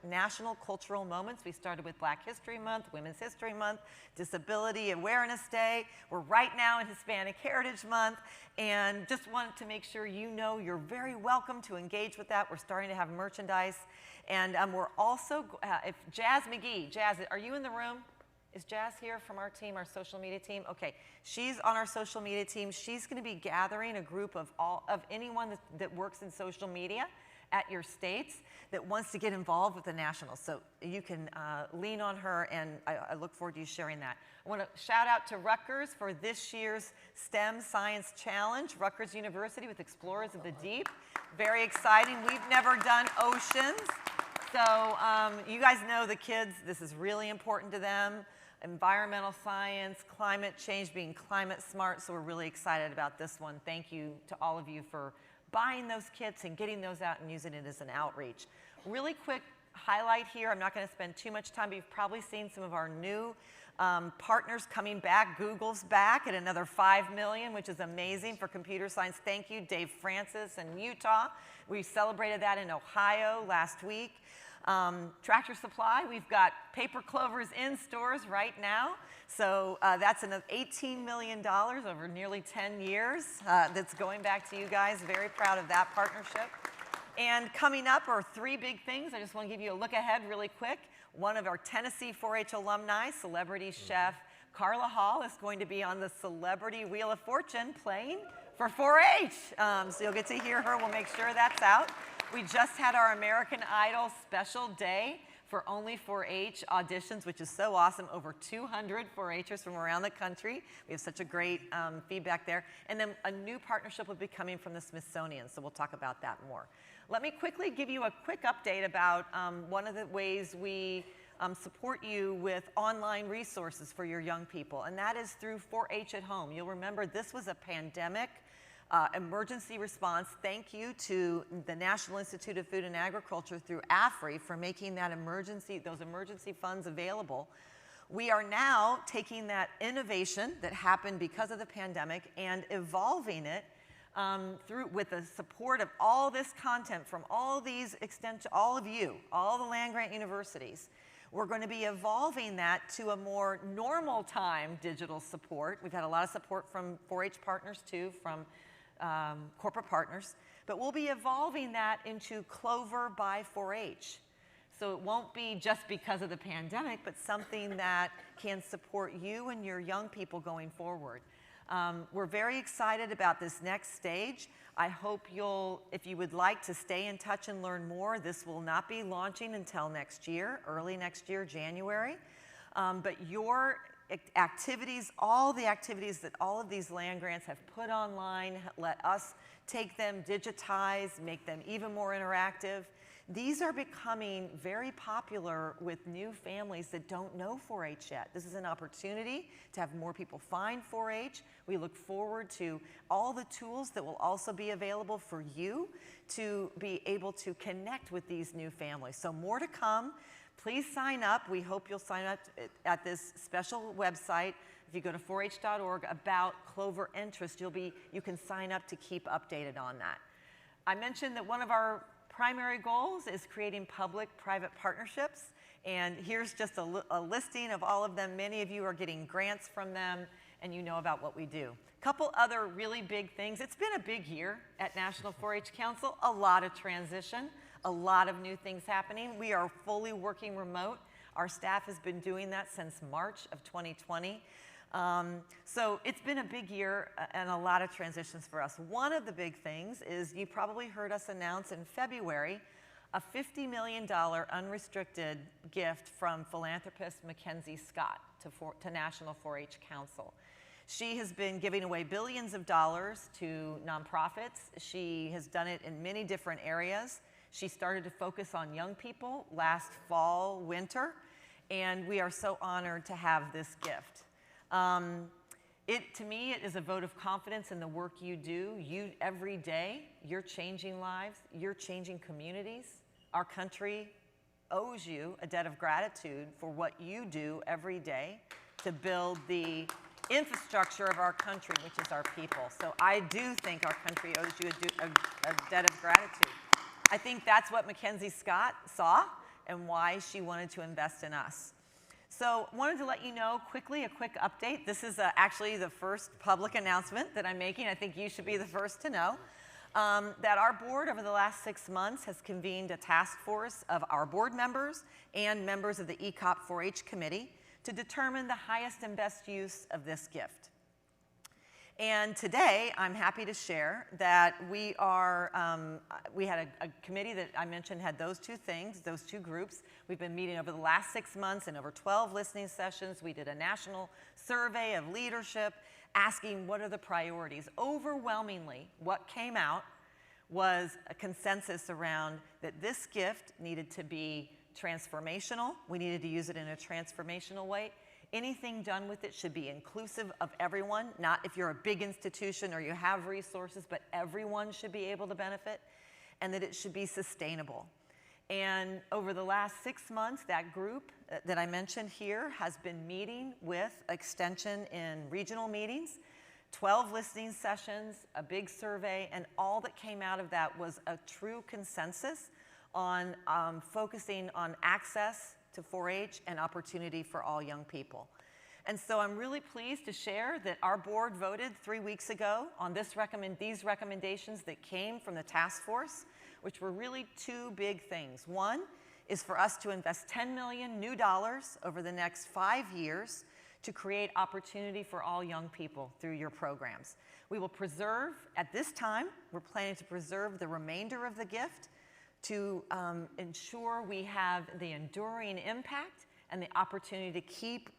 Speaker 14: national cultural moments. We started with Black History Month, Women's History Month, Disability Awareness Day. We're right now in Hispanic Heritage Month, and just wanted to make sure you know you're very welcome to engage with that. We're starting to have merchandise, and we're also, if Jazz McGee, Jazz, are you in the room? Is Jazz here from our team, our social media team? Okay, she's on our social media team. She's going to be gathering a group of anyone that works in social media at your states that wants to get involved with the Nationals. So you can lean on her, and I look forward to you sharing that. I want to shout out to Rutgers for this year's STEM Science Challenge, Rutgers University with Explorers of the Deep. Very exciting. We've never done oceans. So you guys know the kids, this is really important to them. Environmental science, climate change, being climate smart, so we're really excited about this one. Thank you to all of you for buying those kits and getting those out and using it as an outreach. Really quick highlight here, I'm not going to spend too much time, but you've probably seen some of our new partners coming back. Google's back at another $5 million, which is amazing for computer science. Thank you, Dave Francis in Utah. We celebrated that in Ohio last week. Tractor Supply, we've got paper clovers in stores right now. So that's another $18 million over nearly 10 years that's going back to you guys. Very proud of that partnership. And coming up are three big things. I just want to give you a look ahead really quick. One of our Tennessee 4-H alumni, celebrity chef Carla Hall, is going to be on the Celebrity Wheel of Fortune playing for 4-H. So you'll get to hear her. We'll make sure that's out. We just had our American Idol special day for only 4-H auditions, which is so awesome. Over 200 4-Hers from around the country. We have such a great feedback there. And then a new partnership will be coming from the Smithsonian, so we'll talk about that more. Let me quickly give you a quick update about one of the ways we support you with online resources for your young people, and that is through 4-H at Home. You'll remember this was a pandemic emergency response. Thank you to the National Institute of Food and Agriculture through AFRI for making that those emergency funds available. We are now taking that innovation that happened because of the pandemic and evolving it with the support of all this content from all these all of you, all the land-grant universities. We're going to be evolving that to a more normal time digital support. We've had a lot of support from 4-H partners too, from corporate partners, but we'll be evolving that into Clover by 4-H. So it won't be just because of the pandemic, but something that can support you and your young people going forward. We're very excited about this next stage. I hope if you would like to stay in touch and learn more, this will not be launching until next year, early next year, January. But your activities, all the activities that all of these land grants have put online, let us take them, digitize, make them even more interactive. These are becoming very popular with new families that don't know 4-H yet. This is an opportunity to have more people find 4-H. We look forward to all the tools that will also be available for you to be able to connect with these new families. So more to come. Please sign up. We hope you'll sign up at this special website. If you go to 4h.org about Clover interest, you can sign up to keep updated on that. I mentioned that one of our primary goals is creating public-private partnerships, and here's just a listing of all of them. Many of you are getting grants from them, and you know about what we do. A couple other really big things. It's been a big year at National 4-H Council, a lot of transition, a lot of new things happening. We are fully working remote. Our staff has been doing that since March of 2020. So it's been a big year and a lot of transitions for us. One of the big things is you probably heard us announce in February a $50 million unrestricted gift from philanthropist Mackenzie Scott to National 4-H Council. She has been giving away billions of dollars to nonprofits. She has done it in many different areas. She started to focus on young people last fall, winter, and we are so honored to have this gift. To me, it is a vote of confidence in the work you do. Every day, you're changing lives, you're changing communities. Our country owes you a debt of gratitude for what you do every day to build the infrastructure of our country, which is our people. So I do think our country owes you a debt of gratitude. I think that's what Mackenzie Scott saw and why she wanted to invest in us. So wanted to let you know quickly, a quick update. This is actually the first public announcement that I'm making. I think you should be the first to know that our board over the last 6 months has convened a task force of our board members and members of the ECOP 4-H committee to determine the highest and best use of this gift. And today, I'm happy to share that we had a committee that I mentioned had those two things, those two groups. We've been meeting over the last 6 months in over 12 listening sessions. We did a national survey of leadership asking what are the priorities. Overwhelmingly, what came out was a consensus around that this gift needed to be transformational. We needed to use it in a transformational way. Anything done with it should be inclusive of everyone, not if you're a big institution or you have resources, but everyone should be able to benefit, and that it should be sustainable. And over the last 6 months, that group that I mentioned here has been meeting with extension in regional meetings, 12 listening sessions, a big survey, and all that came out of that was a true consensus on focusing on access to 4-H and opportunity for all young people. And so I'm really pleased to share that our board voted 3 weeks ago on these recommendations that came from the task force, which were really two big things. One is for us to invest $10 million new dollars over the next 5 years to create opportunity for all young people through your programs. We will preserve, at this time, we're planning to preserve the remainder of the gift to ensure we have the enduring impact and the opportunity to keep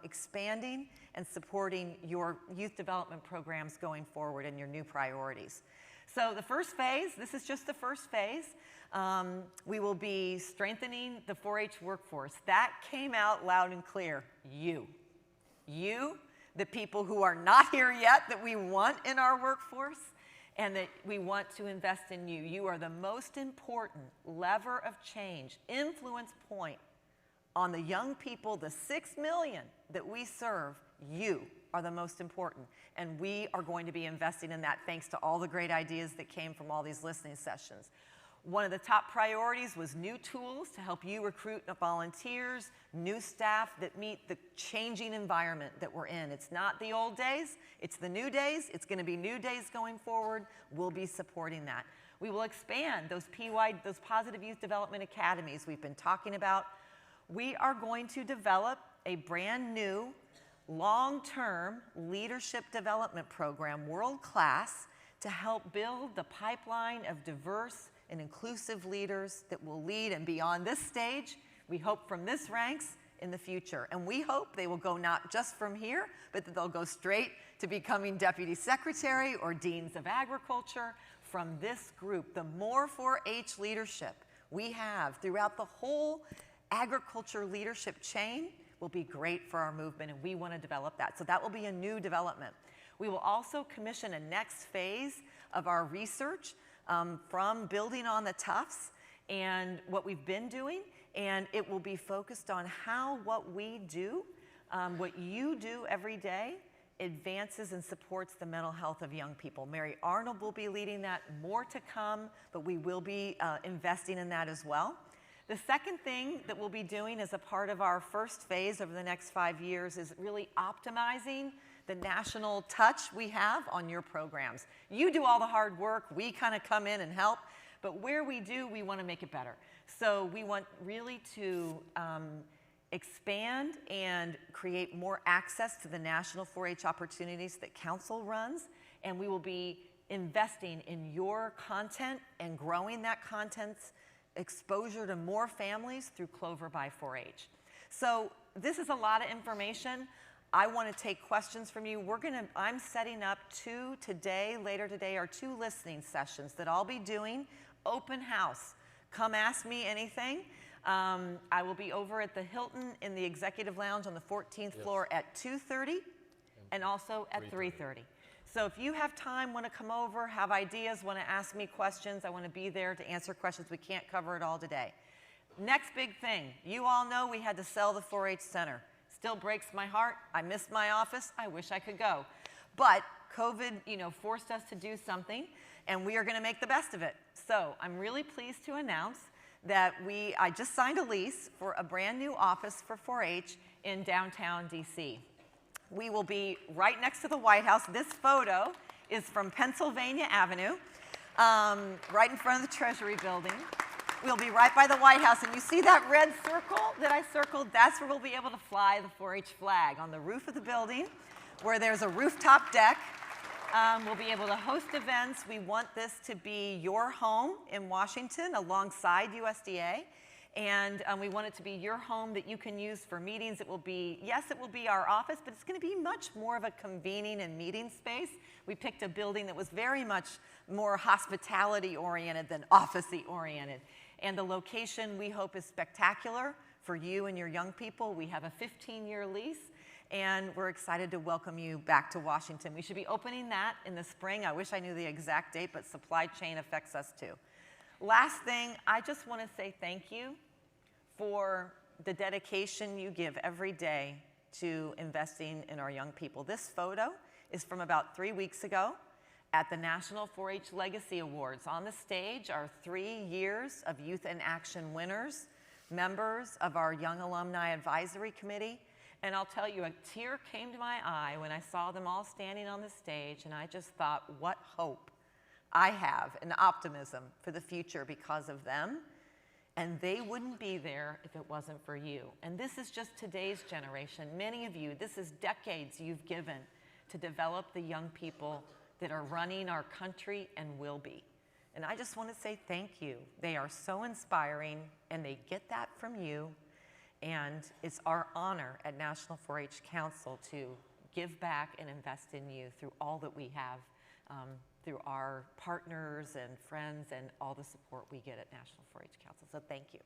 Speaker 14: expanding and supporting your youth development programs going forward and your new priorities. So the first phase, this is just the first phase. We will be strengthening the 4-H workforce. That came out loud and clear. You, the people who are not here yet that we want in our workforce and that we want to invest in you. You are the most important lever of change, influence point on the young people, the 6 million that we serve. You are the most important. And we are going to be investing in that thanks to all the great ideas that came from all these listening sessions. One of the top priorities was new tools to help you recruit volunteers, new staff that meet the changing environment that we're in. It's not the old days, it's the new days. It's going to be new days going forward. We'll be supporting that. We will expand those those Positive Youth Development Academies we've been talking about. We are going to develop a brand new long-term leadership development program, world-class, to help build the pipeline of diverse and inclusive leaders that will lead and beyond this stage, we hope from this ranks in the future. And we hope they will go not just from here, but that they'll go straight to becoming deputy secretary or deans of agriculture from this group. The more 4-H leadership we have throughout the whole agriculture leadership chain will be great for our movement, and we want to develop that. So that will be a new development. We will also commission a next phase of our research from building on the Tufts and what we've been doing, and it will be focused on how what we do, what you do every day, advances and supports the mental health of young people. Mary Arnold will be leading that, more to come, but we will be investing in that as well. The second thing that we'll be doing as a part of our first phase over the next 5 years is really optimizing the national touch we have on your programs. You do all the hard work, we kind of come in and help, but where we do, we want to make it better. So we want really to expand and create more access to the national 4-H opportunities that Council runs, and we will be investing in your content and growing that content's exposure to more families through Clover by 4-H. So this is a lot of information. I want to take questions from you. I'm setting up later today are 2 listening sessions that I'll be doing. Open house. Come ask me anything. I will be over at the Hilton in the Executive Lounge on the 14th floor at 2:30 and also at 3:30. So if you have time, want to come over, have ideas, want to ask me questions, I want to be there to answer questions. We can't cover it all today. Next big thing, you all know we had to sell the 4-H Center. Still breaks my heart. I missed my office. I wish I could go. But COVID, forced us to do something, and we are going to make the best of it. So I'm really pleased to announce that I just signed a lease for a brand new office for 4-H in downtown DC. We will be right next to the White House. This photo is from Pennsylvania Avenue, right in front of the Treasury building. We'll be right by the White House, and you see that red circle that I circled? That's where we'll be able to fly the 4-H flag, on the roof of the building, where there's a rooftop deck. We'll be able to host events. We want this to be your home in Washington alongside USDA. And we want it to be your home that you can use for meetings. It will be our office, but it's going to be much more of a convening and meeting space. We picked a building that was very much more hospitality-oriented than office-y oriented. And the location, we hope, is spectacular for you and your young people. We have a 15-year lease, and we're excited to welcome you back to Washington. We should be opening that in the spring. I wish I knew the exact date, but supply chain affects us too. Last thing, I just want to say thank you for the dedication you give every day to investing in our young people. This photo is from about 3 weeks ago at the National 4-H Legacy Awards. On the stage are 3 years of Youth in Action winners, members of our Young Alumni Advisory Committee. And I'll tell you, a tear came to my eye when I saw them all standing on the stage, and I just thought, what hope I have and optimism for the future because of them. And they wouldn't be there if it wasn't for you. And this is just today's generation. Many of you, this is decades you've given to develop the young people that are running our country and will be. And I just want to say thank you. They are so inspiring, and they get that from you. And it's our honor at National 4-H Council to give back and invest in you through all that we have, through our partners and friends and all the support we get at National 4-H Council. So thank you.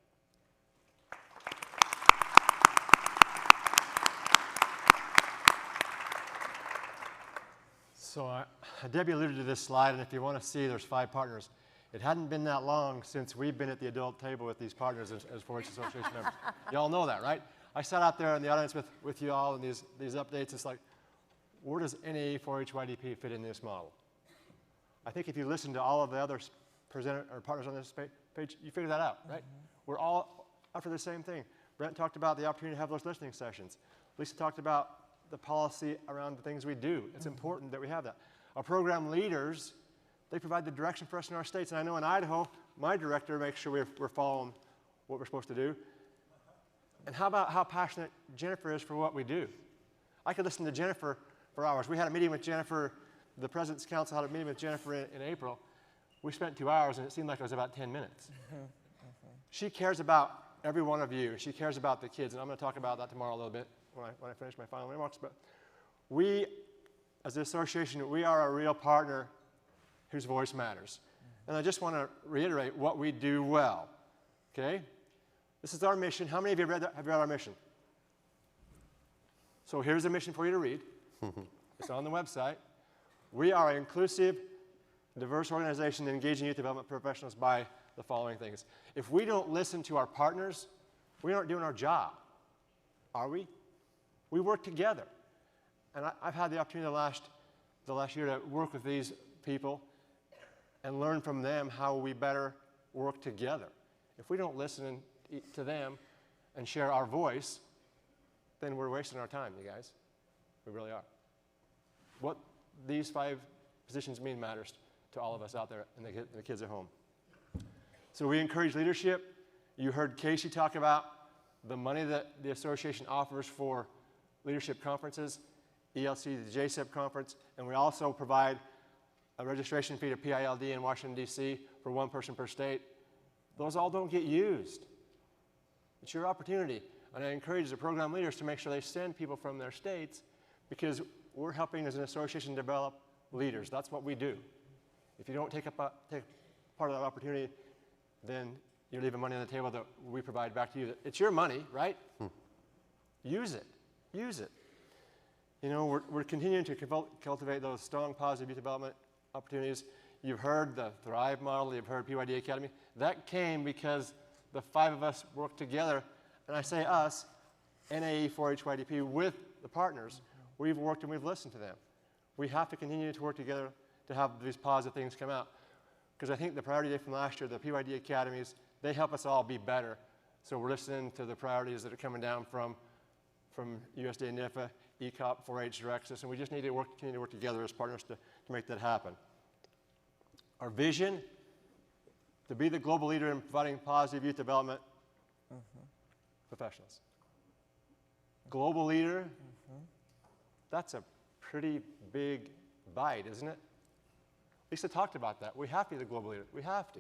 Speaker 5: So Debbie alluded to this slide, and if you want to see, there's 5 partners. It hadn't been that long since we've been at the adult table with these partners as 4-H Association members. You all know that, right? I sat out there in the audience with you all, and these updates, it's like, where does NAE4-HYDP fit in this model? I think if you listen to all of the other partners on this page, you figure that out, right? We're all after the same thing. Brent talked about the opportunity to have those listening sessions. Lisa talked about the policy around the things we do. It's important that we have that. Our program leaders, they provide the direction for us in our states. And I know in Idaho, my director makes sure we're following what we're supposed to do. And how about how passionate Jennifer is for what we do? I could listen to Jennifer for hours. We had a meeting with Jennifer, the President's Council had a meeting with Jennifer in April. We spent 2 hours, and it seemed like it was about 10 minutes. She cares about every one of you. She cares about the kids, and I'm going to talk about that tomorrow a little bit when I finish my final remarks. But we, as an association, we are a real partner whose voice matters. And I just want to reiterate what we do well, okay? This is our mission. How many of you have read our mission? So here's the mission for you to read. It's on the website. We are an inclusive, diverse organization engaging youth development professionals by the following things. If we don't listen to our partners, we aren't doing our job, are we? We work together. And I've had the opportunity the last year to work with these people and learn from them how we better work together. If we don't listen to them and share our voice, then we're wasting our time, you guys. We really are. What these 5 positions mean matters to all of us out there and the kids at home. So we encourage leadership. You heard Casey talk about the money that the association offers for leadership conferences, ELC, the JSEP conference, and we also provide a registration fee to PILD in Washington, D.C. for 1 person per state. Those all don't get used. It's your opportunity. And I encourage the program leaders to make sure they send people from their states because we're helping as an association develop leaders. That's what we do. If you don't take part of that opportunity, then you're leaving money on the table that we provide back to you. It's your money, right? Use it. Use it. You know, we're continuing to cultivate those strong, positive youth development opportunities. You've heard the Thrive model. You've heard PYD Academy. That came because the 5 of us worked together, and I say us, NAE4-HYDP, with the partners. We've worked and we've listened to them. We have to continue to work together to have these positive things come out. Because I think the priority day from last year, the PYD Academies, they help us all be better. So we're listening to the priorities that are coming down from USDA, NIFA, ECOP, 4-H, Direxis, and we just need to continue to work together as partners to make that happen. Our vision, to be the global leader in providing positive youth development professionals. Global leader, that's a pretty big bite, isn't it? Lisa talked about that. We have to be the global leader. We have to.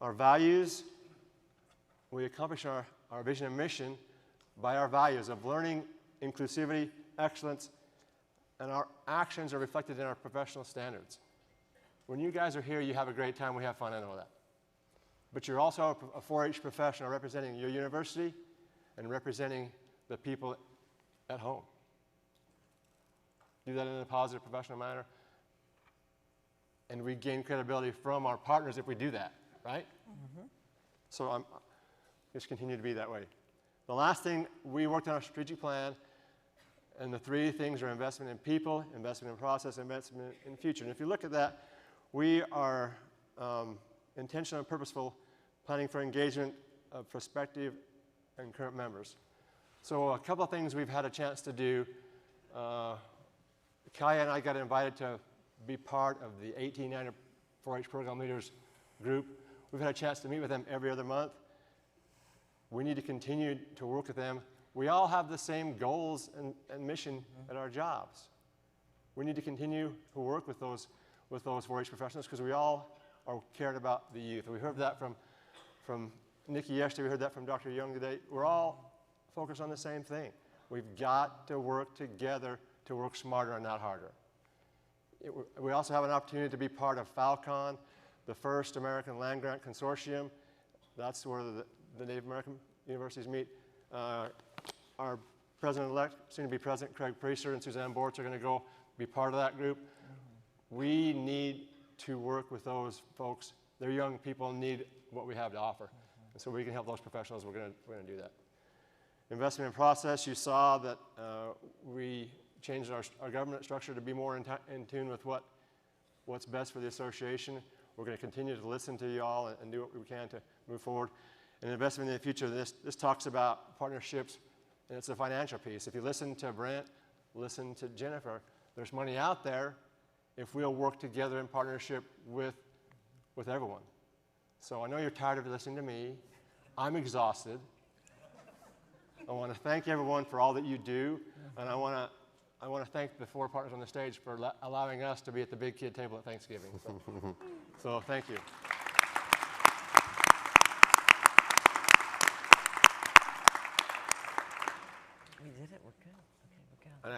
Speaker 5: Our values, we accomplish our vision and mission by our values of learning, inclusivity, excellence, and our actions are reflected in our professional standards. When you guys are here, you have a great time. We have fun, I know that. But you're also a 4-H professional representing your university and representing the people at home. Do that in a positive, professional manner. And we gain credibility from our partners if we do that, right? So just continue to be that way. The last thing, we worked on our strategic plan, And the three things are investment in people, investment in process, investment in future. And if you look at that, we are intentional and purposeful planning for engagement of prospective and current members. So a couple of things we've had a chance to do. Kaya and I got invited to be part of the 1890 4-H program leaders group. We've had a chance to meet with them every other month. We need to continue to work with them. We all have the same goals and mission at our jobs. We need to continue to work with those 4-H professionals because we all are caring about the youth. We heard that from Nikki yesterday. We heard that from Dr. Young today. We're all focused on the same thing. We've got to work together to work smarter and not harder. We also have an opportunity to be part of Falcon, the first American Land Grant Consortium. That's where the Native American universities meet. Our president-elect, soon-to-be President Craig Priester and Suzanne Bortz are going to go be part of that group. We need to work with those folks. Their young people need what we have to offer. And so we can help those professionals. We're going to do that. Investment in process, you saw that we changed our government structure to be more in tune with what's best for the association. We're going to continue to listen to you all and do what we can to move forward. And investment in the future, this talks about partnerships, and it's a financial piece. If you listen to Brent, listen to Jennifer, there's money out there if we'll work together in partnership with everyone. So I know you're tired of listening to me. I'm exhausted. I want to thank everyone for all that you do, and I want to thank the four partners on the stage for allowing us to be at the big kid table at Thanksgiving. So thank you.
Speaker 14: We did it. We're good. Okay, we're good.
Speaker 5: And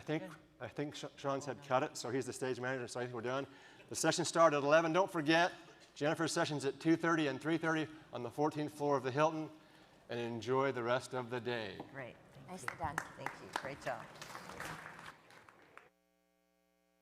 Speaker 5: I think Sean said cut it, so he's the stage manager, so I think we're done. The session started at 11. Don't forget, Jennifer's session's at 2:30 and 3:30 on the 14th floor of the Hilton, and enjoy the rest of the day.
Speaker 14: Great.
Speaker 16: Nicely done.
Speaker 14: Thank you. Great job.